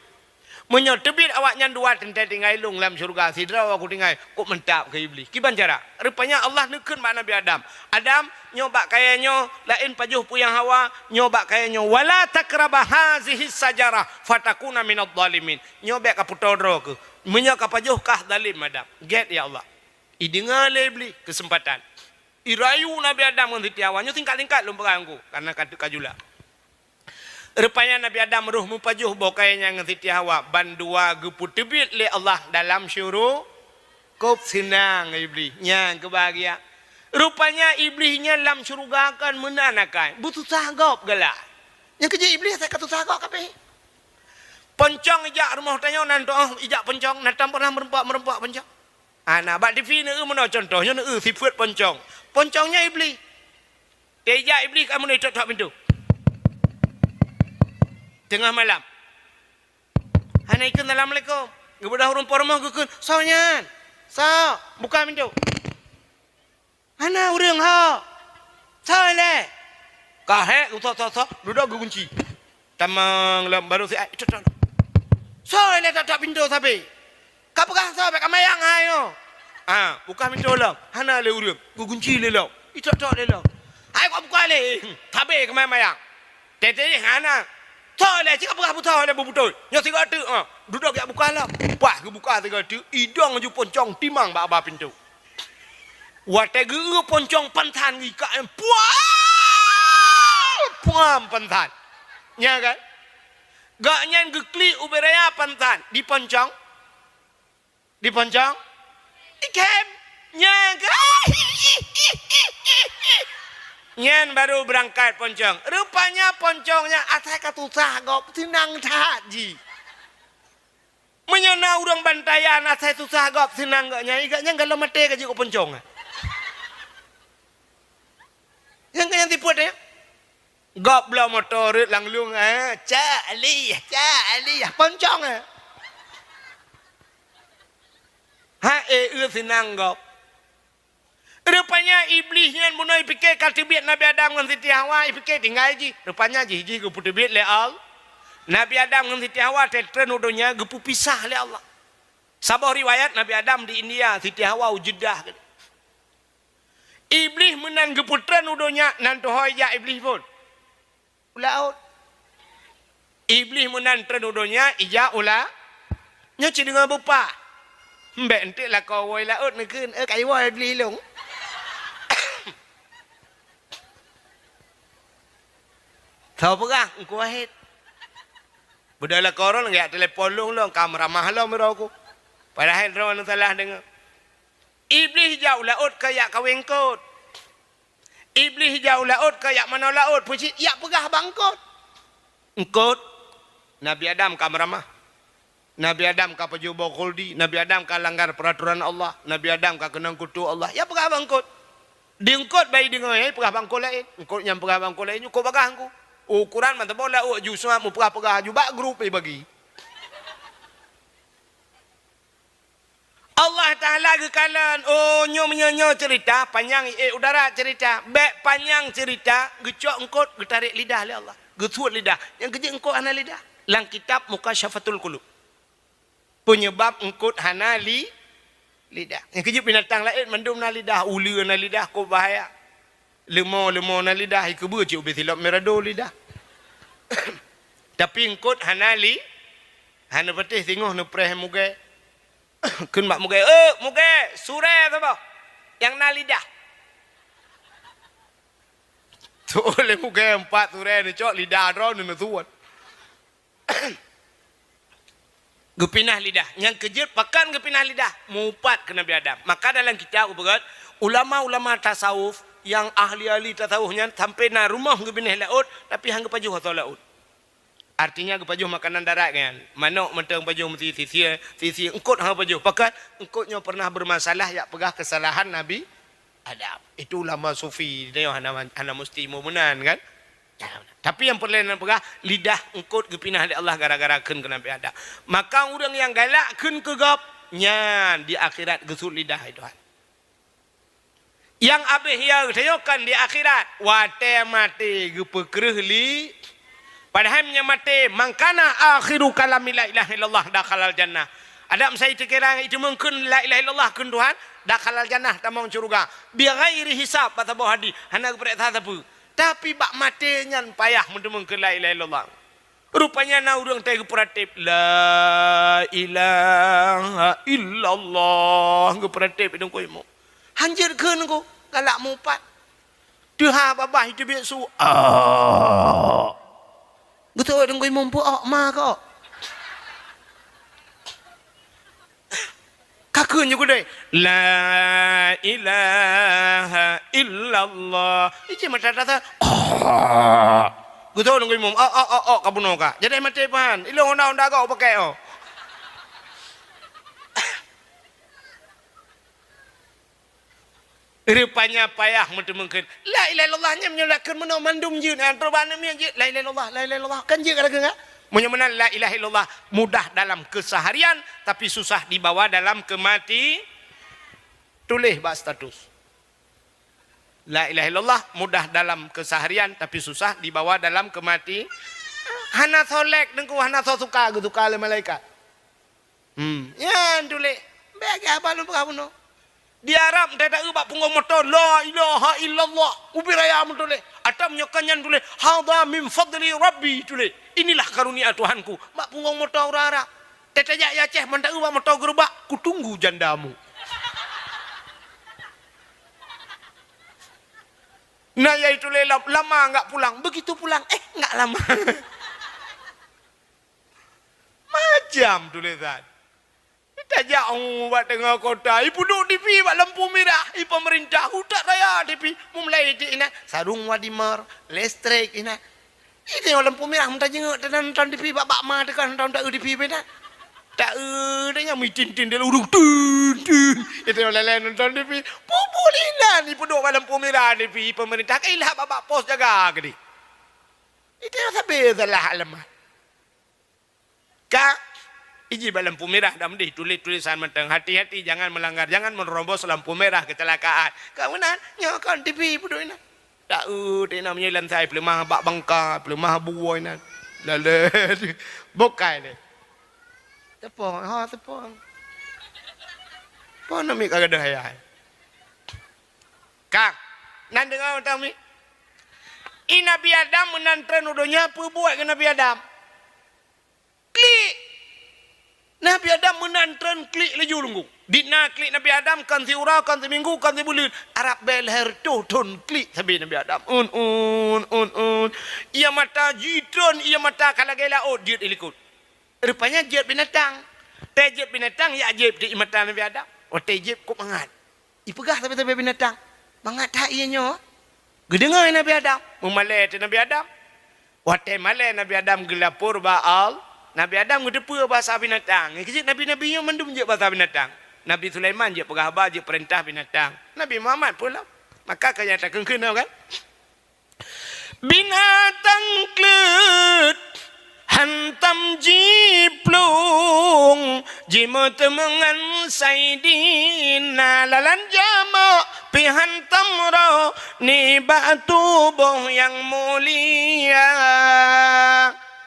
Menyo tebit awaknya dua tentai tinggal ilung dalam syurga. Sidra aku tinggal kok mentap ke iblis. Kiban cara? Rupanya Allah nekun mak Nabi Adam. Adam nyoba kayaknya lain pajuh puyang Hawa nyoba kayaknya wala takraba hazihi sajarah fatakuna minadh dhalimin. Nyoba ka putodro ke. Menyo ka pajuh kah zalim Adam. Get ya Allah. Idengar iblis kesempatan. Irayu Nabi Adam dengan Siti Hawa nyo tingkat-tingkat lu berangku karena kata kajula. Rupanya Nabi Adam ruh mupajuh bokainya dengan Siti Hawa bandua geput tebit le Allah dalam syuruk kop senang iblis nya kebahagia. Rupanya iblisnya dalam syurga akan menanakan butuh sagop galak. Yang kerja iblis saya kata sagop kabeh. Poncong ijak rumah tanya nanto ijak poncong natam pernah merempak poncong. Ana bak TV ne meno contohnya ne sifat poncong. Poncongnya iblis. Dia ijak iblis kamu ni tok pintu. Tengah malam. Hana ikut Assalamualaikum. Gebudah rumput rumah gekun. Soalnya. So, buka pintu. Hana urang ha. Soalnya. Kahek so. Duduk kunci. Tamang lam baru si itu. Soalnya tak pintu sabi. Kapakah so bek amayang hayo. Buka pintu lah. Hana le urang. Kunci le lah. Itu tok le lah. Hai kau buka le. Sabi ke mayang. Tete hana. Toilet cakap buka toilet betul. Yang tiga tu duduk yak buka lah. Pas ke buka tiga tu idong ju poncong timang ba pintu. Wate ge poncong pantan gi ka puam pantan. Nya kan? Gak nyan ge kli uberaya pantan di poncong. Di poncong. Ikem nya kan? Nyen baru berangkat poncong. Rupanya poncongnya atai katusah gop senang taji. Menyana urang bantayan atai susah gop senang gaknya. Igaknya kalau mati ke jiko poncong. Yang kaya tipu dia. Gop belah motor langlung Cak aliyah poncong senang gop. Rupanya iblisnya mulai fikir katibit Nabi Adam dengan Siti Hawa fikir tinggal ji. Rupanya ji gepu tebit le Allah. Nabi Adam dengan Siti Hawa tetren udonya gepu pisah le Allah. Sabah riwayat Nabi Adam di India, Siti Hawa Jeddah. Iblis menan gepu tren udonya nanti hoya iblis pun. Ulaut. Iblis menan tren udonya ija ula. Nyoci dengan bupa. Mbak entik lah kau woi laut nekun kai woi iblis long. Tahu pegah, engkau ahit. Budaya koron enggak telepon long kamera mahal meraku. Padahal rawan salah dengar. Iblis jauh laut kayak kawengkot. Iblis jauh laut kayak mana laut puji ya pegah bangkot. Engkot Nabi Adam kamera mah. Nabi Adam ka pejubo khuldi, Nabi Adam ka langgar peraturan Allah, Nabi Adam ka kenang kutu Allah. Ya pegah bangkot. Diengkot bayi dengar pegah bangkot lain. Engkot yang pegah bangkot lain kau pegah engkau. Ukuran mantap bola ju semua mu pegah juga grup bagi. Allah Taala gekalan nyo cerita panjang udara cerita bek panjang cerita gecok engkot getarik lidah le Allah. Gesuat lidah. Yang kerja engkot ana lidah. Lang kitab Mukasyafatul Qulub. Penyebab engkot hana lidah. Yang kerja binatang lain mendum na lidah, ulu na lidah kau bahaya. Lemau na lidah ikubu cik ubi silap merado lidah. Tapi engkot hana hana patih tengok nu preh muge. Kun mak muge sure tu bah. Yang na lidah. Tu oleh muka empat tu re ni cok lidah ron ni tuan. Gepinah lidah. Yang kejut pakan gepinah lidah. Mupat ke Nabi Adam. Maka dalam kitab berat ulama-ulama tasawuf yang ahli-ahli tasawufnya sampai na rumah gepinah laut tapi hang gepajuh atau laut. Artinya gepajuh makanan darat kan. Manuk mentang pajuh mesti sisi engkut hang pajuh. Pakat engkutnya pernah bermasalah yak pegah kesalahan Nabi Adam. Itu ulama sufi dia hana mesti mu'minan kan. Tapi yang perlahan pegah lidah engkut gepinah di Allah gara-gara keun ke Nabi Adam. Maka orang yang galak keun ke gap nyan di akhirat gesut lidah itu. Yang abih ya tayokan di akhirat wate mati gepekreuh li padahal nya mati mangkana akhiru kalami la ilaha illallah dakhalal jannah. Adam saya terkira itu mungkin la ilaha illallah kun Tuhan dakhalal jannah tamang surga bi ghairi hisab kata bahwa hadis hana kepada apa. Tapi bak mati nyan payah mendemungkeun la ilaha illallah. Rupanya na urang teh geperatip la ilaha illallah geperatip hidung koimo. Hanjirkeun ko galak mupat. Tuha babah itu bisu. Betul hidung koimo pu ma ko. Kakun juga deh. La ilaha illallah. Ini macam kata. Gue tahu nunggu imam. Kabuno ka. Jadi macam pan. Ilong onda kau pakai oh. Rupanya payah mungkin. La ilaha illallah nya menyulakan meno mandum jin antrobana mi jin. La ilaha illallah, la ilaha illallah. Kan jin ada enggak? Menyamakan la ilaha illallah mudah dalam keseharian tapi susah dibawa dalam kemati. Tulis bak status. La ilaha illallah mudah dalam keseharian tapi susah dibawa dalam kemati. Hana solek dengku hana so suka gitu kali malaikat. Ya tulis. Bagi apa lu kamu? Di Arab tidak ubah punggung motor la ilaha illallah ubiraya tulis. Atau menyokannya tulis hadza min fadli rabbi tulis. Inilah karunia Tuhanku. Mak punggung motor urara. Tetejak ya ceh mendak ubah motor gerobak kutunggu jandamu. Nah ya itu lama enggak pulang. Begitu pulang enggak lama. Macam tulisan. Tajak buat tengah kota. Ibu duduk TV buat lampu merah. Ibu pemerintah hutak raya TV. Mulai di ina sarung wadimar, listrik ina. Ini lampu merah minta jenguk dan nonton TV bak ma tekan nonton tak TV bena. Tak dia mitin tin dia urung tun. Itu lain nonton TV. Populinan ibu duduk buat lampu merah TV pemerintah kailah bak pos jaga gede. Itu sampai salah alamat. Kak iji lampu merah dah mendih tulisan mentang hati-hati jangan melanggar jangan menerobos lampu merah kecelakaan. Kamunan nyokan TV pudo ina. Tak dia namanya lantai pelemah bak bangka pelemah buai nan. Lalu bokai ni. Tepung tepung. Pon nak mik kagak dah ayah. Kang, nan dengar tahu mi? Nabi Adam menantren udonya apa buat ke Nabi Adam? Klik. Nabi Adam menantren klik laju lunggu. Dina klik Nabi Adam kan si ura kan si minggu kan si bulan. Arab belher ton klik sampai Nabi Adam. Ia mata jitron ia mata kalagela jit ilikut. Rupanya jit binatang. Tejit binatang ya jit di mata Nabi Adam. Tejit kok mangat. Ipegah tapi binatang. Mangat tak ianya. Gedengar Nabi Adam. Memalai Nabi Adam. Wate malai Nabi Adam gelapur ba'al. Nabi Adam ngedepu bahasa binatang. Kecil Nabi-Nabi yang mendum je bahasa binatang. Nabi Sulaiman je pegahbar je perintah binatang. Nabi Muhammad pula. Maka kaya tak kena kan? Binatang klut hantam jiplung jimut mengan saidina lalan jama pihantam roh ni batu boh yang mulia.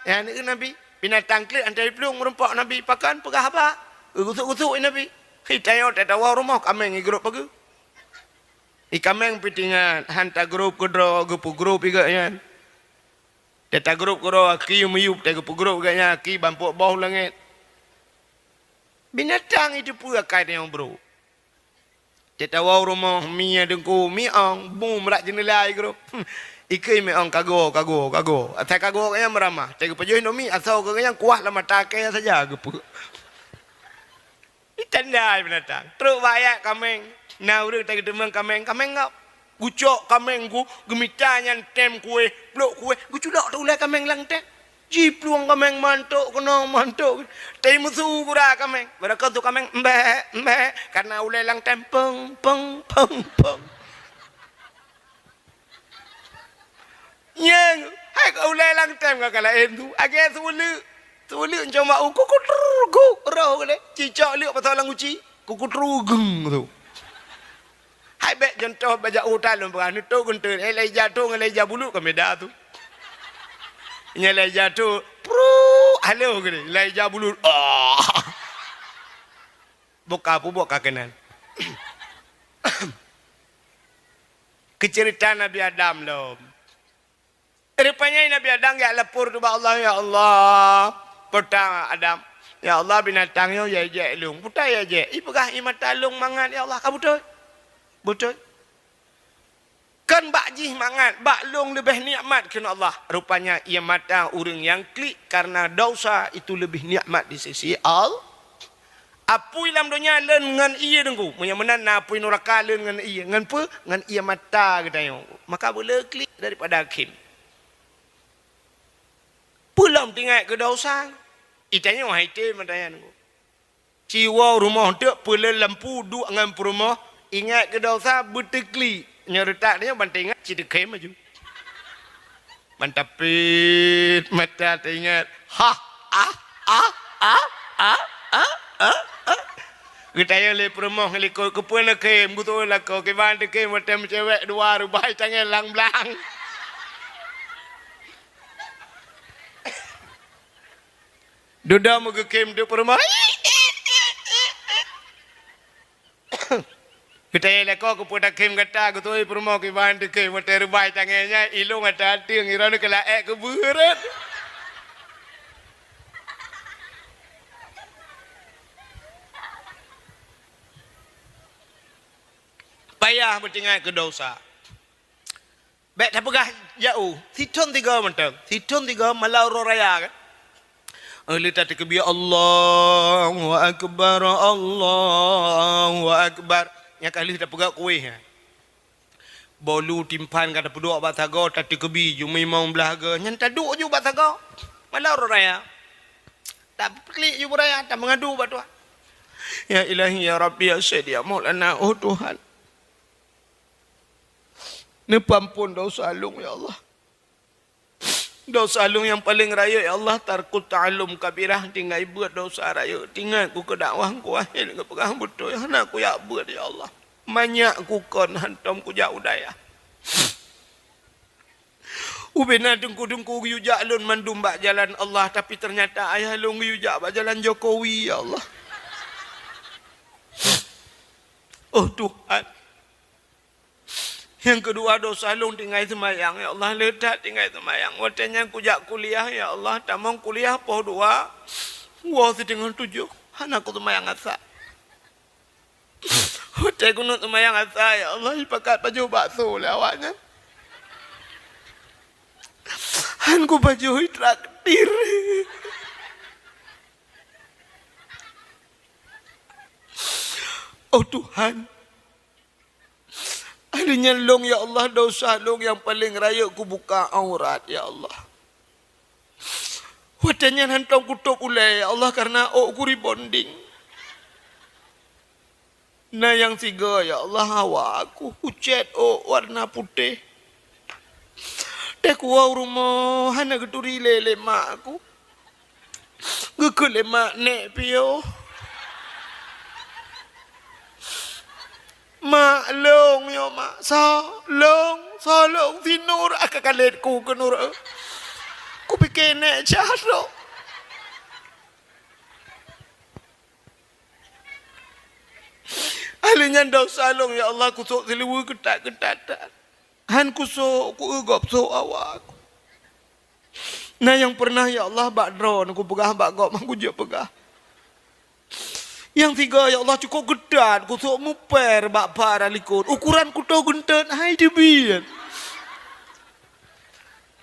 Ya ni Nabi binatang klik antara pelung merempak Nabi pakan pegah apa? Gusuk-gusuk Nabi. Hitayo tak tahu rumah kameng grup pagi. Kameng pitingan hantar grup kedro gupu grup juga kan. Teta grup kedro aki meyup teta gupu grup gaknya aki bampuk bawah langit. Binatang itu pula kait yang bro. Teta tahu rumah mia dengku miang bum rak jendela grup. Ikai me ong kago. Atai kago kaya meramah. Tega pajuh nomi asal ke yang kuah lama takai saja gepu. Itandai binatang. Teruk bayak kameng. Nah urang tega demang kameng ngap. Gucok kameng ku gemitanya tem kue, blok kue. Guculak tu lah kameng lang tem. Jipluang kameng mantuk kena mantuk. Tei musuh gura kameng. Beraka tu kameng mbeh karena ulai lang tem peng. Yang hai kau ulai lang tem ka kala em tu. Age sulu cuma kukutrugu roh kale. Cicak liuk pasal lang uci. Kukutrugung tu. Hai bet contoh baca utan lom perang tu guntur. Elai jatuh ngelai jabulu kami dah tu. Nyelai jatuh. Halo kene. Elai jabulu. Buka kenan. Kecerita Nabi Adam lom. Rupanya Nabi Adam ya lapor tu Allah ya Allah. Pertama Adam. Ya Allah binatangnya ya je lung. Putai ya je. Ipakah imat talung mangan ya Allah kamu betul. Betul. Kan bakjih mangan, baklung lebih nikmat kena Allah. Rupanya ia mata orang yang klik karena dosa itu lebih nikmat di sisi Allah. Apui dalam dunia len dengan ia dengku. Punya menana apui neraka len dengan ia. Dengan apa? Dengan ia mata katanya. Maka boleh klik daripada hakim. Pulang tinggal ke dosa. Itanya wahai te matanya dengku. Ciwa rumah tu pula lampu duk dengan rumah. Ingat ke dosa bertekli. Nyeretak dia bantai ingat cerita kem maju. Bantapit mata teringat. Kita yang le perempuan le kau kepala kem betul lah kau ke bantai kem macam cewek dua rubai tangan lang belang. Duda mau ke kem dia perempuan. Kita yang lekor kepada kem kata aku tu perempuan ke bantai kem macam rubai tangannya ilung ada hati yang irana kelaek keburat. Payah bertinggal ke dosa. Baik tak pegah jauh. Siton tiga mentang. Siton tiga malau raya kan. Lihat kebiya Allahu Akbar. Yang kali dah pegak kuih. Bolu timpan kata peduk bataga tadi kebi ju memang belaga. Yang taduk ju bataga. Malau raya. Tak klik ju raya tak mengadu batu. Ya Ilahi ya Rabbi ya Sayyid ya Maulana oh Tuhan. Ni pampun dosa alung ya Allah. Dosa alung yang paling raya ya Allah tarkut ta'alum kabirah tinggal buat dosa raya. Tinggal ku ke dakwah ku ahil ke pegang betul ya nak ku ya buat ya Allah. Banyak ku kon hantam ku jauh daya. Ubena dengku-dengku yujak lun mandum bak jalan Allah tapi ternyata ayah lung yujak bak jalan Jokowi ya Allah. Oh Tuhan. Yang kedua dosa lung tinggal semayang ya Allah letak tinggal semayang. Waktunya kujak kuliah ya Allah tamang kuliah poh dua. Wah setinggal 7. Anak ku semayang asa. Waktu ku nak semayang asa ya Allah ipakat baju bakso lawaknya. Aku baju traktir. Oh Tuhan. Adanya long ya Allah dosa long yang paling raya ku buka aurat ya Allah. Wadanya hantong kutuk ulai ya Allah karena ku rebonding. Nah yang tiga ya Allah hawa aku ucet warna putih. Dek wau rumah hana geduri lele mak aku. Gekele mak nek pio. Mak long yo mak salong tinur akakaletku ke nur. Ku pikir nek jaro. Alinya dosa long ya Allah kusuk seliwu ketat-ketatan. Han kusuk ku egop so awak. Nah yang pernah ya Allah bak drone ku pegah bak gop aku je pegah. Yang tiga ya Allah cukup gedan kusuk muper bak para likut. Ukuran ku to gunten hai debian.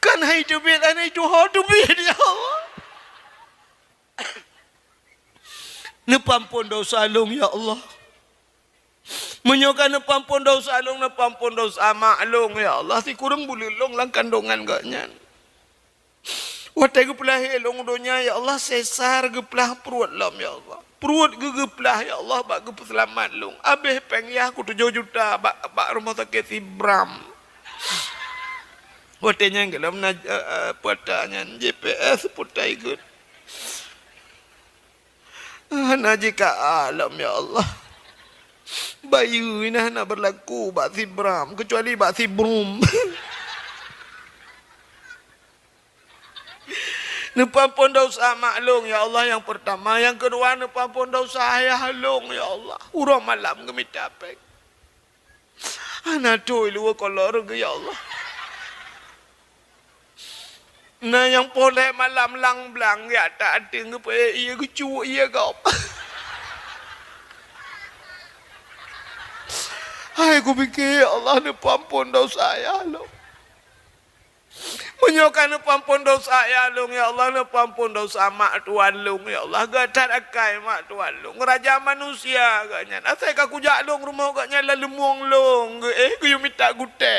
Kan hai tu bil anai tu ho tu bil ya Allah. Nepampun dosa long ya Allah. Menyokan nepampun dosa long, nepampun dosa maklong ya Allah. Si kurang boleh long lang kandungan gaknya. Watai gepelah elong donya ya Allah, sesar gepelah perut lam ya Allah. Perut gepelah ya Allah, bak gep selamat long. Abeh pengyah ku 7 juta bak rumah sakit si Bram. Watainya gelam na patanya GPS putai gut. Najika alam ya Allah. Bayu ini nak berlaku bak si Bram kecuali bak si Brum. Nepampun dosa maklong ya Allah yang pertama, yang kedua nepampun dosa ayah long ya Allah. Urang malam kami capek. Anak tu lu kolor ke ya Allah. Nah yang boleh malam lang blang ya tak ada ke ia kecu ia kau. Hai aku fikir ya Allah nepampun dosa ayah long. Menyokan nepampun dosa ya long ya Allah, nepampun dosa mak tuan long ya Allah. Gatat akai mak tuan long. Raja manusia agaknya. Asai ka kujak long rumah agaknya la lemong long. Ku you minta gute.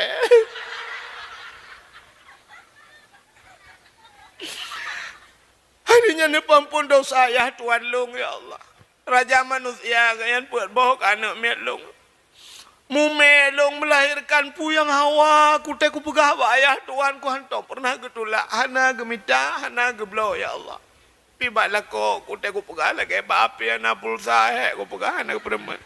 Harinya nepampun dosa ya tuan long ya Allah. Raja manusia agaknya buat bohong anak met long. Mumelong melahirkan puyang Hawa, kutai ku pegah ayah tuan ku hantar pernah getulak hana gemita hana geblo ya Allah. Pi baklah ko kutai ku pegah lagi api ana pulsa ku pegah hana perempuan.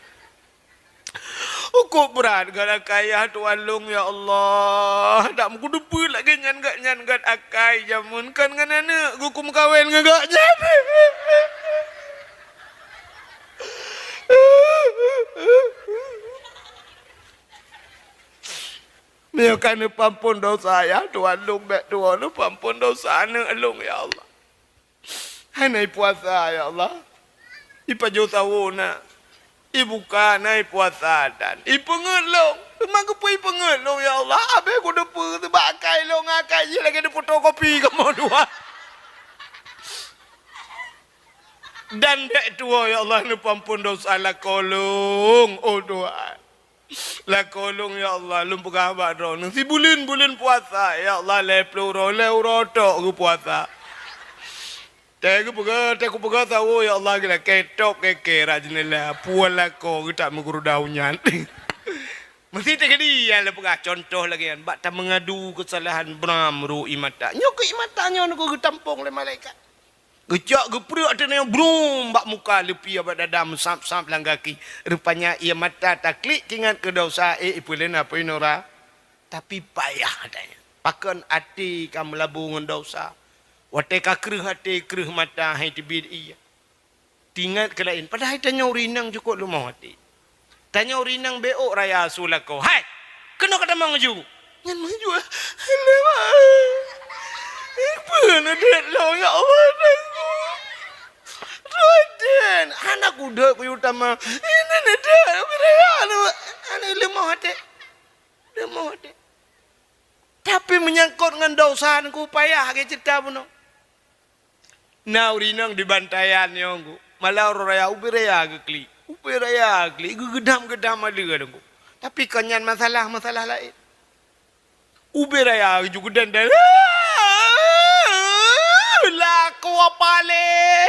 Uku berat gara kaya tuan long ya Allah. Tak muku depu lagi nyan gat akai jamun kan nganana gukum kawin ngagak nyan. Menyokan nepampun dosa ya tuan long bek tuan nepampun dosa anak long ya Allah. Hanai puasa ya Allah. Ipajo sawuna. Ibuka nai puasa dan ipengelong. Memang kepu ipengelong ya Allah. Abe ku depu sebab akai long akai je lagi ada fotokopi kamu dua. Dan bek tua ya Allah nepampun dosa la kolong oh Tuhan. La kolong ya Allah lum pegah ron si bulan puasa ya Allah le pluro le uroto ku puasa te ku pegah tahu ya Allah kira ketok keke rajnela puala ko kita menguru daunnya mesti te kedi ya le pegah contoh lagi kan bak ta mengadu kesalahan Bram ru imata nyok imatanya ku tampung le malaikat gejak geprek ada yang brum bak muka lepi abad dadam samp lang kaki rupanya ia mata taklik ingat ke dosa ipulen apa inora tapi payah adanya pakan hati kamu labung dosa wate ka kreh hati kreh mata hai tibid ia tingat ke lain padahal tanya urinang cukup lumah hati tanya urinang beok raya sulako hai kena kata mangju ngan mangju Ibu nak lo ya Allah aku. Roden anak kuda ku utama. Ini nada anak lemah hati. Tapi menyangkut dengan dosa ku payah ke cerita pun. Naurinang di bantayan yongku. Malah raya ubiraya gekli. Gedam ada kadangku. Tapi kanyan masalah lain. Ubiraya juga dan laku apa le?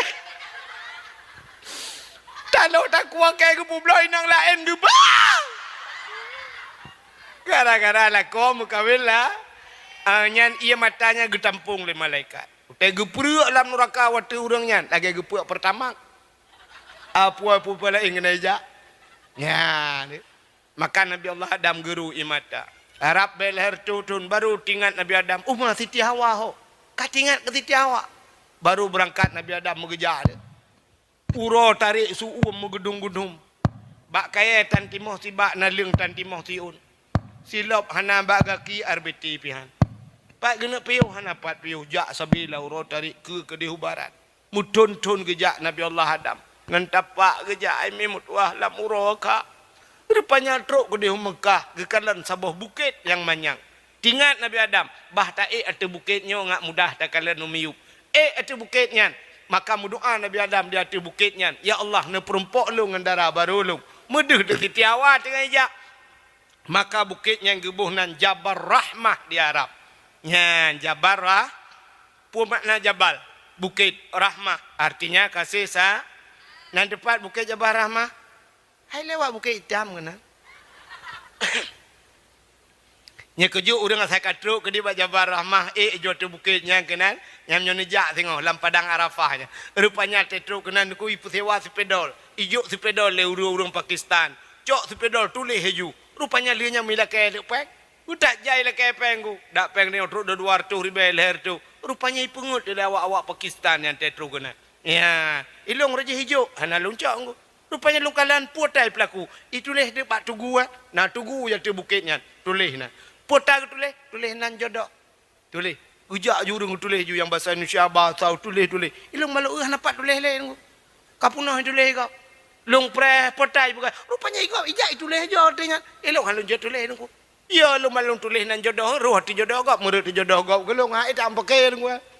Kalau tak kuat kayak kepubloi nang lain juga. Gara-gara laku mukawin lah. Nyan ia matanya getampung le malaikat. Utai gepruk dalam neraka waktu orangnya. Lagi gepruk pertama. Apa-apa pula ingin aja. Ya, makan Nabi Allah Adam geru imata. Harap belher tutun baru tingat Nabi Adam. Umah Siti Hawa ho. Katingat ke Siti Hawa. Baru berangkat Nabi Adam mengejar dia. Uro tarik su'um megedung-gedung. Bak kaya tan timoh si bak nalung tan timoh siun. Silop hana bak kaki arbeti pihan. Pak gena piu hana pat piu jak sabila uro tarik ke dihu barat. Mutun-tun gejak Nabi Allah Adam. Ngan tapak gejak ai memut wah lam uro ka. Rupanya truk ke dihu Mekah ke kalan sabah bukit yang manyang. Tingat Nabi Adam, bah tae atu bukitnya ngak mudah tak kala numiyup. Atu bukitnya, maka berdoa Nabi Adam di atu bukitnya. Ya Allah, ne perumpok lu ngendara baru lu. Mudah dak titiawa tengah ijak. Maka bukitnya gebuh nan Jabal Rahmah di Arab. Nya Jabal pun makna Jabal, bukit Rahmah. Artinya kasih sa. Nan depan bukit Jabal Rahmah. Hai lewat bukit hitam kena. Nya keju urang saya katruk ke di Jabal Rahmah jo tu bukitnya kenan nyam nyonejak tengok lam padang Arafahnya. Rupanya tetruk kenan ku ipu sewa sepedol. Ijo sepedol le urang Pakistan. Cok sepedol tulis heju. Rupanya lianya mila ke pek. Udak jai le ke pengku. Dak peng ni truk 200 ribu leher tu. Rupanya ipungut dari awak-awak Pakistan yang tetruk kenan. Ya, ilong raja hijau hana loncak ngku. Rupanya lungkalan putai pelaku. Itulah dia pak tugu nah tugu yang tu bukitnya. Tulis nah. Putai tulis nan jodoh. Tulis. Ujak jurung tulis ju yang bahasa Indonesia bahasa tulis. Ilong malu nampak tulis lain ngku. Kapunah tulis kau. Long pre putai bukan. Rupanya ikau ijak tulis je artinya. Ilong halun je tulis ngku. Ya lu malung tulis nan jodoh roh ti jodoh kau murid ti jodoh kau gelong ha itu apa ke ngku.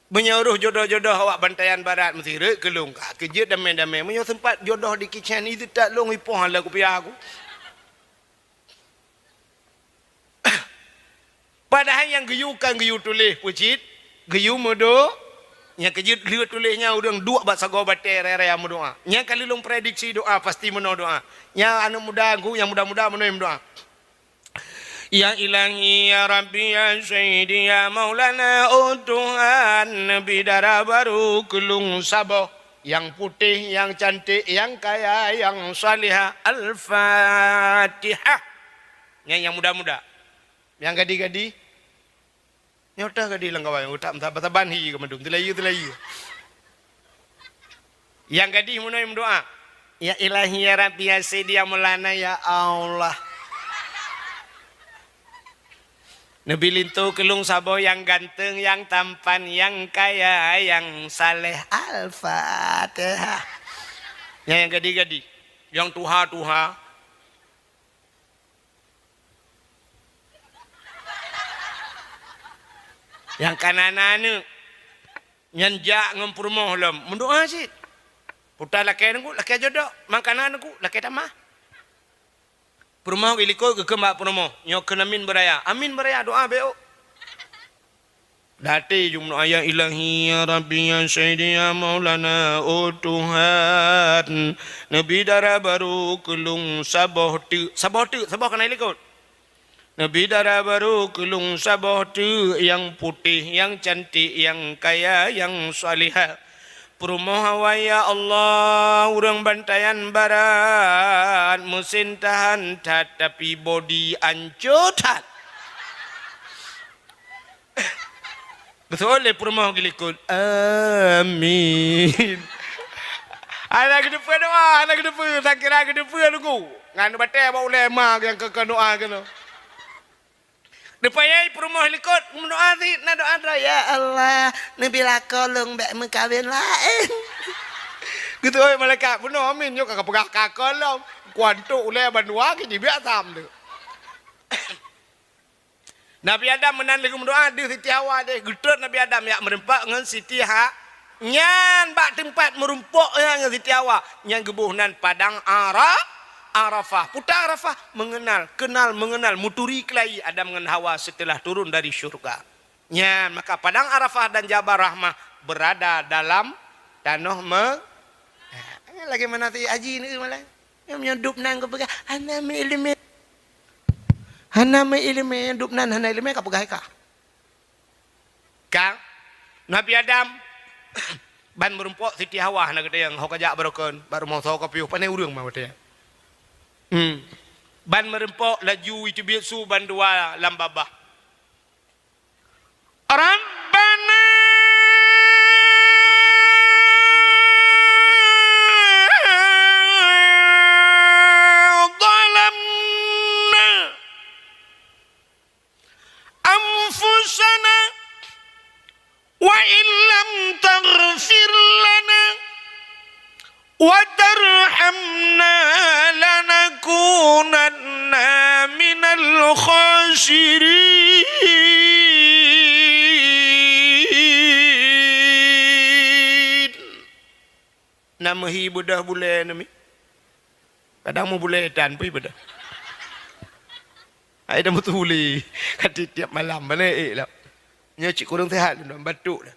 Menyuruh jodoh-jodoh awak bantaian barat mesti rek kelung kak kerja damai-damai menyo sempat jodoh di kitchen itu tak long ipoh lah ku piah aku. Padahal yang geyukan geyu tulis pucit, geyu modo yang kerja lihat tulisnya urang dua bahasa go bater raya doa. Yang kali long prediksi doa pasti meno doa. Yang anu muda aku yang muda-muda meno doa. Ya ilahi ya Rabbi ya Sayyidi ya Maulana oh Tuhan Nabi darah baru kelung saboh yang putih yang cantik yang kaya yang salihah Al-Fatihah. Yang muda-muda yang gadi-gadi nyota gadi lang kawai utak mataban hi kemedum telayu yang gadi munai doa ya ilahi ya Rabbi ya Sayyidi ya Maulana ya Allah. Nabi lintu kelung sabo yang ganteng, yang tampan, yang kaya, yang saleh. Al-Fatihah. Yang gadi-gadi, yang tuha-tuha. Yang kanan-anu. Yang jak ngempurmoh lem. Mendoa sih. Putar laki nunggu, laki jodoh. Makanan nunggu, laki tamah. Perumah iliko ke kembak perumah. Nyok kena amin beraya. Amin beraya doa beo. Dati jumlah ayat ilahi ya Rabbi ya Sayyidi ya Maulana oh Tuhan. Nabi darah baru kelung saboh tu. Saboh kena iliko. Nabi darah baru kelung saboh tu. Yang putih, yang cantik, yang kaya, yang salihah. Perumahan ya Allah urang bantaian barat mesin tahan tapi body ancutan. Betul le perumahan gilikul. Amin. Anak kedepan doa, anak kedepan tak kira kedepan lu. Ngan batai bawa ulama yang ke doa kena. Depannya perumahan likut mendoa sih, nak doa ya Allah, nabi lakolong bek mengkawin lain. Gitu oi malaikat, benar amin yo kakak pegah kakolong, kuantuk ulai bandua kini biasa amde. Nabi Adam menan lagi mendoa di Siti Hawa deh, getot Nabi Adam ya merempak dengan Siti Ha, nyan bak tempat merumpok yang Siti Hawa, nyan gebuhnan padang Arafah, putar Arafah mengenal muturi kelai Adam dengan Hawa setelah turun dari syurga. Ya, maka padang Arafah dan Jabal Rahmah berada dalam tanah lagi mana tu haji ni malah. Yang menyudup nang ke pegang hana me ilmi dup nan hana ilmi ka pegang ka. Kang Nabi Adam ban merumpok Siti Hawa nak kata yang hok ajak barokon baru mau so kopi panai urang mah kata. Ban merempok laju itu bisu ban dua lambabah. Rabbana zalamna anfusana wa illam taghfir lana wa tarhamna lanakunanna minal khasirin. Nama hibu dah boleh nami. Kadang mau boleh dan pun pada. Ai dah mutuli. Kati tiap malam mana lah. Nya cik kurang sehat lu batuk dah.